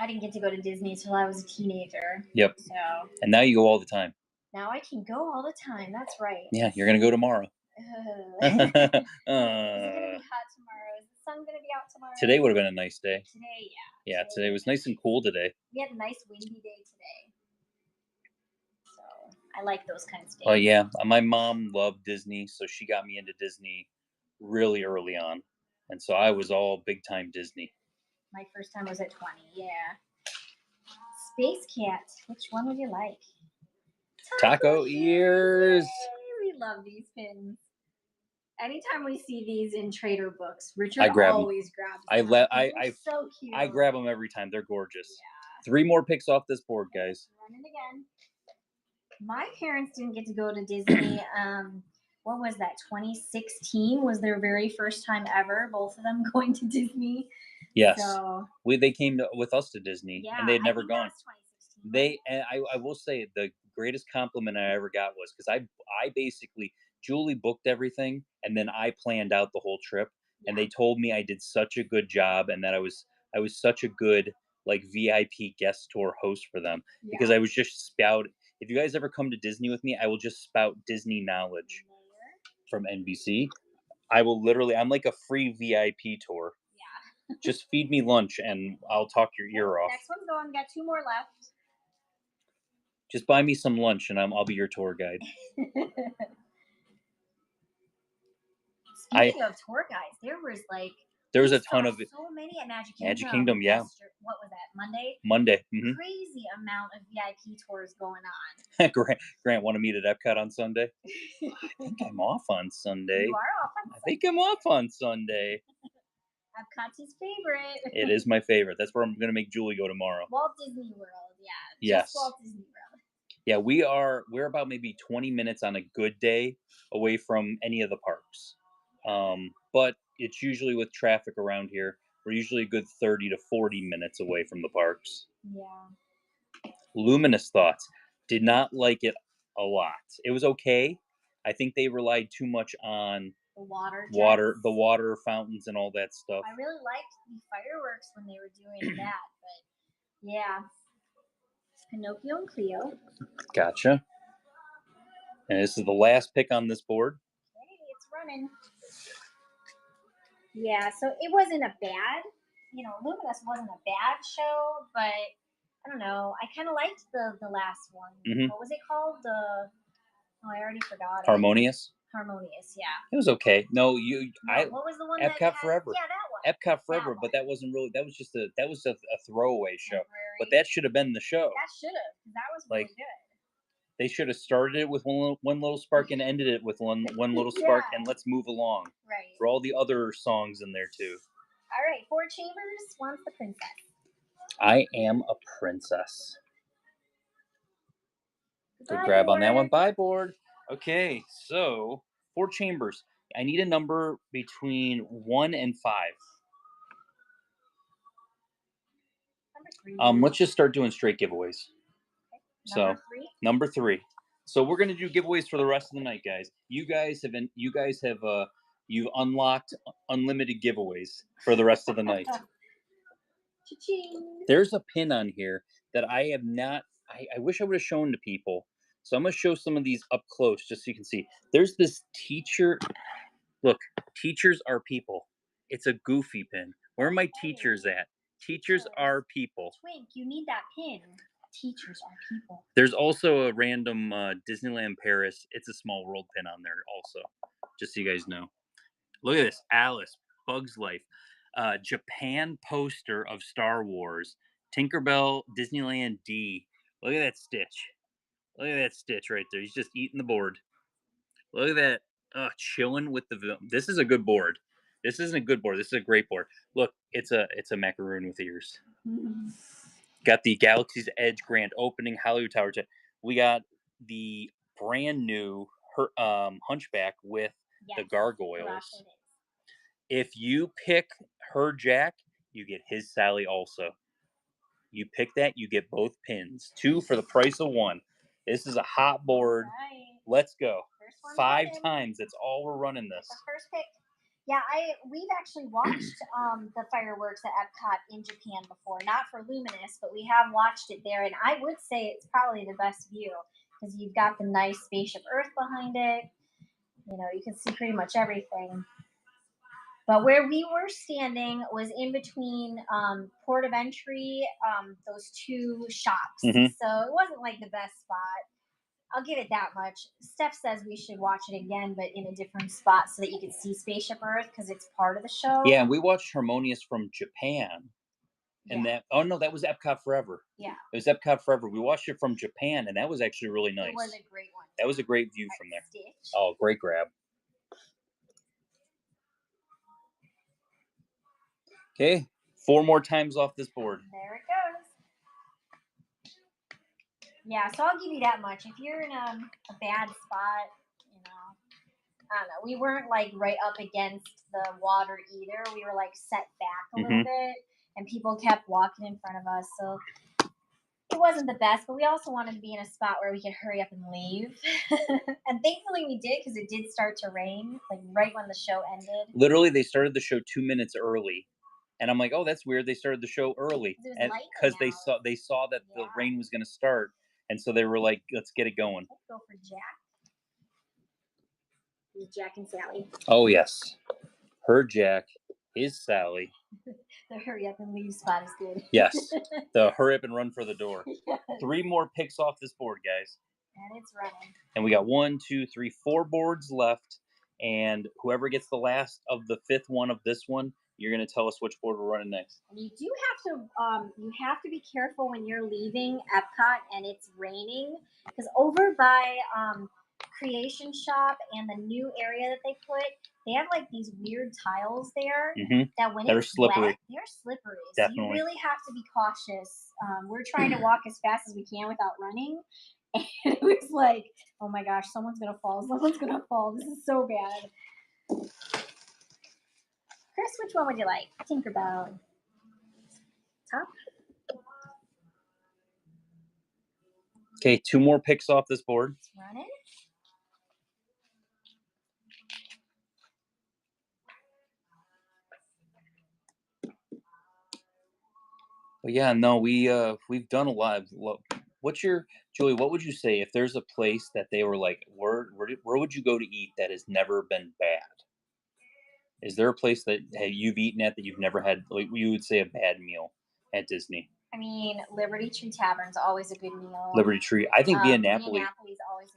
I didn't get to go to Disney until I was a teenager. Yep. So And now you go all the time. now I can go all the time. That's right. Yeah, you're gonna go tomorrow. Is it gonna be Uh, hot tomorrow? Is the sun gonna be out tomorrow? today would have been a nice day. Today, yeah. Yeah, today was nice and cool today. We had a nice windy day today. So I like those kinds of days. Oh yeah, my mom loved Disney, so she got me into Disney really early on, and so I was all big time Disney. My first time was at 20. Yeah. Space Cat. Which one would you like? Taco ears. Yay, we love these pins. Anytime we see these in trader books, Richard I grab 'em. always grabs I them. let They're so cute. I grab them every time. They're gorgeous. Yeah. 3 more picks off this board, guys. Running again. My parents didn't get to go to Disney. What was that? 2016 was their very first time ever. Both of them going to Disney. Yes, So they came with us to Disney, yeah, and they had never I think that gone. was 2016. And I will say the greatest compliment I ever got was because I basically Julie booked everything, and then I planned out the whole trip, and Yeah. they told me I did such a good job, and that I was such a good like VIP guest tour host for them because Yeah. I was just spout. If you guys ever come to Disney with me, I will just spout Disney knowledge from NBC. I will literally. I'm like a free VIP tour. Yeah. Just feed me lunch, and I'll talk your ear off. Next one's going. We got 2 more left. Just buy me some lunch, and I'll be your tour guide. Speaking of tour guides, there was a ton of so many at Magic Kingdom. Magic Kingdom, yeah. What was that? Monday. Monday. Mm-hmm. Crazy amount of VIP tours going on. Grant wanted me at Epcot on Sunday. I think I'm off on Sunday. You are off on I think I'm off on Sunday. Epcot's his favorite. It is my favorite. That's where I'm going to make Julie go tomorrow. Walt Disney World, yeah. Yes. Just Walt Disney World. Yeah, we're about maybe 20 minutes on a good day away from any of the parks. But it's usually with traffic around here. We're usually a good 30 to 40 minutes away from the parks. Yeah. Luminous thoughts. Did not like it a lot. It was okay. I think they relied too much on the the water fountains and all that stuff. I really liked the fireworks when they were doing that, but yeah. Pinocchio and Cleo. Gotcha. And this is the last pick on this board. Okay, it's running. Yeah, so it wasn't a bad, Luminous wasn't a bad show, but I don't know. I kind of liked the last one. Mm-hmm. What was it called? I already forgot. Harmonious. Harmonious, yeah. It was okay. No, what was the one? Epcot Forever. Yeah, that one. Epcot Forever, but that wasn't really. That was just a throwaway show. Temporary. But that should have been the show. That should have, because that was really good. They should have started it with one little spark and ended it with one little spark, Yeah. and let's move along. Right. For all the other songs in there too. All right, 4 chambers. One's the princess. I am a princess. Good Bye, grab on that board. one. Bye, board. Okay, so 4 chambers. I need a number between 1 and 5. Number 3. Let's just start doing straight giveaways. Okay. Number 3. So we're gonna do giveaways for the rest of the night, guys. You've unlocked unlimited giveaways for the rest of the night. Cha-ching. There's a pin on here that I have not. I wish I would have shown to people. So I'm gonna show some of these up close just so you can see. There's this teacher. Look, teachers are people. It's a goofy pin. Where are my teachers at? Teachers are people. Twink, you need that pin. Teachers are people. There's also a random Disneyland Paris. It's a Small World pin on there also, just so you guys know. Look at this. Alice, Bugs Life, Japan poster of Star Wars, Tinkerbell, Disneyland D. Look at that Stitch. Look at that Stitch right there. He's just eating the board. Look at that. Chilling with the. This is a good board. This isn't a good board. This is a great board. Look, it's a macaroon with ears. Mm-hmm. Got the Galaxy's Edge grand opening, Hollywood Tower Jet. We got the brand new Hunchback with the gargoyles. If you pick her Jack, you get his Sally also. You pick that, you get both pins. 2 for the price of 1. This is a hot board. Right. Let's go. 5 running. times. That's all we're running this. The first pick. Yeah, we've actually watched the fireworks at Epcot in Japan before. Not for Luminous, but we have watched it there, and I would say it's probably the best view because you've got the nice spaceship Earth behind it. You know, you can see pretty much everything. But where we were standing was in between Port of Entry, those 2 shops. So it wasn't like the best spot. I'll give it that much. Steph says we should watch it again, but in a different spot so that you can see Spaceship Earth because it's part of the show. Yeah, and we watched Harmonious from Japan. And that that was Epcot Forever. Yeah. It was Epcot Forever. We watched it from Japan, and that was actually really nice. It was a great one. That was a great view from there. Stitch. Oh, great grab. Okay, 4 more times off this board. There it goes. Yeah, so I'll give you that much. If you're in a bad spot, you know, I don't know. We weren't like right up against the water either. We were like set back a little bit, and people kept walking in front of us. So it wasn't the best, but we also wanted to be in a spot where we could hurry up and leave. And thankfully we did because it did start to rain, like right when the show ended. Literally, they started the show 2 minutes early. And I'm like, oh, that's weird. They started the show early. Because they saw that the rain was going to start. And so they were like, let's get it going. Let's go for Jack. Jack and Sally. Oh, yes. Her Jack, his Sally. The hurry up and leave spot is good. Yes. The hurry up and run for the door. Yes. 3 more picks off this board, guys. And it's running. And we got 1, 2, 3, 4 boards left. And whoever gets the last of the 5th one of this one, you're going to tell us which board we're running next. And you do have to be careful when you're leaving Epcot and it's raining, because over by Creation Shop and the new area that they have like these weird tiles there that when it's slippery. Wet, they're slippery. Definitely. So you really have to be cautious. We're trying to walk as fast as we can without running. And it was like, oh my gosh, someone's going to fall. Someone's going to fall. This is so bad. Chris, which one would you like? Tinkerbell. Top? Okay, 2 more picks off this board. It's running. But yeah, no, we've done a lot. What's your, Julie, what would you say if there's a place that they were like, where would you go to eat that has never been bad? Is there a place that you've eaten at that you've never had, like you would say, a bad meal at Disney? I mean, Liberty Tree Tavern's always a good meal. Liberty Tree. I think Via Napoli.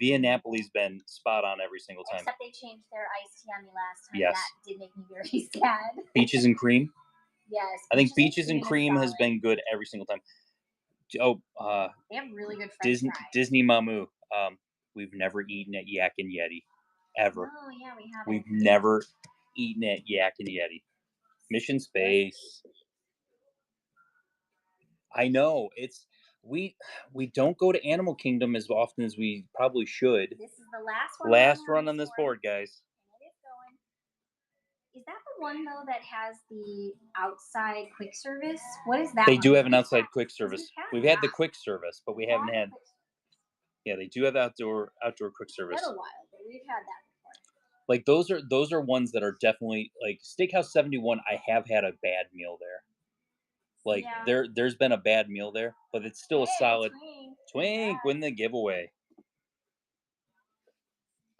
Via Napoli's been spot on every single time. Except they changed their iced tea on me last time. Yes. That did make me very sad. Peaches and cream? Yes. I think Peaches and cream has been good every single time. Oh, they have really good French fries. Disney Mamu. We've never eaten at Yak and Yeti. Ever. Oh, yeah, we haven't. We've never eaten at Yak and Yeti. Mission Space. I know. We don't go to Animal Kingdom as often as we probably should. This is the last one. Last run on this board, guys. And it is going. Is that the one though that has the outside quick service? What is that? They do have an outside quick service. We've had the quick service, but we haven't had. Yeah, they do have outdoor quick service. It's been a while, but we've had that before. Like those are ones that are definitely like Steakhouse 71. I have had a bad meal there. Like there's been a bad meal there, but it's still a solid. Twink win the giveaway.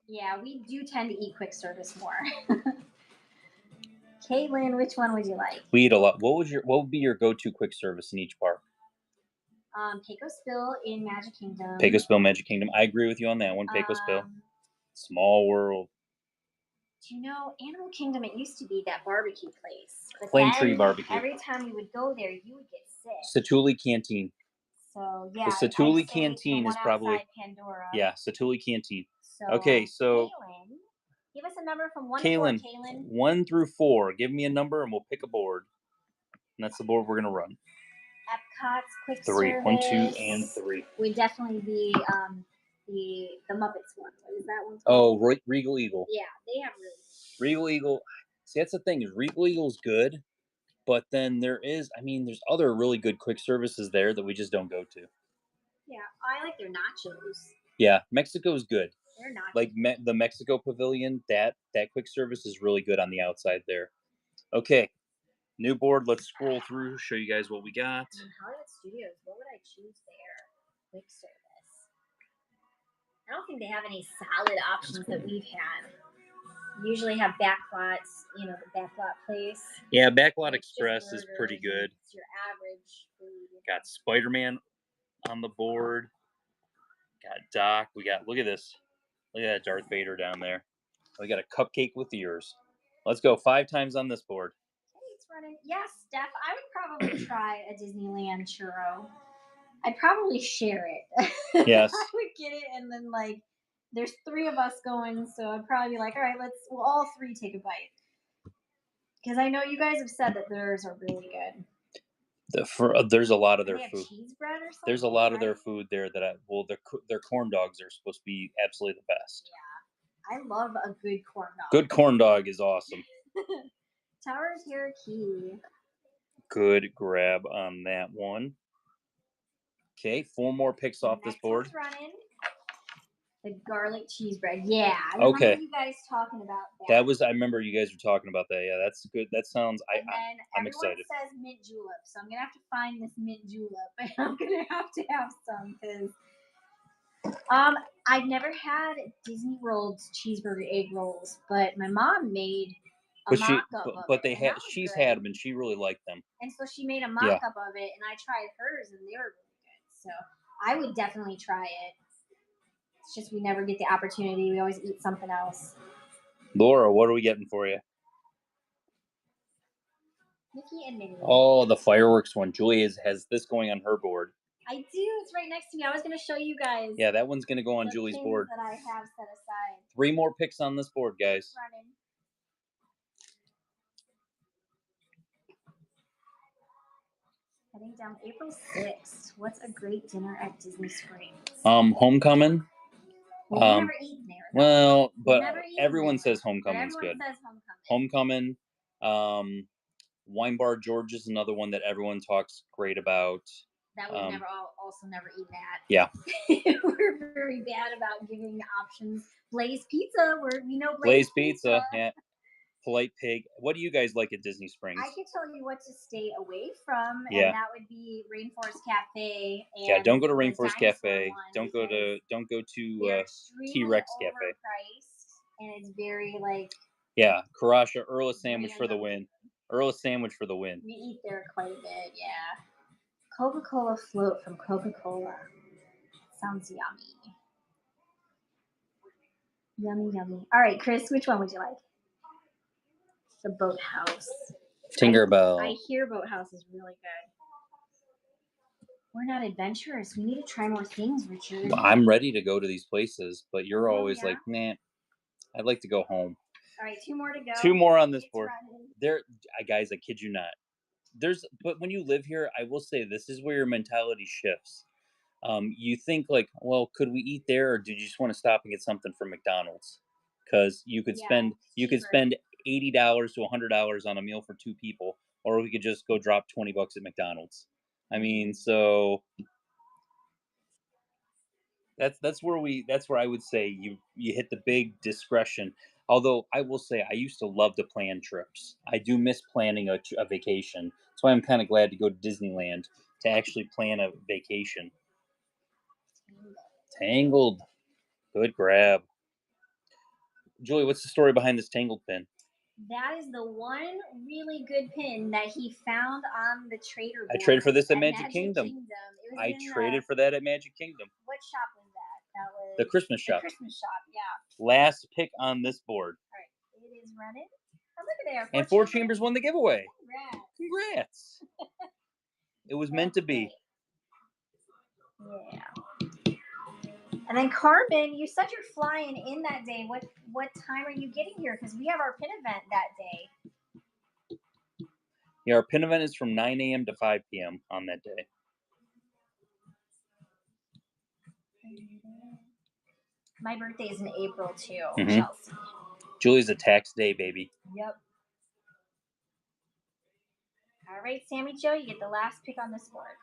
Yeah, we do tend to eat quick service more. Caitlin, which one would you like? We eat a lot. What would be your go-to quick service in each park? Pecos Bill in Magic Kingdom. Pecos Bill, Magic Kingdom. I agree with you on that one. Pecos Bill. Small World. Do you know, Animal Kingdom, it used to be that barbecue place. But Flame Tree Barbecue. Every time you would go there, you would get sick. Satuli Canteen. So, yeah. The Satuli Canteen is probably... Pandora. Yeah, Satuli Canteen. So, okay, so... Kaylin, give us a number from 1 to 4, Kaylin. 1 through 4. Give me a number and we'll pick a board. And that's the board we're going to run. Epcot's quick Three. service. 1, 2, and 3. Would definitely be the Muppets one. What is that one Oh, called? Regal Eagle. Yeah, they have really. Regal Eagle. See, that's the thing. Regal Eagle's good, but then there's other really good quick services there that we just don't go to. Yeah, I like their nachos. Yeah, Mexico's good. They're nachos. Like the Mexico Pavilion, that quick service is really good on the outside there. Okay, new board. Let's scroll through, show you guys what we got. Hollywood Studios. What would I choose there? Quick service. I don't think they have any solid options that we've had. Usually have backlots, the backlot place. Yeah, Backlot Express is pretty good. It's your average food. Got Spider-Man on the board. Got Doc. Look at this. Look at that Darth Vader down there. We got a cupcake with ears. Let's go 5 times on this board. Okay, it's running. Yes, Steph, I would probably try a Disneyland churro. I'd probably share it. Yes. I would get it, and then there's 3 of us going, so I'd probably be like, all right, we'll all 3 take a bite. Because I know you guys have said that theirs are really good. There's a lot of their food. Cheese bread or something. There's a lot of their food there that their corn dogs are supposed to be absolutely the best. Yeah, I love a good corn dog. Good corn dog is awesome. Tower of Terror key. Good grab on that one. Okay, 4 more picks off this board. Running. The garlic cheese bread. Yeah. I okay. remember you guys talking about that. I remember you guys were talking about that. Yeah, that's good. That sounds. I'm excited. It says mint julep, so I'm gonna have to find this mint julep, and I'm gonna have some because I've never had Disney World's cheeseburger egg rolls, but my mom made a mock-up of it. She's had them and she really liked them. And so she made a mock-up of it, and I tried hers, and they were really good. So I would definitely try it. It's just we never get the opportunity. We always eat something else. Laura, what are we getting for you? Mickey and Minnie. Oh, the fireworks one. Julie has this going on her board. I do. It's right next to me. I was going to show you guys. Yeah, that one's going to go on Julie's board. That I have set aside. 3 more picks on this board, guys. Running. Heading down April 6th. What's a great dinner at Disney Springs? Homecoming. We've never eaten there. Well, but everyone says Homecoming's good. Everyone says Homecoming. Wine Bar George is another one that everyone talks great about. That we've never eaten at. Yeah. We're very bad about giving options. Blaze Pizza, we know Blaze Pizza. Yeah. Polite Pig. What do you guys like at Disney Springs? I can tell you what to stay away from, and that would be Rainforest Cafe. And don't go to Rainforest Cafe. Don't go to T-Rex Cafe. And it's very Karasha Earl Sandwich for the win. Earl Sandwich for the win. We eat there quite a bit, yeah. Coca-Cola float from Coca-Cola. Sounds yummy. Yummy, yummy. All right, Chris, which one would you like? The Boathouse. Tinkerbell. I hear Boathouse is really good. We're not adventurous. We need to try more things, Richard. Well, I'm ready to go to these places, but you're always like, nah, I'd like to go home. All right, 2 more to go. 2 more on this board. Guys, I kid you not. But when you live here, I will say this is where your mentality shifts. You think could we eat there, or did you just want to stop and get something from McDonald's? Because you could spend $80 to $100 on a meal for 2 people, or we could just go drop $20 at McDonald's. I mean, so that's where I would say you hit the big discretion. Although I will say I used to love to plan trips. I do miss planning a vacation. That's why I'm kind of glad to go to Disneyland to actually plan a vacation. Tangled. Good grab. Julie, what's the story behind this Tangled pin? That is the one really good pin that he found on the trader board. I traded for this at Magic Kingdom. I traded for that at Magic Kingdom. What shop was that? That was the Christmas shop. The Christmas shop, yeah. Last pick on this board. All right, it is running. Oh, look at there. And 4 Chambers won the giveaway. Congrats. It was meant to be. Yeah. And then Carmen, you said you're flying in that day. What time are you getting here? Because we have our pin event that day. Yeah, our pin event is from 9 a.m. to 5 p.m. on that day. My birthday is in April too, Mhm. Chelsea. Julie's a tax day, baby. Yep. All right, Sammy Joe, you get the last pick on this board.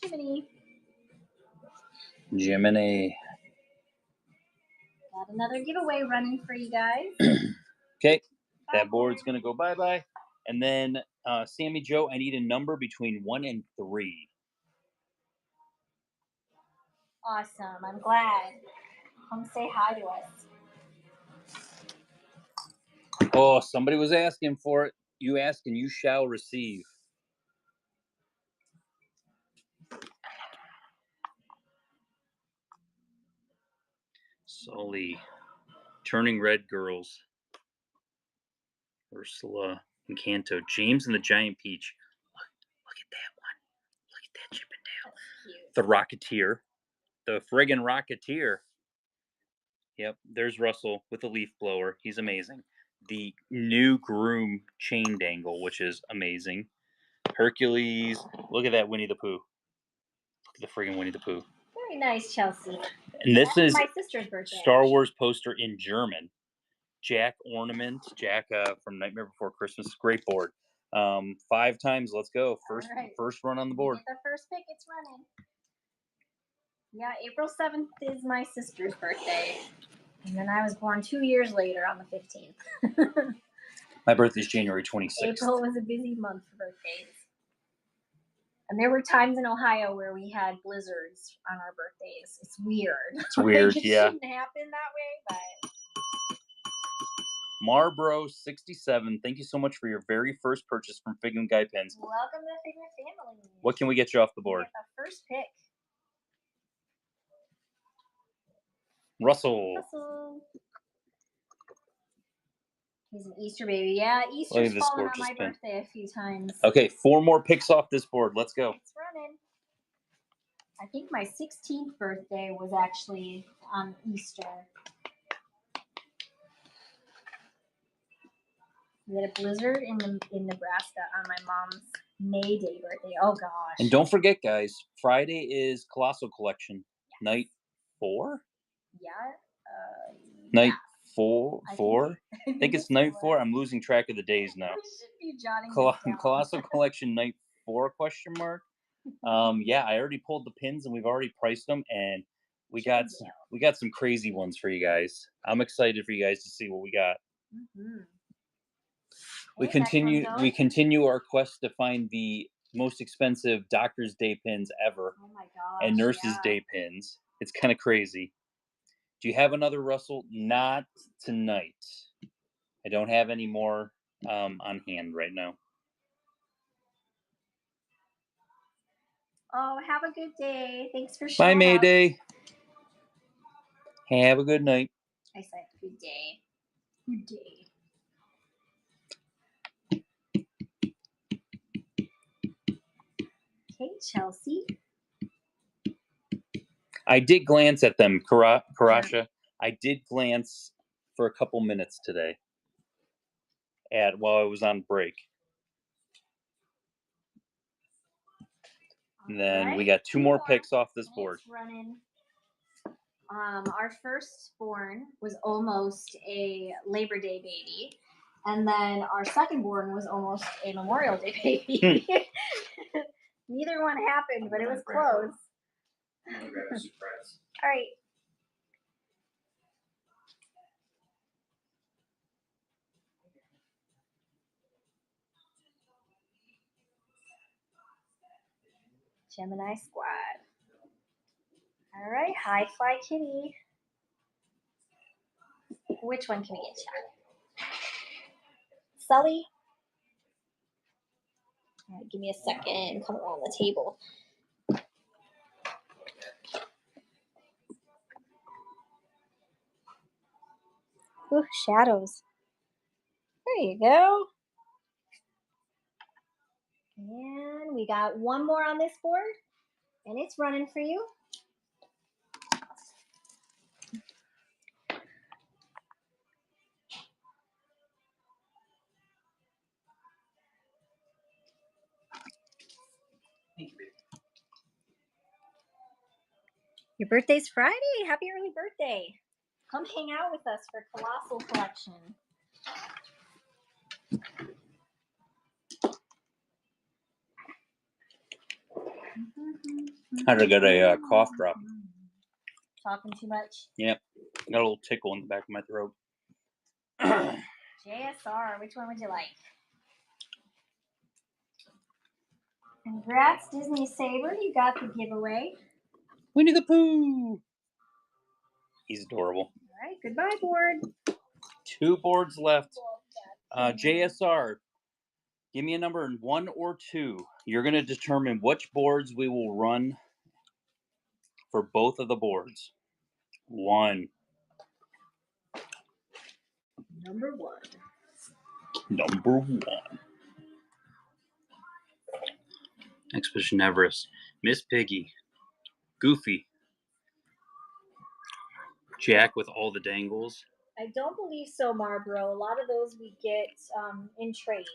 Jiminy. Got another giveaway running for you guys. Okay, Bye, that board's board. gonna go bye-bye. And then Sammy Joe, I need a number between 1 and 3. Awesome. I'm glad. Come say hi to us. Oh, somebody was asking for it. You ask and you shall receive. Sully. Turning Red Girls. Ursula Encanto. James and the Giant Peach. Look at that one. Look at that Chippendale. Cute. The Rocketeer. The friggin' Rocketeer. Yep, there's Russell with a leaf blower. He's amazing. The new Groom chain dangle, which is amazing. Hercules. Look at that Winnie the Pooh. Look at the friggin' Winnie the Pooh. Very nice, Chelsea. And this That's is my sister's birthday. Star Wars poster in German. Jack Ornament. Jack from Nightmare Before Christmas. Great board. 5 times. Let's go. First run on the board. Get the first pick. It's running. Yeah, April 7th is my sister's birthday. And then I was born 2 years later on the 15th. My birthday's January 26th. April was a busy month for birthdays. And there were times in Ohio where we had blizzards on our birthdays. It's weird. It's weird, it yeah. shouldn't happen that way, but... Marbro 67, thank you so much for your very first purchase from Fig and Guy Pins. Welcome to the Figure family. What can we get you off the board? Get the first pick. Russell. He's an Easter baby. Yeah, Look Easter's at this fallen on gorgeous my pin. birthday a few times. Okay, 4 more picks off this board. Let's go. It's running. I think my 16th birthday was actually on Easter. We had a blizzard in Nebraska on my mom's May Day birthday. Oh gosh. And don't forget, guys, Friday is Colossal Collection. Night 4? Yeah. Night 4? I think it's night 4. I'm losing track of the days now. We should be jotting this down. Colossal Collection Night 4 question mark. Yeah, I already pulled the pins and we've already priced them, and we got some crazy ones for you guys. I'm excited for you guys to see what we got. Mm-hmm. We continue our quest to find the most expensive Doctor's Day pins ever. Oh my gosh, and Nurse's Day pins. It's kind of crazy. Do you have another, Russell? Not tonight. I don't have any more on hand right now. Oh, have a good day. Thanks for showing Bye, Mayday. Have a good night. I said good day. Good day. Okay, Chelsea. I did glance at them, Karasha. I did glance for a couple minutes today while I was on break. And then we got 2 more picks off this board. Running. Our firstborn was almost a Labor Day baby, and then our secondborn was almost a Memorial Day baby. Neither one happened, but it was close. All right. Gemini Squad. All right, High Fly Kitty. Which one can we get you? Sully? All right, give me a second. Come on the table. Ooh, shadows. There you go. And we got 1 more on this board, and it's running for you. Your birthday's Friday. Happy early birthday. Come hang out with us for Colossal Collection. Had to get a cough drop. Talking too much? Yep. Got a little tickle in the back of my throat. JSR, which one would you like? Congrats, Disney Saber. You got the giveaway. Winnie the Pooh. He's adorable. All right, goodbye, board. 2 boards left. JSR, give me a number in 1 or 2. You're going to determine which boards we will run for both of the boards. 1. Number 1. Number 1. Expedition Everest. Miss Piggy. Goofy. Jack with all the dangles. I don't believe so, Marlboro. A lot of those we get in trades.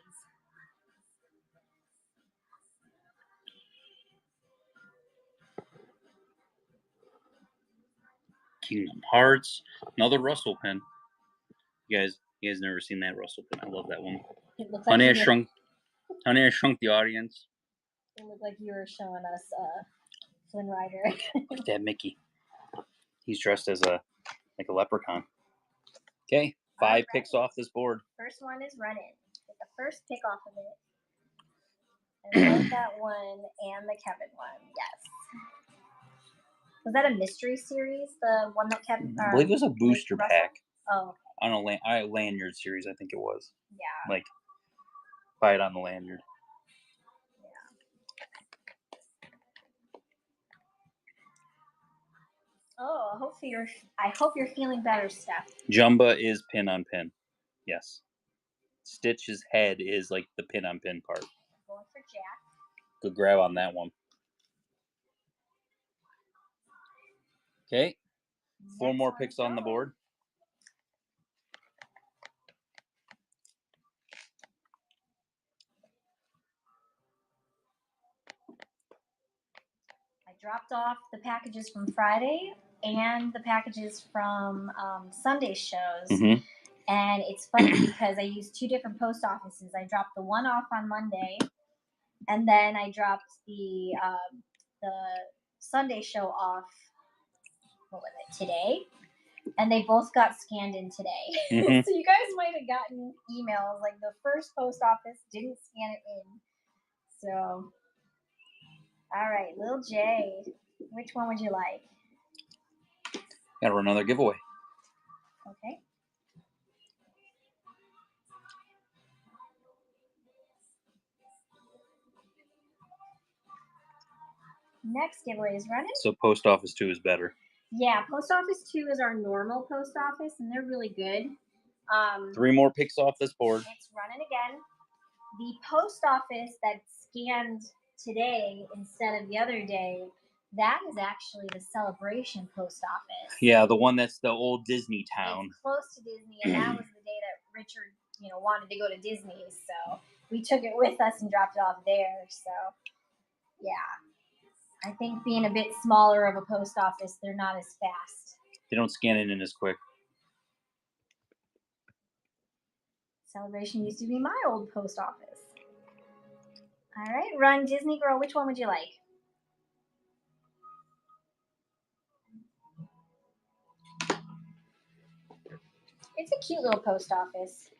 Kingdom Hearts. Another Russell pen. You guys never seen that Russell pen. I love that one. It looked Honey, like Honey, I Shrunk the Audience. It looked like you were showing us Flynn Rider. Look at that Mickey. He's dressed as a leprechaun. Okay, 5 picks off this board. First one is running. Get the first pick off of it. I love that one and the Kevin one. Yes. Was that a mystery series? The one that Kevin? I believe it was a booster pack. Oh. Okay. I don't know, lanyard series. I think it was. Yeah. Like, buy it on the lanyard. Oh, I hope you're feeling better, Steph. Jumba is pin on pin. Yes. Stitch's head is like the pin on pin part. Going for Jack. Good grab on that one. Okay. 4 more picks on the board. I dropped off the packages from Friday and the packages from Sunday shows. Mm-hmm. And it's funny because I used 2 different post offices. I dropped the one off on Monday, and then I dropped the Sunday show off. What was it, today? And they both got scanned in today. Mm-hmm. So you guys might have gotten emails like the first post office didn't scan it in. So, all right, Lil J, which one would you like? Gotta run another giveaway. Okay. Next giveaway is running. So post office 2 is better. Yeah, post office 2 is our normal post office, and they're really good. 3 more picks off this board. It's running again. The post office that scanned today instead of the other day, that is actually the Celebration post office. Yeah, the one that's the old Disney town. It's close to Disney, and that was the day that Richard, wanted to go to Disney. So we took it with us and dropped it off there. So, yeah. I think being a bit smaller of a post office, they're not as fast. They don't scan it in as quick. Celebration used to be my old post office. All right, run Disney Girl. Which one would you like? It's a cute little post office.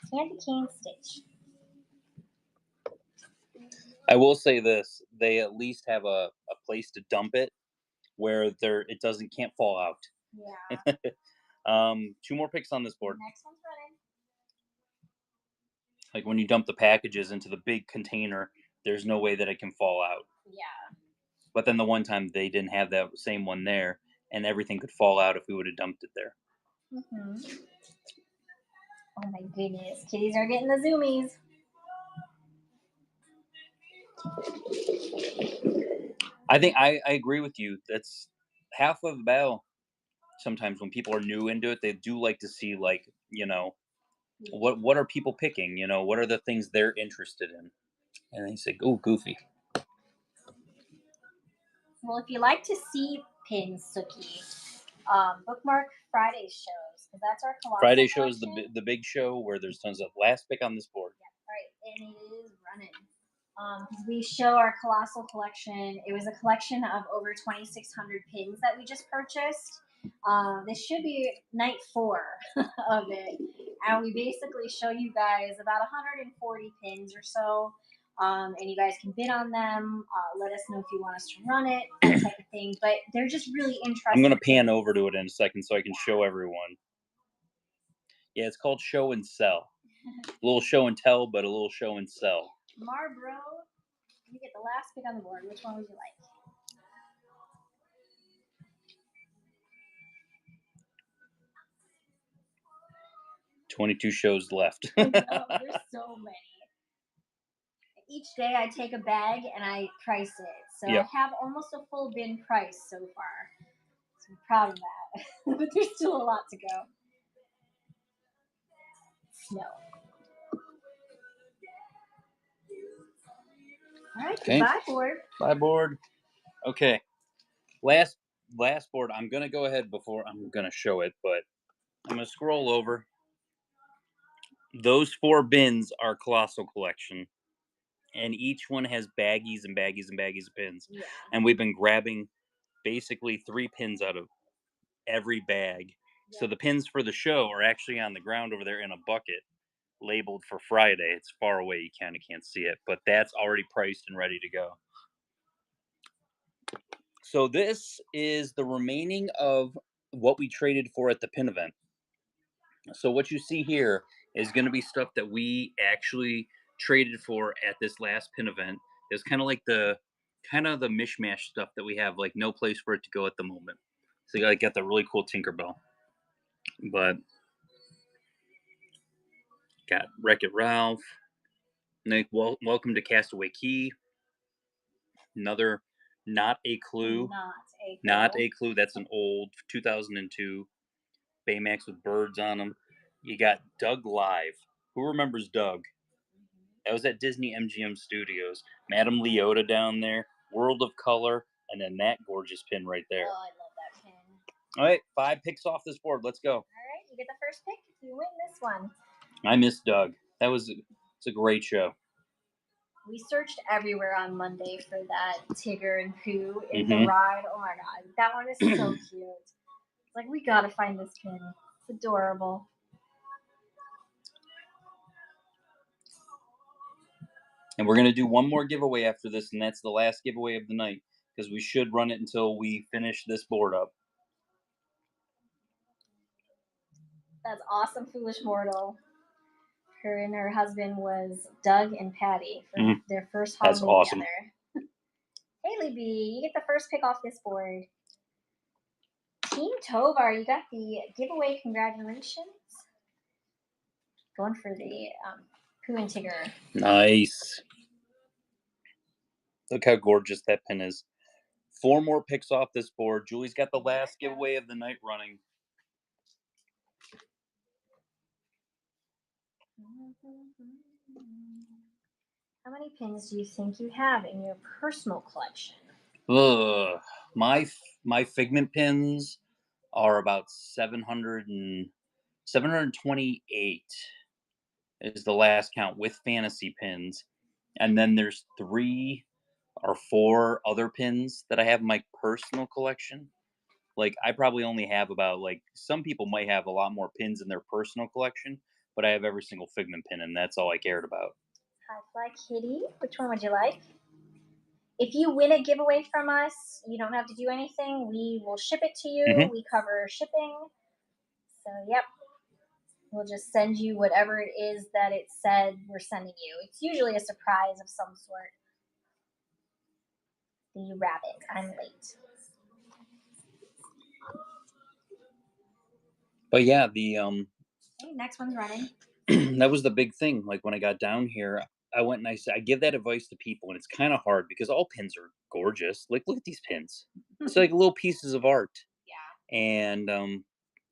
Candy cane Stitch. I will say this: they at least have a place to dump it where it can't fall out. Yeah. 2 more picks on this board. Next one's running. Like when you dump the packages into the big container, there's no way that it can fall out. Yeah. But then the one time they didn't have that same one there, and everything could fall out if we would have dumped it there. Mm-hmm. Oh my goodness. Kitties are getting the zoomies. I think I agree with you. That's half of the battle. Sometimes when people are new into it, they do like to see, like, what are people picking? What are the things they're interested in? And they say, oh, Goofy. Well, if you like to see pins, Suki, bookmark Friday shows because that's our colossal Friday shows collection. the big show where there's tons of last pick on this board. Right, and it is running. 'Cause we show our colossal collection. It was a collection of over 2,600 pins that we just purchased. This should be night 4 of it, and we basically show you guys about 140 pins or so. And you guys can bid on them. Let us know if you want us to run it, that type of thing. But they're just really interesting. I'm gonna pan over to it in a second so I can show everyone. Yeah, it's called Show and Sell. A little show and tell, but a little show and sell. Marbro, you get the last pick on the board. Which one would you like? 22 shows left. I know, there's so many. Each day I take a bag and I price it. So Yep. I have almost a full bin price so far. So I'm proud of that. But there's still a lot to go. Snow. All right, Okay. goodbye, board. Bye, board. Okay. Last board. I'm gonna go ahead before I'm gonna show it, but I'm gonna scroll over. Those 4 bins are Colossal Collection, and each one has baggies and baggies and baggies of pins. Yeah. And we've been grabbing basically 3 pins out of every bag. So the pins for the show are actually on the ground over there in a bucket labeled for Friday. It's far away, you kind of can't see it, but that's already priced and ready to go. So this is the remaining of what we traded for at the pin event. So what you see here is going to be stuff that we actually traded for at this last pin event. It's kind of like the mishmash stuff that we have, like no place for it to go at the moment. So you got the really cool Tinkerbell, but got Wreck-It Ralph, Nick, welcome to Castaway Key. Another Not a Clue. Not a Clue. That's an old 2002 Baymax with birds on them. You got Doug Live. Who remembers Doug? That was at Disney MGM Studios. Madame Leota down there. World of Color. And then that gorgeous pin right there. Oh, I love that pin. All right, 5 picks off this board. Let's go. All right, you get the first pick if you win this one. I miss Doug. It's a great show. We searched everywhere on Monday for that Tigger and Pooh in the ride. Oh my god, that one is so cute. It's like, we gotta find this pin. It's adorable. And we're going to do one more giveaway after this, and that's the last giveaway of the night, because we should run it until we finish this board up. That's awesome, Foolish Mortal. Her and her husband was Doug and Patty for their first Halloween That's awesome. together. Haley B, you get the first pick off this board. Team Tovar, you got the giveaway. Congratulations. Going for the Pooh and Tigger. Nice. Look how gorgeous that pin is. 4 more picks off this board. Julie's got the last giveaway of the night running. How many pins do you think you have in your personal collection? Ugh. My Figment pins are about 728 is the last count with fantasy pins. And then there's 3 or 4 other pins that I have in my personal collection. Like, I probably only have about, like, some people might have a lot more pins in their personal collection, but I have every single Figment pin, and that's all I cared about. Hi Fly Kitty, which one would you like? If you win a giveaway from us, you don't have to do anything. We will ship it to you. We cover shipping. So, yep. We'll just send you whatever it is that it said we're sending you. It's usually a surprise of some sort. The rabbit. I'm late. But yeah, the Okay, next one's running. that was the big thing. Like, when I got down here, I went and I give that advice to people, and it's kind of hard because all pins are gorgeous. Like, look at these pins. It's like little pieces of art. Yeah. And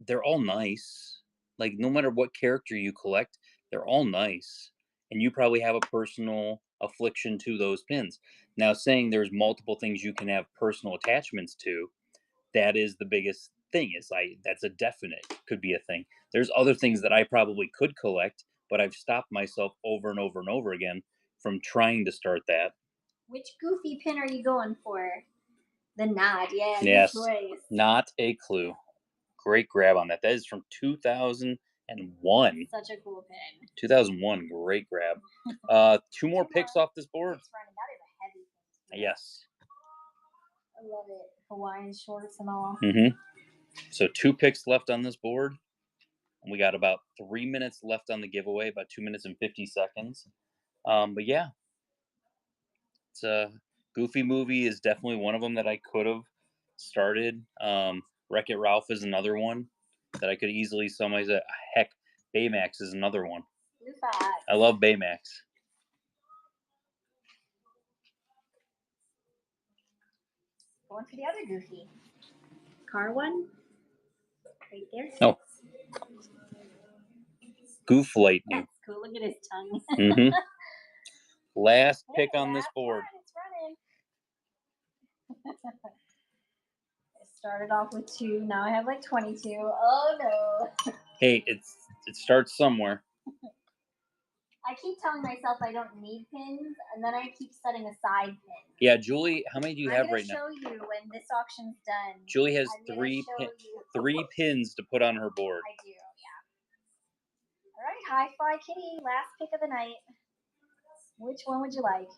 they're all nice. Like, no matter what character you collect, they're all nice. And you probably have a personal affliction to those pins. Now, saying there's multiple things you can have personal attachments to, that is the biggest thing. That's a definite could be a thing. There's other things that I probably could collect, but I've stopped myself over and over and over again from trying to start that. Which Goofy pin are you going for? The Nod, yeah. Yes, Good choice. not a clue. Great grab on that. That is from 2001. Such a cool pin. 2001, great grab. Two more picks off this board. That is a heavy pin. Yes. I love it. Hawaiian shorts and all. Mm-hmm. So 2 picks left on this board. We got about 3 minutes left on the giveaway, about 2 minutes and 50 seconds. But yeah, it's a Goofy movie is definitely one of them that I could have started. Wreck-It Ralph is another one that I could easily summarize. Heck, Baymax is another one. I love Baymax. Going for the other Goofy. Car one. Right there. Oh. Goof Lightning. That's cool. Look at his tongue. Mm-hmm. Last pick on this board. It's running. I started off with 2. Now I have like 22. Oh no. Hey, it starts somewhere. I keep telling myself I don't need pins, and then I keep setting aside pins. Yeah, Julie, how many do you have right now? I'm going to show you when this auction's done. Julie has 3 pins to put on her board. I do, yeah. All right, Hi-Fi Kitty, last pick of the night. Which one would you like?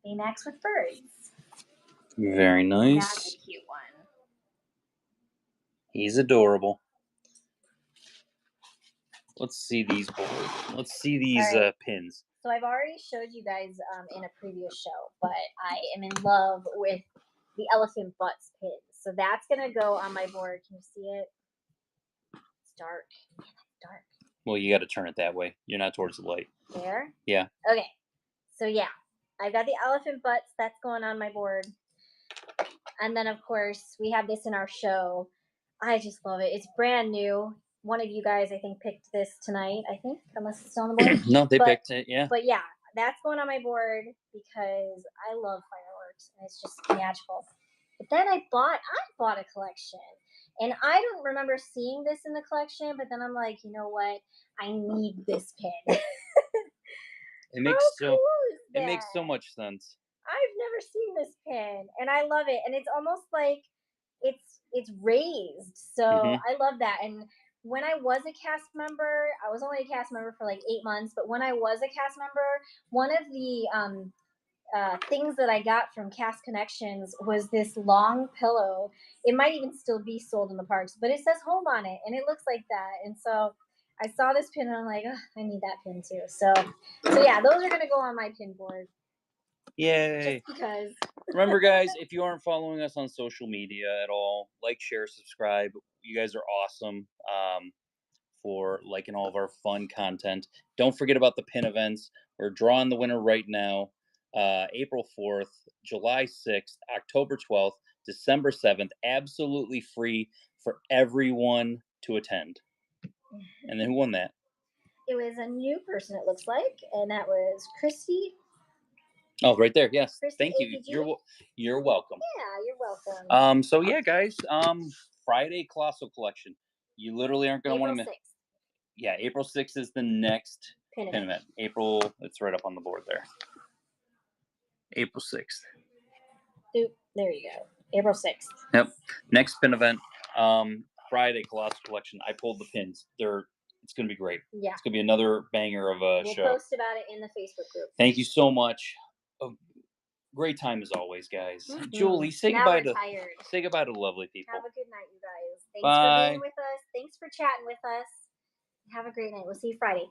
Baymax with birds. Very nice. That's a cute one. He's adorable. Let's see these boards. Let's see these pins. So I've already showed you guys in a previous show, but I am in love with the elephant butts pins. So that's going to go on my board. Can you see it? It's dark. Man, that's dark. Well, you got to turn it that way. You're not towards the light. There? Yeah. Okay. So yeah, I've got the elephant butts. That's going on my board. And then, of course, we have this in our show. I just love it. It's brand new. One of you guys, I think, picked this tonight, I think, unless it's still on the board. No, they picked it, yeah. But yeah, that's going on my board because I love fireworks and it's just magical. But then I bought a collection. And I don't remember seeing this in the collection, but then I'm like, you know what? I need this pin. It makes it makes so much sense. I've never seen this pin, and I love it. And it's almost like it's raised. So I love that. And when I was a cast member, I was only a cast member for like 8 months, but when I was a cast member, one of the things that I got from Cast Connections was this long pillow. It might even still be sold in the parks, but it says home on it, and it looks like that. And so I saw this pin, and I'm like, oh, I need that pin too. So yeah, those are going to go on my pin board. Yay. Just because. Remember, guys, if you aren't following us on social media at all, like, share, subscribe. You guys are awesome for liking all of our fun content. Don't forget about the pin events. We're drawing the winner right now. April 4th, July 6th, October 12th, December 7th. Absolutely free for everyone to attend. And then who won that? It was a new person, it looks like, and that was Christy. Oh, right there. Yes. Christy, thank you. You're welcome. Yeah, you're welcome. So yeah, guys. Friday Colossal Collection. You literally aren't going to want to miss. Yeah, April 6th is the next pin event. April. It's right up on the board there. April 6th. Oop, there you go. April 6th. Yep. Next pin event. Friday Colossal Collection. I pulled the pins. It's going to be great. Yeah. It's going to be another banger of a show. We'll post about it in the Facebook group. Thank you so much. Great time as always, guys. Julie, say goodbye to lovely people. Have a good night, you guys. Thanks for being with us. Thanks for chatting with us. Have a great night. We'll see you Friday.